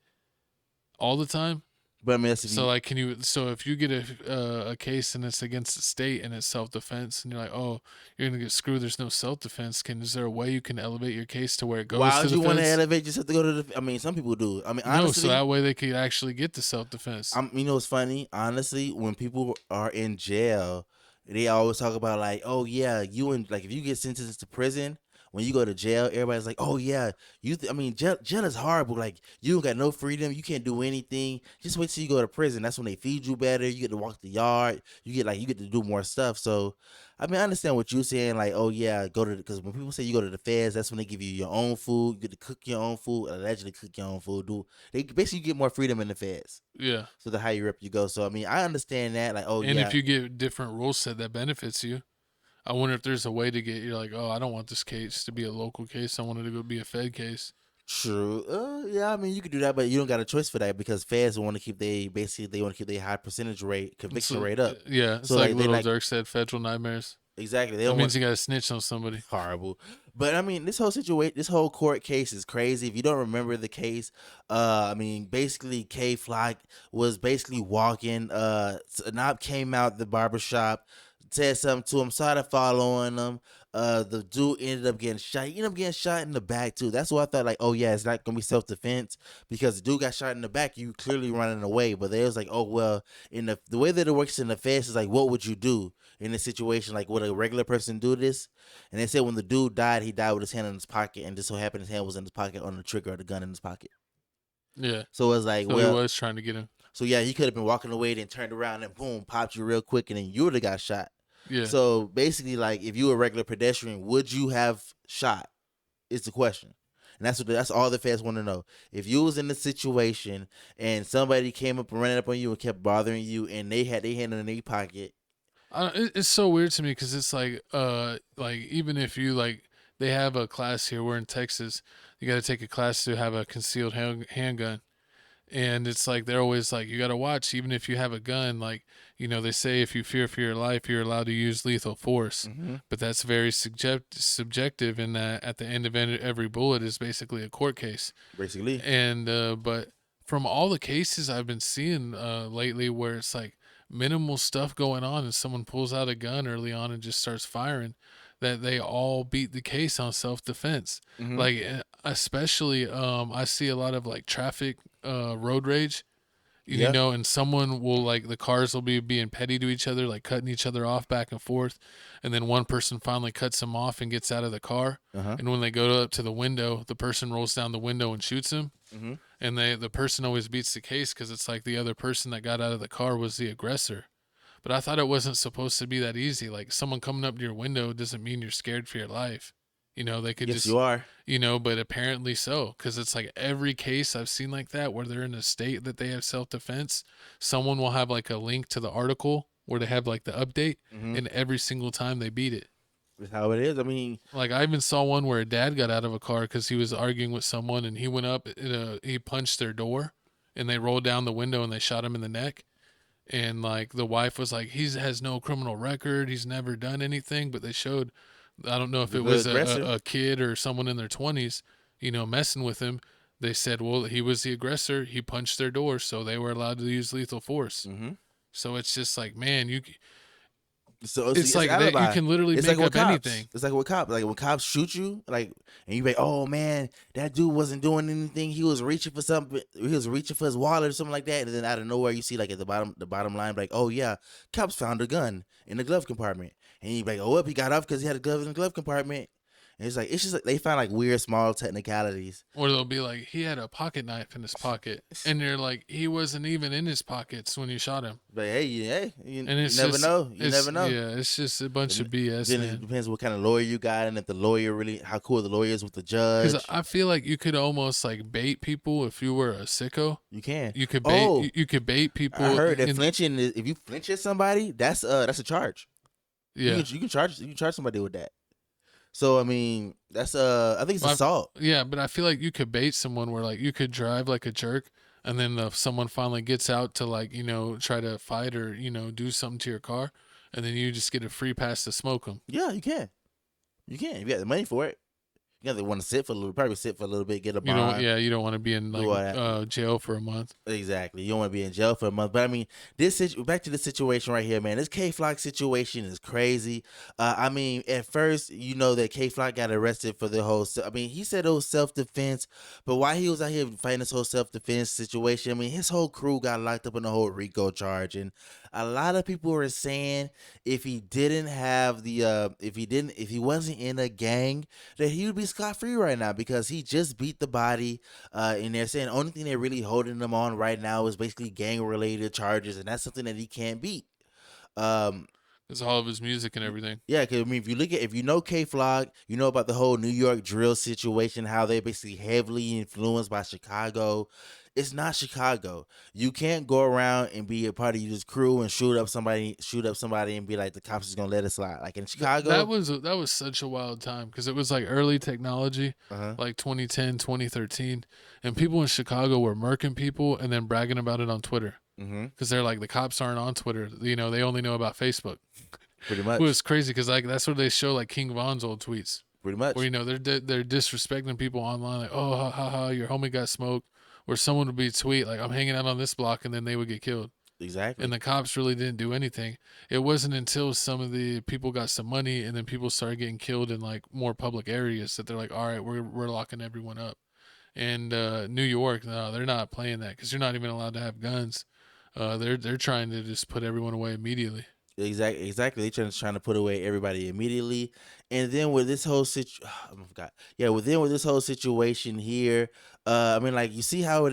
all the time? But I mean, that's if you get a case and it's against the state and it's self-defense and you're like, oh, you're gonna get screwed, there's no self-defense, is there a way you can elevate your case to where it goes why to would the you want to feds? elevate yourself to go to the? I mean, some people do. I mean, honestly, so that way they could actually get the self-defense. You know what's funny? Honestly, when people are in jail, they always talk about like, oh yeah, like if you get sentenced to prison. When you go to jail, everybody's like, "Oh yeah, jail is horrible. Like you don't got no freedom. You can't do anything. Just wait till you go to prison. That's when they feed you better. You get to walk the yard. You get to do more stuff." So, I mean, I understand what you're saying. Like, oh yeah, because when people say you go to the feds, that's when they give you your own food. You get to cook your own food, allegedly cook your own food. They basically get more freedom in the feds. Yeah. So the higher up you go. So I mean, I understand that. Like, and if you get different rules set that benefits you. I wonder if there's a way to get, you're like, oh, I don't want this case to be a local case. I want it to go be a Fed case. True. Yeah, I mean, you could do that, but you don't got a choice for that because feds want to keep their high percentage rate, conviction rate up. Yeah, it's so like Little Dirk said, federal nightmares. Exactly. That means you got to snitch on somebody. Horrible. But I mean, this whole situation, this whole court case is crazy. If you don't remember the case, I mean, basically K-Flock was basically walking. Knob came out the barbershop, said something to him, started following him. The dude ended up getting shot. He ended up getting shot in the back too. That's why I thought like, oh yeah, it's not gonna be self-defense because the dude got shot in the back. You clearly running away. But they was like, oh well, in the way that it works in the feds is like, what would you do in this situation? Like, would a regular person do this? And they said when the dude died, he died with his hand in his pocket, and just so happened his hand was in his pocket on the trigger of the gun in his pocket. Yeah. So it was like, so well, he was trying to get him. So yeah, he could have been walking away, then turned around and boom, popped you real quick, and then you would have got shot. Yeah. So basically, like, if you were a regular pedestrian, would you have shot? Is the question, and that's all the feds want to know. If you was in the situation and somebody came up and ran up on you and kept bothering you, and they had their hand in their pocket, it's so weird to me because it's like even if you like, they have a class here. We're in Texas. You got to take a class to have a concealed handgun. And it's like they're always like, you got to watch, even if you have a gun, like, you know, they say if you fear for your life, you're allowed to use lethal force. Mm-hmm. But that's very subjective in that at the end of every bullet is basically a court case. Basically. And, but from all the cases I've been seeing lately where it's like minimal stuff going on and someone pulls out a gun early on and just starts firing, that they all beat the case on self-defense. Mm-hmm. Like, especially, I see a lot of like traffic, road rage, you know, and someone will like, the cars will be being petty to each other, like cutting each other off back and forth. And then one person finally cuts him off and gets out of the car. Uh-huh. And when they go up to the window, the person rolls down the window and shoots him. Mm-hmm. And the person always beats the case because it's like the other person that got out of the car was the aggressor. But I thought it wasn't supposed to be that easy. Like, someone coming up to your window doesn't mean you're scared for your life. You know, they could yes, just, you are. You know, but apparently so. Because it's like every case I've seen like that where they're in a state that they have self-defense, someone will have like a link to the article where they have like the update, Mm-hmm. and every single time they beat it. That's how it is. I mean, like, I even saw one where a dad got out of a car because he was arguing with someone, and he went up, he punched their door, and they rolled down the window and they shot him in the neck. And like the wife was like, he has no criminal record, he's never done anything. But they showed, I don't know if it was a kid or someone in their 20s, you know, messing with him. They said, well, he was the aggressor, he punched their door, so they were allowed to use lethal force. Mm-hmm. So it's just like, man, So it's like you can literally it's make like up cops. anything. It's like with cops. Like when cops shoot you, like, and you be like, oh man, that dude wasn't doing anything. He was reaching for something. He was reaching for his wallet or something like that. And then out of nowhere, you see like at the bottom line, like, oh yeah, cops found a gun in the glove compartment. And you be like, oh, well, he got off because he had a glove in the glove compartment. And it's just like they find like weird small technicalities. Or they'll be like, he had a pocket knife in his pocket, and you're like, he wasn't even in his pockets when you shot him. But hey, you And it's never just- know. You it's- never know. Yeah, it's just a bunch of BS, Then man. it depends what kind of lawyer you got, and if the lawyer really, how cool the lawyer is with the judge. Because I feel like you could almost like bait people if you were a sicko. You can. You could bait. Oh. You could bait people. I heard that in- flinching is, if you flinch at somebody, that's a charge. Yeah. you can charge somebody with that. So I mean, that's I think it's assault. Yeah, but I feel like you could bait someone where like you could drive like a jerk, and then someone finally gets out to like try to fight or do something to your car, and then you just get a free pass to smoke them. Yeah, you can. You can. If you got the money for it. You got to want to sit for a little bit, get a bond. You don't want to be in like jail for a month. Exactly. You don't want to be in jail for a month. But I mean, back to the situation right here, man. This K-Flock situation is crazy. I mean, at first, that K-Flock got arrested for the whole. I mean, he said it was self-defense, but while he was out here fighting this whole self-defense situation, I mean, his whole crew got locked up in the whole RICO charge, and a lot of people were saying if he didn't have the if he wasn't in a gang, that he would be scot-free right now because he just beat the body, and they're saying the only thing they're really holding him on right now is basically gang-related charges, and that's something that he can't beat. It's all of his music and everything. Yeah, because I mean, if you know K-Flock, you know about the whole New York drill situation, how they're basically heavily influenced by Chicago. It's not Chicago. You can't go around and be a part of this crew and shoot up somebody and be like, the cops is gonna let it slide. Like in Chicago, That was such a wild time because it was like early technology, like 2010, 2013, and people in Chicago were murking people and then bragging about it on Twitter. Because they're like, the cops aren't on Twitter. They only know about Facebook. Pretty much. It was crazy because like that's where they show like King Von's old tweets. Pretty much. Where they're disrespecting people online, like, oh, ha ha ha, your homie got smoked. Where someone would be tweet like, I'm hanging out on this block, and then they would get killed. Exactly. And the cops really didn't do anything. It wasn't until some of the people got some money, and then people started getting killed in like more public areas that they're like, all right, we're locking everyone up. And New York, no, they're not playing that because you're not even allowed to have guns. They're trying to just put everyone away immediately. Exactly. They're trying to put away everybody immediately, and then with this whole with this whole situation here, I mean, like you see how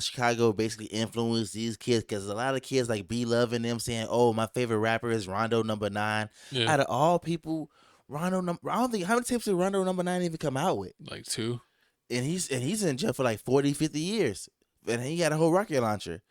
Chicago basically influenced these kids because a lot of kids like be loving them, saying, "Oh, my favorite rapper is Rondo number 9." Yeah. Out of all people, I don't think how many tapes did Rondo number 9 even come out with? Like 2. And he's in jail for like 40, 50 years, and he got a whole rocket launcher.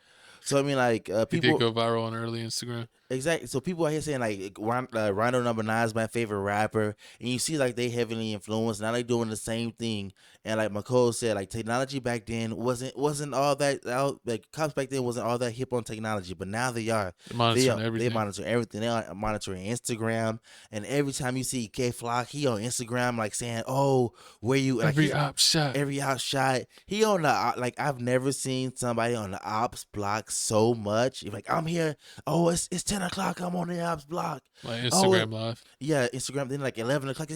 So I mean, like people He did go viral on early Instagram. Exactly. So people out here saying like Rondo number 9 is my favorite rapper, and you see like they heavily influenced. Now they doing the same thing, and like McCole said, like technology back then wasn't all that like cops back then wasn't all that hip on technology, but now they are. They're monitoring everything. They monitor everything. They are monitoring Instagram, and every time you see K-Flock, he on Instagram like saying, "Oh, where you?" Like, Every op shot. He on the like I've never seen somebody on the ops block so much. He's like, I'm here. Oh, it's 10 o'clock. I'm on the ops block. Like Instagram Live. Yeah, Instagram. Then like 11 o'clock.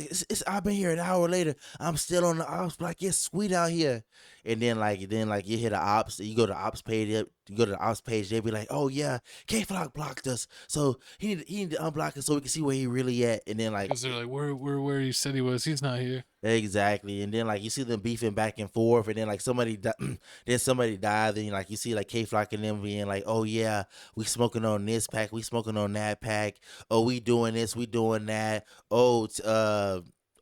I've been here an hour later. I'm still on the ops block. It's sweet out here. And then you hit the ops. You go to the ops page. You go to the ops page. They be like, oh yeah, K-Flock blocked us. So he need to unblock us so we can see where he really at. And then like, because they're like, where he said he was. He's not here. Exactly. And then like you see them beefing back and forth, and then like somebody died. Then like you see like K-Flock and them being like, oh yeah, we smoking on this pack, we smoking on that pack. Oh, we doing this, we doing that.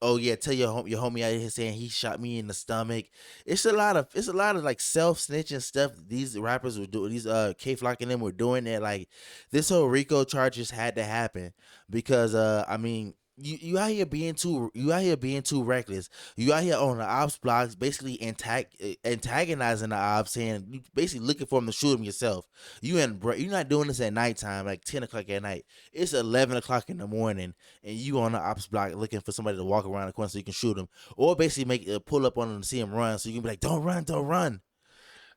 Oh yeah, tell your homie out here saying he shot me in the stomach. It's a lot of like self-snitching stuff these rappers were doing. These K-Flock and them were doing that. Like this whole RICO charges had to happen because I mean, you out here being too reckless. You out here on the ops blocks, basically antagonizing the ops, saying you basically looking for them to shoot them yourself. You're not doing this at nighttime, like 10 o'clock at night. It's 11 o'clock in the morning, and you on the ops block looking for somebody to walk around the corner so you can shoot them, or basically make pull up on them to see them run, so you can be like, don't run.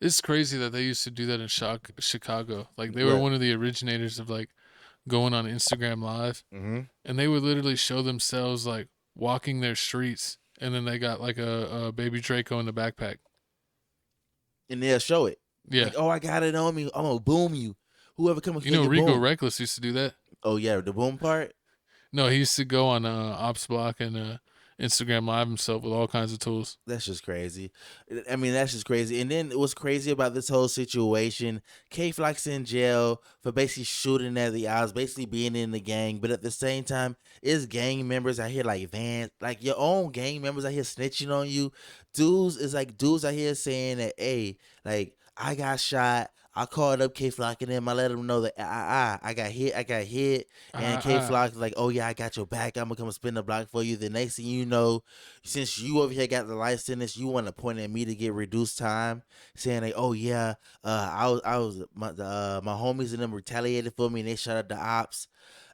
It's crazy that they used to do that in Chicago. Like they were one of the originators of like going on Instagram Live, Mhm. and they would literally show themselves like walking their streets, and then they got like a baby Draco in the backpack. And they'll show it. Yeah. Like, oh, I got it on me. I'm gonna boom you. Whoever come You know, get Rico boom. Reckless used to do that. Oh yeah, the boom part. No, he used to go on Ops Block and Instagram Live himself with all kinds of tools. That's just crazy. I mean, that's just crazy. And then what's crazy about this whole situation, K-Flock's in jail for basically shooting at the odds, basically being in the gang. But at the same time, is gang members out here like Van, like your own gang members out here snitching on you. Dudes out here saying that, hey, like I got shot. I called up K-Flock and them. I let them know that I got hit. And K-Flock like, oh yeah, I got your back. I'm gonna come spin the block for you. The next thing you know, since you over here got the life sentence, you want to point at me to get reduced time, saying like, oh yeah, my homies and them retaliated for me and they shot at the ops.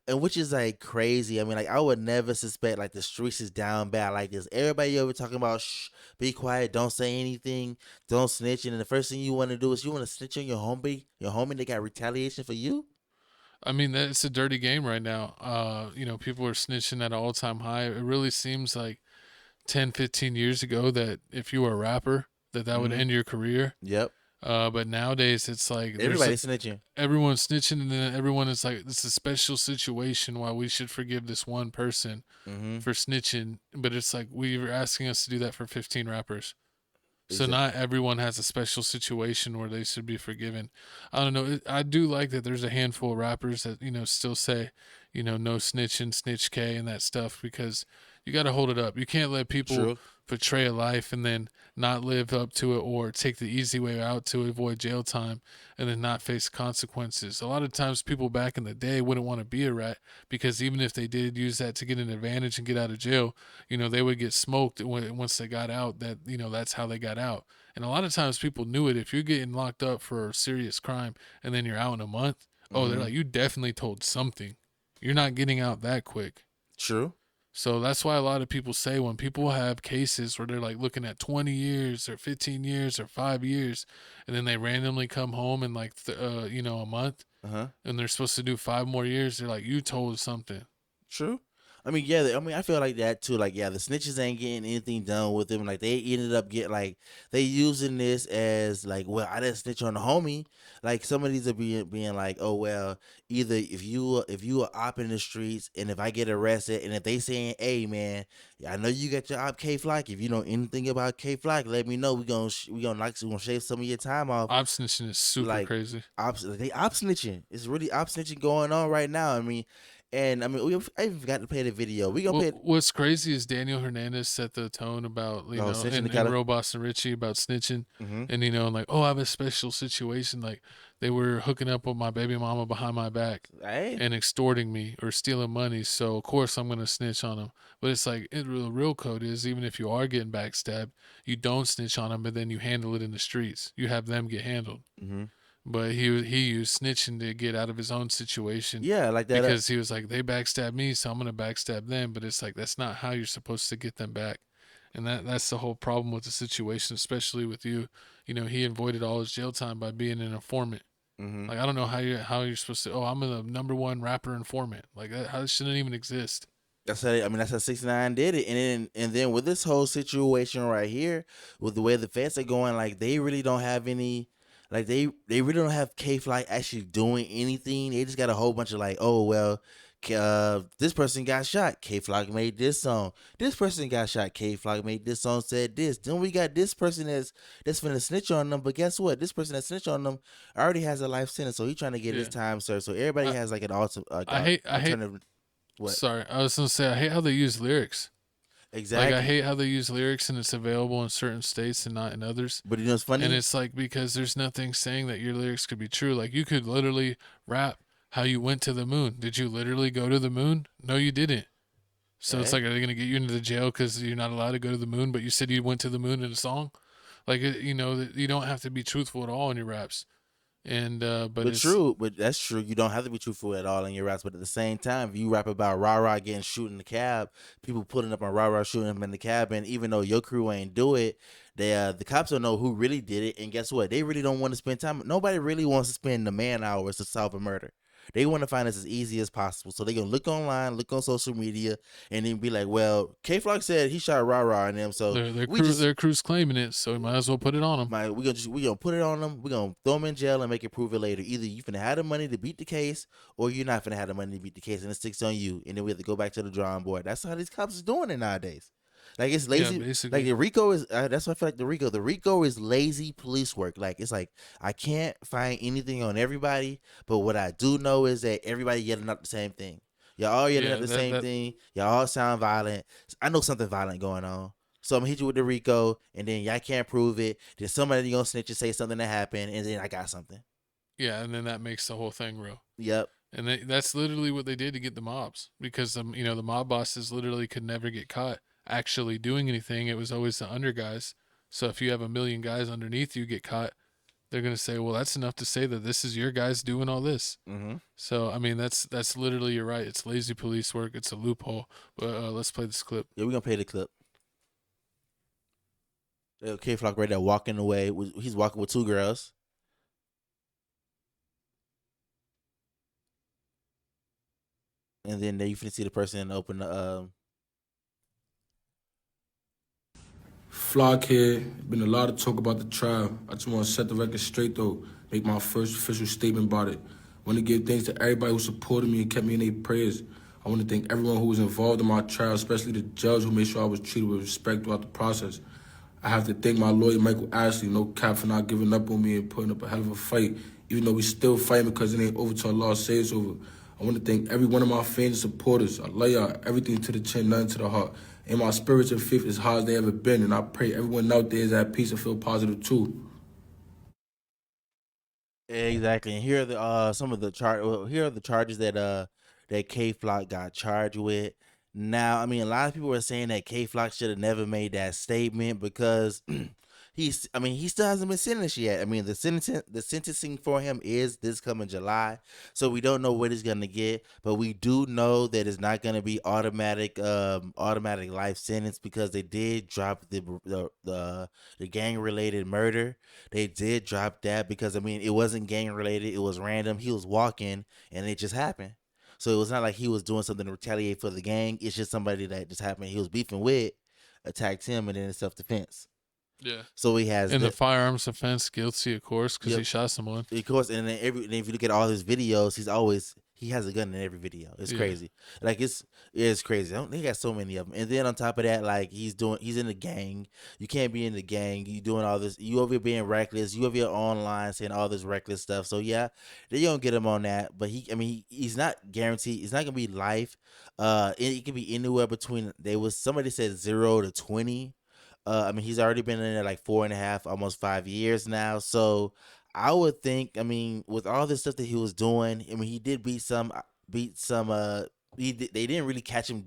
And which is like crazy. I mean, like I would never suspect like the streets is down bad like this. Everybody over talking about shh, be quiet, don't say anything, don't snitch. And the first thing you want to do is you want to snitch on your homie that got retaliation for you. I mean, it's a dirty game right now. You know, people are snitching at an all-time high. It really seems like 10, 15 years ago that if you were a rapper, that would end your career. Yep. But nowadays it's like everybody's snitching. Everyone's snitching, and then everyone is like, it's a special situation why we should forgive this one person for snitching. But it's like we were asking us to do that for 15 rappers. So not everyone has a special situation where they should be forgiven. I don't know. I do like that there's a handful of rappers that, you know, still say, you know, no snitching, snitch K and that stuff, because you got to hold it up. You can't let people portray a life and then not live up to it, or take the easy way out to avoid jail time and then not face consequences. A lot of times people back in the day wouldn't want to be a rat, because even if they did use that to get an advantage and get out of jail, you know, they would get smoked once they got out. That, you know, that's how they got out. And a lot of times people knew it. If you're getting locked up for a serious crime and then you're out in a month, they're like, you definitely told something. You're not getting out that quick. True. So that's why a lot of people say when people have cases where they're like looking at 20 years or 15 years or 5 years, and then they randomly come home in like, you know, a month, and they're supposed to do 5 more years, they're like, you told something. True. I mean, yeah. I mean, I feel like that too. Like, yeah, the snitches ain't getting anything done with them. Like, they ended up getting like they using this as like, well, I didn't snitch on the homie. Like, some of these are being like, oh well, either if you are op in the streets, and if I get arrested, and if they saying, hey man, I know you got your op K-Flock. If you know anything about K-Flock, let me know. We gonna shave some of your time off. Op snitching is super crazy. They op snitching. It's really op snitching going on right now. I mean. And I mean, I even forgot to play the video. What's crazy is Daniel Hernandez set the tone about, you know, and Robos and Richie about snitching, and, you know, like, oh, I have a special situation. Like, they were hooking up with my baby mama behind my back and extorting me or stealing money. So of course I'm gonna snitch on them. But it's like the real code is, even if you are getting backstabbed, you don't snitch on them, but then you handle it in the streets. You have them get handled. But he used snitching to get out of his own situation. Yeah, like that. Because he was like, they backstabbed me, so I'm going to backstab them. But it's like, that's not how you're supposed to get them back. And that's the whole problem with the situation, especially with you. You know, he avoided all his jail time by being an informant. Like, I don't know how you're supposed to, oh, I'm the #1 rapper informant. Like, that shouldn't even exist. That's how 6ix9ine did it. And then with this whole situation right here, with the way the feds are going, like, they really don't have any... Like, they really don't have K-Flock actually doing anything. They just got a whole bunch of like, oh, well, this person got shot. K-Flock made this song. This person got shot. K-Flock made this song, said this. Then we got this person that's finna snitch on them. But guess what? This person that snitched on them already has a life sentence. So he's trying to get his time served. So everybody has like an alternative. What? Sorry, I was going to say, I hate how they use lyrics. Exactly. Like, I hate how they use lyrics and it's available in certain states and not in others. But you know, it's funny. And it's like, because there's nothing saying that your lyrics could be true. Like, you could literally rap how you went to the moon. Did you literally go to the moon? No, you didn't. So it's like, are they going to get you into the jail because you're not allowed to go to the moon, but you said you went to the moon in a song? Like, you know, you don't have to be truthful at all in your raps. And but that's true. You don't have to be truthful at all in your raps. But at the same time, if you rap about rah getting shot in the cab, people pulling up on rah shooting him in the cab, and even though your crew ain't do it, the cops don't know who really did it. And guess what? They really don't want to spend time. Nobody really wants to spend the man hours to solve a murder. They want to find us as easy as possible. So they're going to look online, look on social media, and then be like, well, K-Flock said he shot rah-rah on them. So their crew's claiming it, so we might as well put it on them. We're gonna put it on them. We're gonna throw them in jail and make it prove it later. Either you finna have the money to beat the case, or you're not finna have the money to beat the case, and it sticks on you. And then we have to go back to the drawing board. That's how these cops is doing it nowadays. Like, it's lazy. basically. Like, the RICO is. That's why I feel like the RICO is lazy police work. Like, it's like, I can't find anything on everybody, but what I do know is that everybody yelling out the same thing. Y'all all yelling out the same thing. Y'all all sound violent. I know something violent going on. So I'm gonna hit you with the RICO, and then y'all can't prove it. Then somebody gonna snitch and say something that happened, and then I got something. Yeah, and then that makes the whole thing real. Yep. And that's literally what they did to get the mobs, because the mob bosses literally could never get caught actually doing anything. It was always the under guys. So if you have 1 million guys underneath you get caught, they're gonna say, well, that's enough to say that this is your guys doing all this. Mm-hmm. So I mean, that's literally, you're right. It's lazy police work. It's a loophole. But let's play this clip. Yeah, we're gonna play the clip. K-Flock right there walking away. He's walking with 2 girls. And then there you finna see the person open the Flock here. Been a lot of talk about the trial. I just want to set the record straight though. Make my first official statement about it. I want to give thanks to everybody who supported me and kept me in their prayers. I want to thank everyone who was involved in my trial, especially the judge who made sure I was treated with respect throughout the process. I have to thank my lawyer, Michael Ashley, no cap, for not giving up on me and putting up a hell of a fight, even though we still fighting because it ain't over till law says it's over. I want to thank every one of my fans and supporters. I love y'all, everything to the chin, nothing to the heart. And my spirits and faith is high as they ever been, and I pray everyone out there is at peace and feel positive too. Exactly. And here are the some of the here are the charges that K-Flock got charged with. Now, I mean, a lot of people are saying that K-Flock should have never made that statement because he still hasn't been sentenced yet. I mean, the sentencing for him is this coming July, so we don't know what he's gonna get, but we do know that it's not gonna be automatic life sentence, because they did drop the gang related murder. They did drop that because, I mean, it wasn't gang related; it was random. He was walking and it just happened. So it was not like he was doing something to retaliate for the gang. It's just somebody that just happened. He was beefing with, attacked him, and then it's self-defense. Yeah. So he has the firearms offense, guilty, of course, because he shot someone. Of course, and then if you look at all his videos, he has a gun in every video. It's crazy. Like, it's crazy. He got so many of them. And then on top of that, like, he's in the gang. You can't be in the gang. You doing all this. You over here being reckless. You over here online saying all this reckless stuff. So yeah, they gonna get him on that. But he's not guaranteed. It's not gonna be life. It can be anywhere between. Somebody said 0 to 20. I mean, he's already been in there like 4.5, almost 5 years now. So I would think, I mean, with all this stuff that he was doing, I mean, he did beat some. They didn't really catch him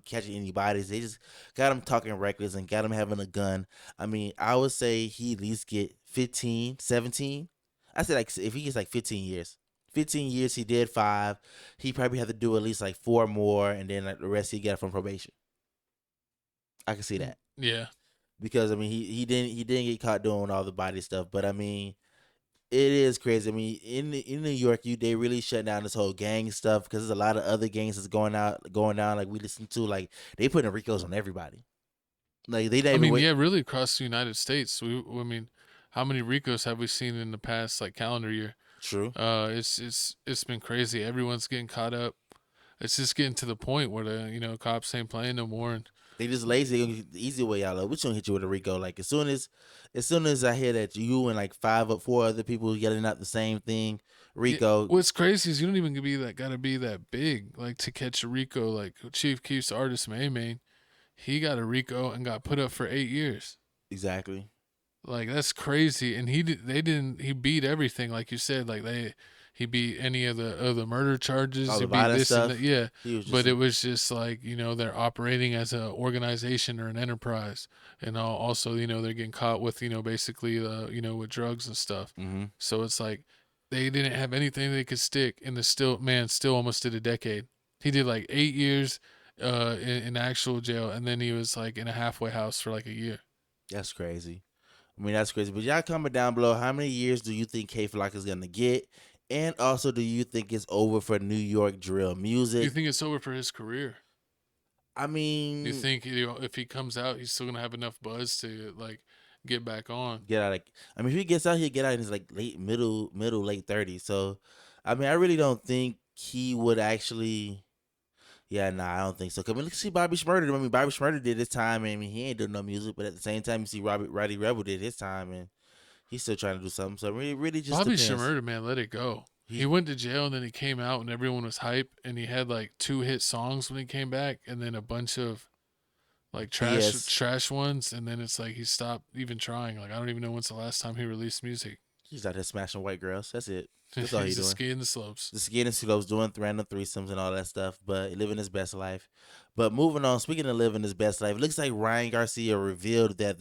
catching anybody. They just got him talking reckless and got him having a gun. I mean, I would say he at least get 15, 17. I said, like, if he gets like 15 years. 15 years, he did 5. He probably had to do at least like 4 more, and then like the rest he got from probation. I can see that. Yeah. Because, I mean, he didn't get caught doing all the body stuff, but I mean, it is crazy. I mean, in New York, they really shut down this whole gang stuff because there's a lot of other gangs that's going down. Like, we listen to, like, they putting RICOs on everybody. Like, they. Really across the United States. I mean, how many RICOs have we seen in the past like calendar year? True. It's been crazy. Everyone's getting caught up. It's just getting to the point where the cops ain't playing no more, and they just lazy. They gonna get the easy way out. Like, we're gonna hit you with a RICO. Like, as soon as I hear that you and like 4 other people yelling out the same thing, RICO. What's crazy is you don't even gotta be that big like to catch a RICO. Like Chief Keef's artist Main, he got a RICO and got put up for 8 years. Exactly. Like, that's crazy. And he beat everything, like you said. Like he beat any of the murder charges. All he the beat this stuff. and that. Yeah. But it was just like, they're operating as an organization or an enterprise. And also, they're getting caught with, basically, with drugs and stuff. Mm-hmm. So it's like they didn't have anything they could stick. And still almost did a decade. He did like 8 years in actual jail. And then he was like in a halfway house for like a year. That's crazy. I mean, that's crazy. But y'all comment down below, how many years do you think K-Flock is going to get? And also, do you think it's over for New York drill Do music? you think it's over for his career? I mean, Do you think if he comes out, he's still gonna have enough buzz to like get back on? get out. I mean, if he gets out, he'll get out in his like late 30s. So, I mean, I really don't think he would actually. Yeah, nah, I don't think so. Cause I mean, look, see Bobby Shmurda. I mean, Bobby Shmurda did his time. I mean, he ain't doing no music, but at the same time, you see Roddy Rebel did his time, and he's still trying to do something. So it really just Bobby depends. Shmurda, man, let it go. He went to jail and then he came out and everyone was hype and he had like 2 hit songs when he came back and then a bunch of like trash ones, and then it's like he stopped even trying. Like I don't even know when's the last time he released music. He's out there smashing white girls. That's it. That's all he's doing. Just skiing the slopes. Just skiing the slopes, doing random threesomes and all that stuff, but living his best life. But moving on, speaking of living his best life, it looks like Ryan Garcia revealed that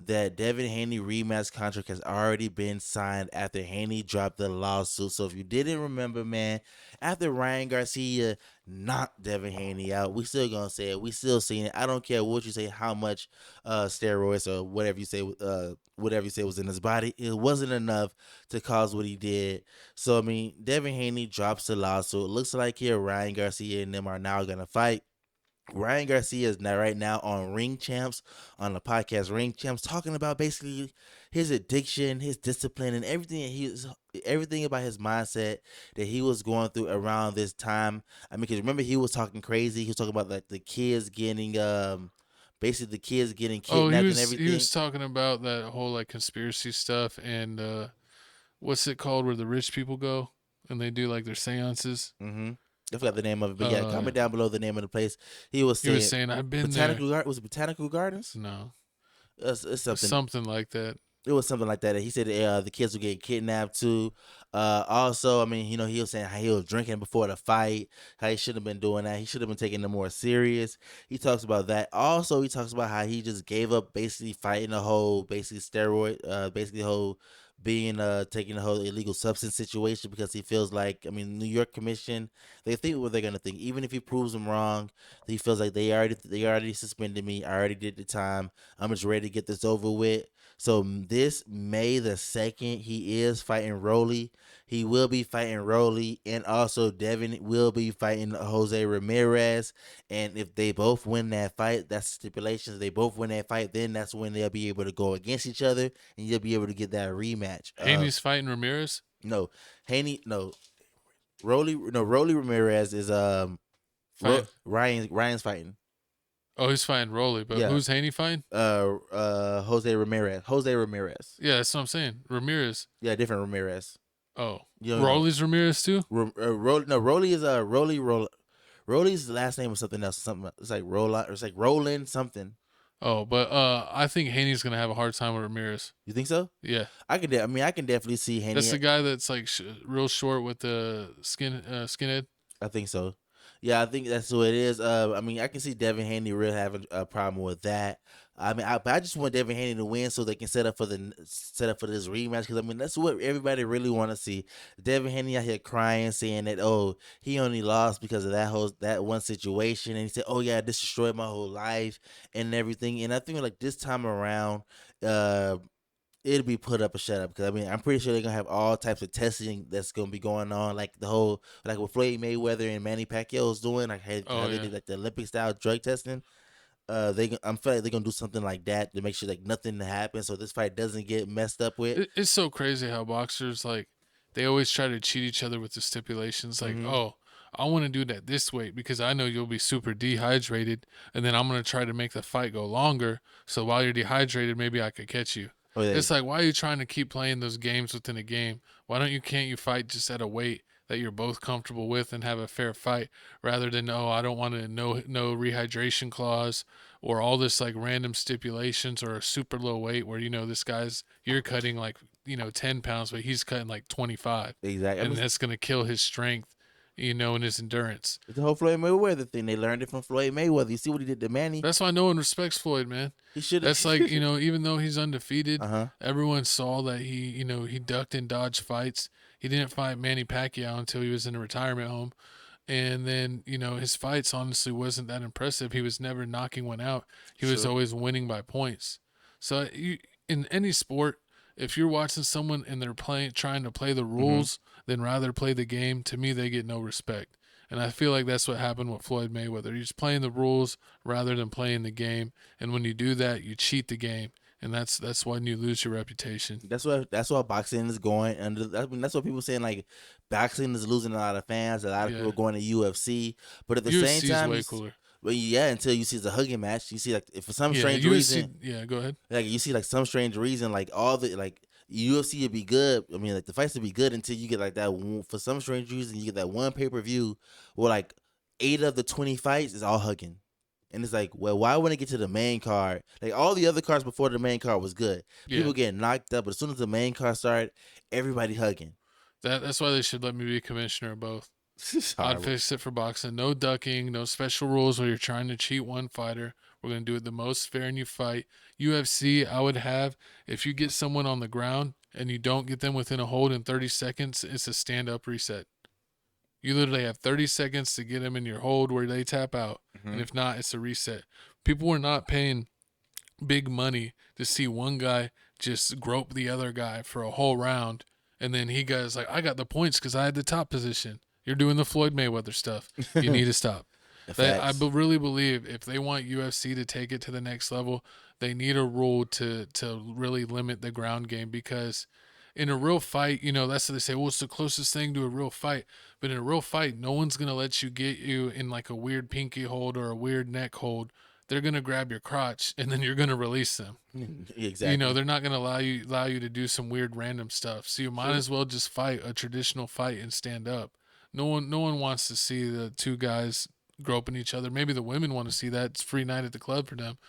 that Devon Haney rematch contract has already been signed after Haney dropped the lawsuit. So if you didn't remember, man, after Ryan Garcia knocked Devon Haney out, we still gonna say it. We still seeing it. I don't care what you say, how much steroids or whatever you say was in his body. It wasn't enough to cause what he did. So I mean, Devon Haney drops the lawsuit. It looks like here Ryan Garcia and them are now gonna fight. Ryan Garcia is now right now on Ring Champs, on the podcast Ring Champs, talking about basically his addiction, his discipline, and everything about his mindset that he was going through around this time. I mean, because remember he was talking crazy. He was talking about like the kids getting basically the kids getting kidnapped and everything. He was talking about that whole like conspiracy stuff and what's it called where the rich people go and they do like their seances. Mm-hmm. I forgot the name of it, but yeah, comment down below the name of the place. He was saying I've been there. Was it Botanical Gardens? No, it's something like that. It was something like that. He said the kids would get kidnapped too. Also, I mean, he was saying how he was drinking before the fight, how he shouldn't have been doing that. He should have been taking it more serious. He talks about that. Also, he talks about how he just gave up basically fighting the whole basically steroid, basically the whole being taking the whole illegal substance situation because he feels like, I mean, New York Commission, they think what they're gonna think. Even if he proves them wrong, he feels like they already suspended me. I already did the time. I'm just ready to get this over with. So this May the 2nd, he is fighting Rolly. He will be fighting Rolly, and also Devin will be fighting Jose Ramirez. And if they both win that fight, that's the stipulations. If they both win that fight, then that's when they'll be able to go against each other, and you'll be able to get that rematch. Haney's fighting Ramirez? No, Rolly Ramirez is Ryan's fighting. Oh, he's fighting Rolly, but Yeah. who's Haney fighting? Jose Ramirez. Yeah, that's what I'm saying. Ramirez. Yeah, different Ramirez. Oh, You don't know. Rolly's Ramirez too. Rolly is Rolly's last name was something else. Something it's like Roland something. Oh, but I think Haney's gonna have a hard time with Ramirez. You think so? Yeah, I can definitely see Haney. that's the guy that's like real short with the skinhead. I think so. Yeah, I think that's what it is. I mean, I can see Devon Haney really having a problem with that. I mean, but I just want Devon Haney to win so they can set up for this rematch. Because I mean, that's what everybody really want to see. Devon Haney out here crying, saying that he only lost because of that one situation, and he said, oh yeah, this destroyed my whole life and everything. And I think like this time around, it'll be put up or shut up because I mean I'm pretty sure they're gonna have all types of testing that's gonna be going on, like the whole what Floyd Mayweather and Manny Pacquiao is doing, like how they did like the Olympic style drug testing. I'm feel like they're gonna do something like that to make sure like nothing happens, so this fight doesn't get messed up with. It's so crazy how boxers like they always try to cheat each other with the stipulations. Like, oh, I want to do that this weight because I know you'll be super dehydrated, and then I'm gonna try to make the fight go longer. So while you're dehydrated, maybe I could catch you. Oh, yeah. It's like, why are you trying to keep playing those games within a game? Why can't you fight just at a weight that you're both comfortable with and have a fair fight rather than, I don't want no rehydration clause or all this like random stipulations or a super low weight where, you're cutting like, 10 pounds, but he's cutting like 25. Exactly. And that's going to kill his strength, and his endurance. It's the whole Floyd Mayweather thing. They learned it from Floyd Mayweather. You see what he did to Manny? That's why no one respects Floyd, man. He should. That's like, even though he's undefeated, everyone saw that he ducked and dodged fights. He didn't fight Manny Pacquiao until he was in a retirement home. And then, his fights honestly wasn't that impressive. He was never knocking one out. He was always winning by points. So in any sport, if you're watching someone and they're trying to play the rules, then rather play the game, to me, they get no respect. And I feel like that's what happened with Floyd Mayweather. He's playing the rules rather than playing the game. And when you do that, you cheat the game. And that's when you lose your reputation. That's what boxing is going. And that's what people saying, like, boxing is losing a lot of fans. A lot of people are going to UFC. But at the UFC same time, is way cooler. Well, yeah, until you see the hugging match, you see, like, if for some strange UFC, reason, yeah, go ahead. like, you see, like, some strange reason, like, all the, like, UFC would be good. I mean, like, the fights would be good until you get, like, that, for some strange reason, you get that one pay-per-view where, like, 8 of the 20 fights is all hugging. And it's like, well, why wouldn't it get to the main card? Like, all the other cards before the main card was good. People get knocked up, but as soon as the main card started, everybody hugging. That's why they should let me be commissioner of both. I'd fix it for boxing. No ducking, no special rules where you're trying to cheat one fighter. We're going to do it the most fair and you fight. UFC, I would have, if you get someone on the ground and you don't get them within a hold in 30 seconds, it's a stand-up reset. You literally have 30 seconds to get them in your hold where they tap out. And if not, it's a reset. People were not paying big money to see one guy just grope the other guy for a whole round. And then he goes like, I got the points because I had the top position. You're doing the Floyd Mayweather stuff. You need to stop. I really believe if they want UFC to take it to the next level, they need a rule to really limit the ground game, because in a real fight, you know, that's what they say, well, it's the closest thing to a real fight. But in a real fight, no one's going to let you get you in like a weird pinky hold or a weird neck hold. They're going to grab your crotch and then you're going to release them. Exactly. You know, they're not going to allow you to do some weird random stuff. So you might as well just fight a traditional fight and stand up. No one wants to see the two guys groping each other. Maybe the women want to see that. It's free night at the club for them.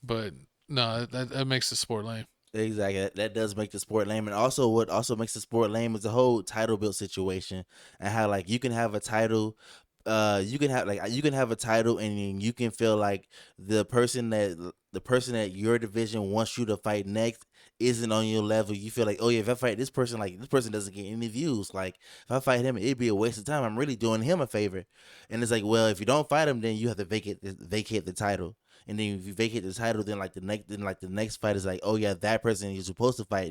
But no, that makes the sport lame. Exactly. That does make the sport lame. And also what also makes the sport lame is the whole title belt situation, and how, like, you can have a title, you can have a title and you can feel like the person that your division wants you to fight next isn't on your level. You feel like, oh yeah, if I fight this person, like, this person doesn't get any views. Like, if I fight him, it'd be a waste of time. I'm really doing him a favor. And it's like, well, if you don't fight him, then you have to vacate the title. And then if you vacate the title, then the next fight is like, oh yeah, that person you're supposed to fight.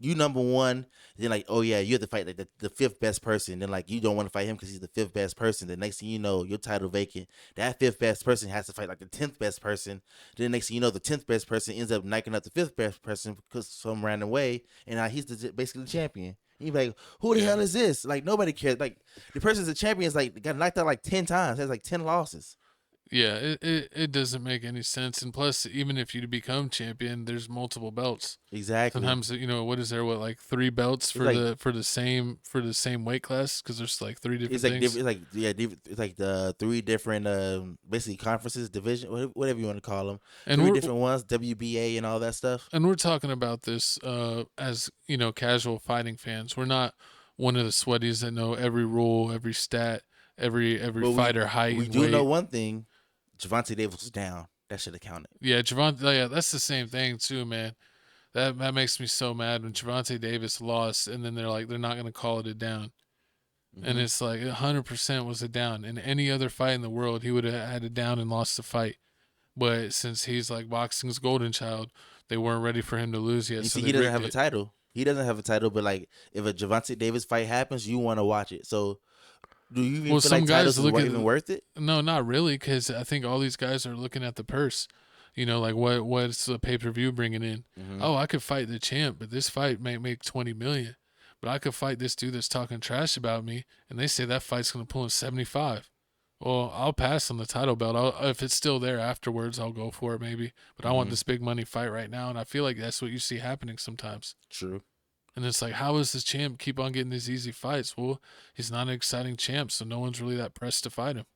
You number one, then like, oh yeah, you have to fight like the fifth best person. Then like, you don't want to fight him because he's the fifth best person. The next thing you know, your title vacant. That fifth best person has to fight like the 10th best person. Then the next thing you know, the 10th best person ends up knocking out the fifth best person because some random way, and now he's basically the champion. You be like, who the hell is this? Like, nobody cares. Like, the person's the champion is like got knocked out like 10 times, has like 10 losses. Yeah, it doesn't make any sense. And plus, even if you become champion, there's multiple belts. Exactly. Sometimes, you know, what is there? What, like 3 belts for the same weight class? Because there's like 3 different things. It's like the 3 different basically conferences, division, whatever you want to call them. And 3 different ones, WBA and all that stuff. And we're talking about this as, you know, casual fighting fans. We're not one of the sweaties that know every rule, every stat, every fighter height. We do know one thing. Gervonta Davis was down. That should have counted. Yeah, yeah, that's the same thing too, man. That makes me so mad when Gervonta Davis lost, and then they're like, they're not going to call it a down. And it's like 100% was a down. In any other fight in the world, he would have had a down and lost the fight. But since he's like boxing's golden child, they weren't ready for him to lose yet. So he doesn't have a title. He doesn't have a title, but like, if a Gervonta Davis fight happens, you want to watch it. So do you even feel like titles are even worth it? No, not really, because I think all these guys are looking at the purse. You know, like what's the pay-per-view bringing in? Oh, I could fight the champ, but this fight may make $20 million. But I could fight this dude that's talking trash about me, and they say that fight's going to pull in 75. Well, I'll pass on the title belt. If it's still there afterwards, I'll go for it maybe. But I want this big money fight right now, and I feel like that's what you see happening sometimes. True. And it's like, how does this champ keep on getting these easy fights? Well, he's not an exciting champ, so no one's really that pressed to fight him.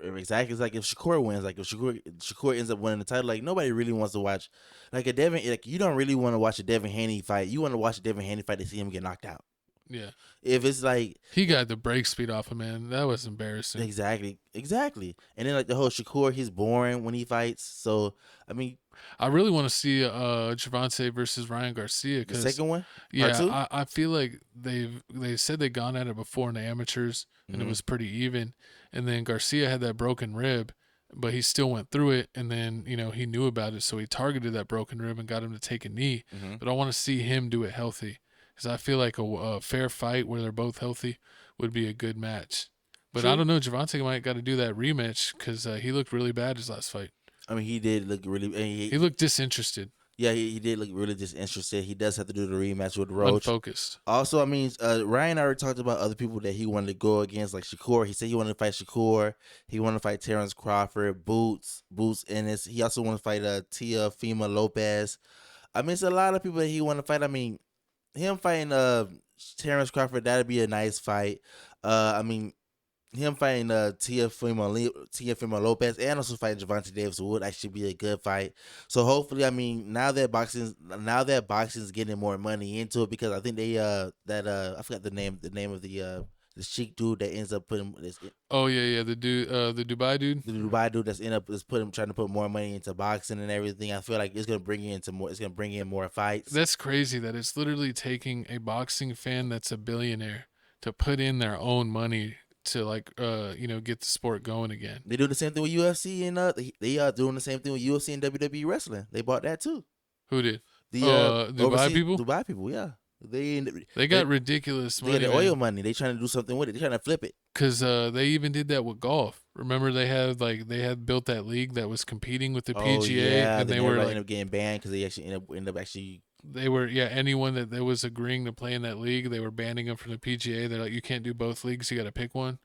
Exactly. It's like if Shakur wins, like if Shakur ends up winning the title, like nobody really wants to watch. Like you don't really want to watch a Devon Haney fight. You want to watch a Devon Haney fight to see him get knocked out. Yeah. If it's like he got the break speed off him, man, that was embarrassing. Exactly. And then like the whole Shakur, he's boring when he fights. So I mean, I really want to see Gervonta versus Ryan Garcia. The second one? Yeah, I feel like they said they'd gone at it before in the amateurs, and it was pretty even. And then Garcia had that broken rib, but he still went through it, and then he knew about it, so he targeted that broken rib and got him to take a knee. Mhm. But I want to see him do it healthy, because I feel like a fair fight where they're both healthy would be a good match. But I True. don't know, Javante might got to do that rematch because he looked really bad his last fight. I mean, he did look really. He looked disinterested. Yeah, he did look really disinterested. He does have to do the rematch with Roach. Unfocused. Also, I mean, Ryan already talked about other people that he wanted to go against, like Shakur. He said he wanted to fight Shakur. He wanted to fight Terrence Crawford, Boots Ennis. He also wanted to fight Teofimo Lopez. I mean, it's a lot of people that he wanted to fight. I mean, him fighting Terrence Crawford, that'd be a nice fight. I mean, him fighting Teofimo Lopez and also fighting Javante Davis would actually be a good fight. So hopefully, I mean, now that boxing's getting more money into it, because I think they I forgot the name of the Sheik dude that ends up putting this. Oh yeah, the Dubai dude. The Dubai dude that's trying to put more money into boxing and everything. I feel like it's gonna bring in more fights. That's crazy that it's literally taking a boxing fan that's a billionaire to put in their own money to get the sport going again. They do the same thing with UFC and they are doing the same thing with UFC and WWE wrestling. They bought that too. Who did? The Dubai people? Dubai people, yeah. They got ridiculous money. They got the oil money. They trying to do something with it. They trying to flip it. Because they even did that with golf. Remember they had built that league that was competing with the PGA, yeah, and they were were ended up getting banned because they actually end up they were anyone that was agreeing to play in that league, they were banning them from the PGA. They're like, you can't do both leagues, you got to pick one.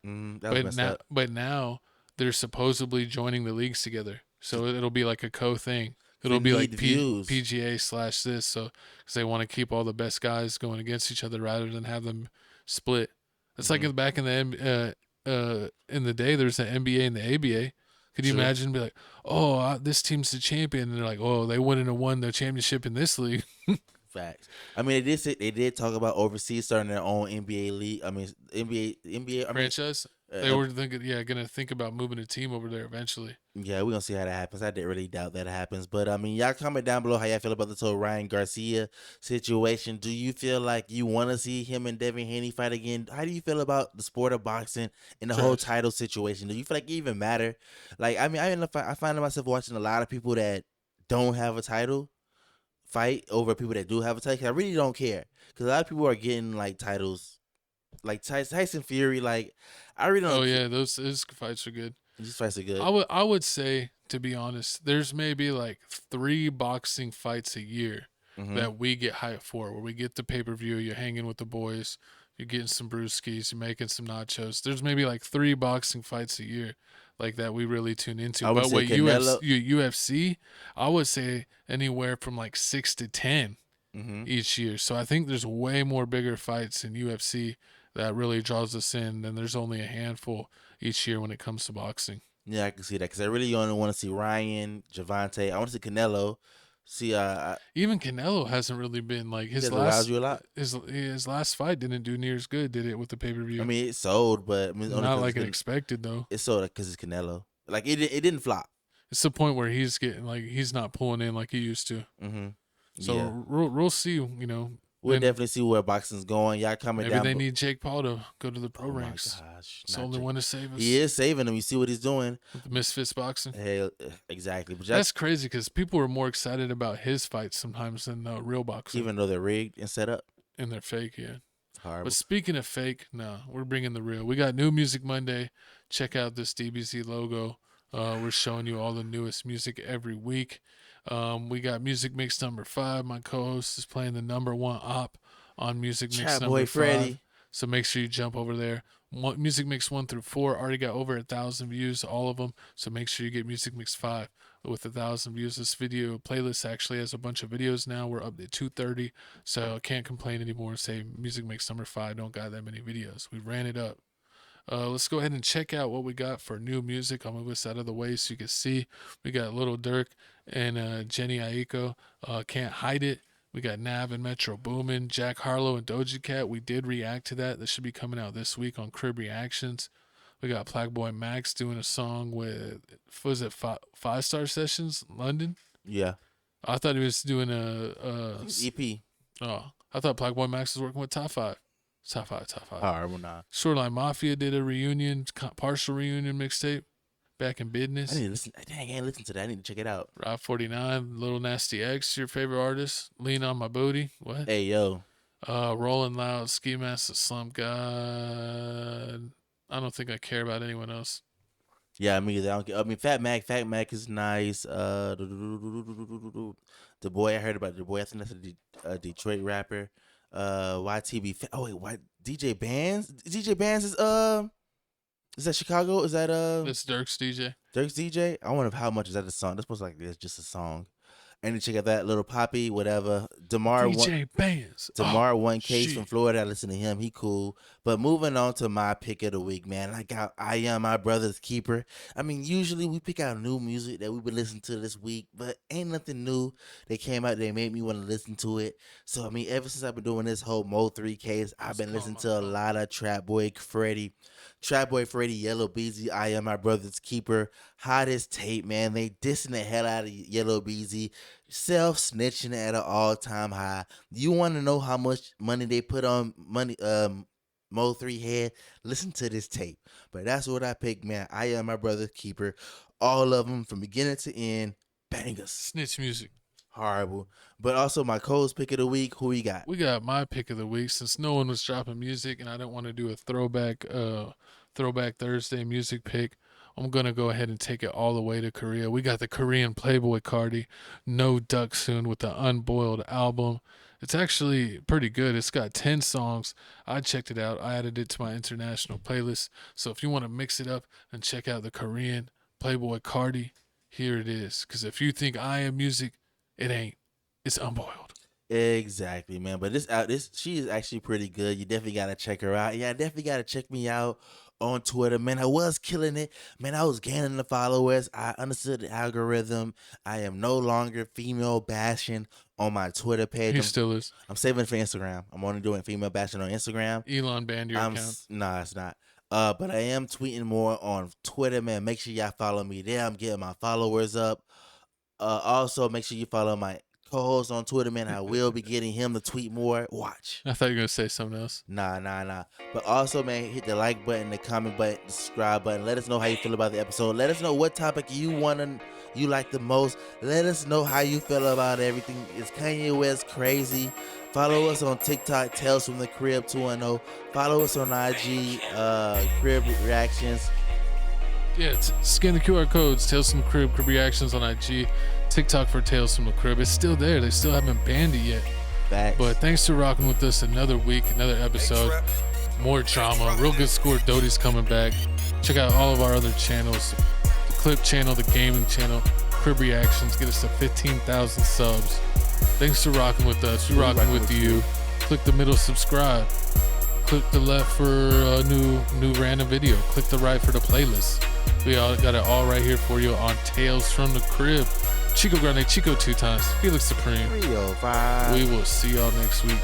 But now they're supposedly joining the leagues together, so it'll be like a thing. It'll be like PGA / this, so because they want to keep all the best guys going against each other rather than have them split. It's like back in the day, there's the NBA and the ABA. Could you imagine be like, this team's the champion, and they're like, they wouldn't have won the championship in this league. Facts. I mean, they did talk about overseas starting their own NBA league. I mean, NBA franchise. They were gonna think about moving a team over there eventually. Yeah, we're gonna see how that happens. I didn't really doubt that happens, but I mean, y'all comment down below how y'all feel about this whole Ryan Garcia situation. Do you feel like you want to see him and Devon Haney fight again? How do you feel about the sport of boxing and the whole title situation? Do you feel like it even matter? Like, I mean, I find myself watching a lot of people that don't have a title fight over people that do have a title. I really don't care, because a lot of people are getting like titles, like Tyson Fury. Like, I really don't. Oh yeah, his fights are good. These fights are good. I would say, to be honest, there's maybe like 3 boxing fights a year that we get hyped for, where we get the pay-per-view, you're hanging with the boys, you're getting some brewskis, you're making some nachos. There's maybe like 3 boxing fights a year like that we really tune into. But with UFC, I would say anywhere from like 6 to 10 each year. So I think there's way more bigger fights in UFC that really draws us in, and there's only a handful each year when it comes to boxing. Yeah, I can see that, because I really only want to see Ryan, Javante. I want to see Canelo. Even Canelo hasn't really been like his last fight didn't do near as good, did it, with the pay-per-view? I mean, it sold, but I mean, not like expected though. It sold because it's Canelo. Like it didn't flop. It's the point where he's getting like he's not pulling in like he used to. So we'll see. We'll definitely see where boxing's going. Y'all comment down. Maybe they need Jake Paul to go to the pro ranks. It's the only one to save us. He is saving them. You see what he's doing. With the Misfits boxing. Hey, exactly. But that's crazy, because people are more excited about his fights sometimes than real boxing. Even though they're rigged and set up. And they're fake, yeah. Horrible. But speaking of fake, no, we're bringing the real. We got New Music Monday. Check out this DBZ logo. We're showing you all the newest music every week. We got Music Mix number 5. My co-host is playing the number 1 op on Music Mix number 5. So make sure you jump over there. Music Mix 1 through 4 already got over 1,000 views, all of them. So make sure you get Music Mix 5 with 1,000 views. This video playlist actually has a bunch of videos now. We're up to 230, so I can't complain anymore and say Music Mix number 5 don't got that many videos. We ran it up. Let's go ahead and check out what we got for new music. I'll move this out of the way so you can see. We got Little Durk and Jenny Aiko, Can't Hide It. We got Nav and Metro Boomin, Jack Harlow and Doja Cat. We did react to that. That should be coming out this week on Crib Reactions. We got Plagueboy Max doing a song with, was it Five Star Sessions, London? Yeah. I thought he was doing a EP. Oh, I thought Plagueboy Max was working with Top 5. Top 5. Horrible, nah. Shoreline Mafia did a reunion, partial reunion mixtape. Back in business. I need to listen. Dang, I ain't listened to that. I need to check it out. Rob 49, Little Nasty X, your favorite artist. Lean on My Booty. What? Hey, yo. Rolling Loud, Ski Mask, Slump God. I don't think I care about anyone else. Yeah, me either. I mean, Fat Mac is nice. The boy I heard about. The boy, I think that's a Detroit rapper. YTB. DJ Bands. DJ Bands is that Chicago? Is that That's Dirk's DJ. Dirk's DJ? I wonder how much is that a song? That's supposed to it's just a song. And check out that Little Poppy, whatever. DJ Bands. DeMar One Case from Florida. I listen to him. He cool. But moving on to my pick of the week, man. I Am My Brother's Keeper. I mean, usually we pick out new music that we've been listening to this week, but ain't nothing new. They came out, they made me want to listen to it. So, I mean, ever since I've been doing this whole Mo 3 case, I've been listening to a lot of Trap Boy Freddy, Yella Beezy, I Am My Brother's Keeper. Hottest tape, man. They dissing the hell out of Yella Beezy. Self-snitching at an all-time high. You want to know how much money they put on Mo 3 head? Listen to this tape. But that's what I picked, man. I Am My Brother's Keeper. All of them from beginning to end. Bangers. Snitch music. Horrible. But also my Cole's pick of the week. Who we got? We got my pick of the week. Since no one was dropping music and I didn't want to do a throwback Thursday music pick, I'm going to go ahead and take it all the way to Korea. We got the Korean Playboy Cardi, No Duck Soon with the Unboiled album. It's actually pretty good. It's got 10 songs. I checked it out. I added it to my international playlist. So if you want to mix it up and check out the Korean Playboy Cardi, here it is. Because if you think I am music, it ain't. It's unboiled. Exactly, man. But she is actually pretty good. You definitely got to check her out. Yeah, definitely got to check me out on Twitter, man. I was killing it, man. I was gaining the followers. I understood the algorithm. I am no longer female bashing on my Twitter page. He still is. I'm saving it for Instagram. I'm only doing female bashing on Instagram. Elon banned your account. Nah, it's not. But I am tweeting more on Twitter, man. Make sure y'all follow me there. I'm getting my followers up. Also, make sure you follow my co-host on Twitter, man. I will be getting him to tweet more. Watch. I thought you were going to say something else. Nah. But also, man, hit the like button, the comment button, the subscribe button. Let us know how you feel about the episode. Let us know what topic you like the most. Let us know how you feel about everything. Is Kanye West crazy? Follow us on TikTok, Tales from the Crib 210. Follow us on IG, Crib Reactions. Yeah, scan the QR codes, Tales from the Crib Reactions on IG, TikTok for Tales from the Crib. It's still there. They still haven't banned it yet. Facts. But thanks for rocking with us another week, another episode. More drama. Real good score. Doty's coming back. Check out all of our other channels. The Clip channel, the Gaming channel, Crib Reactions. Get us to 15,000 subs. Thanks for rocking with us. We're rocking with you. Click the middle, subscribe. Click the left for a new random video. Click the right for the playlist. We all got it all right here for you on Tales from the Crib. Chico Grande, Chico 2 times, Felix Supreme. 305. We will see y'all next week.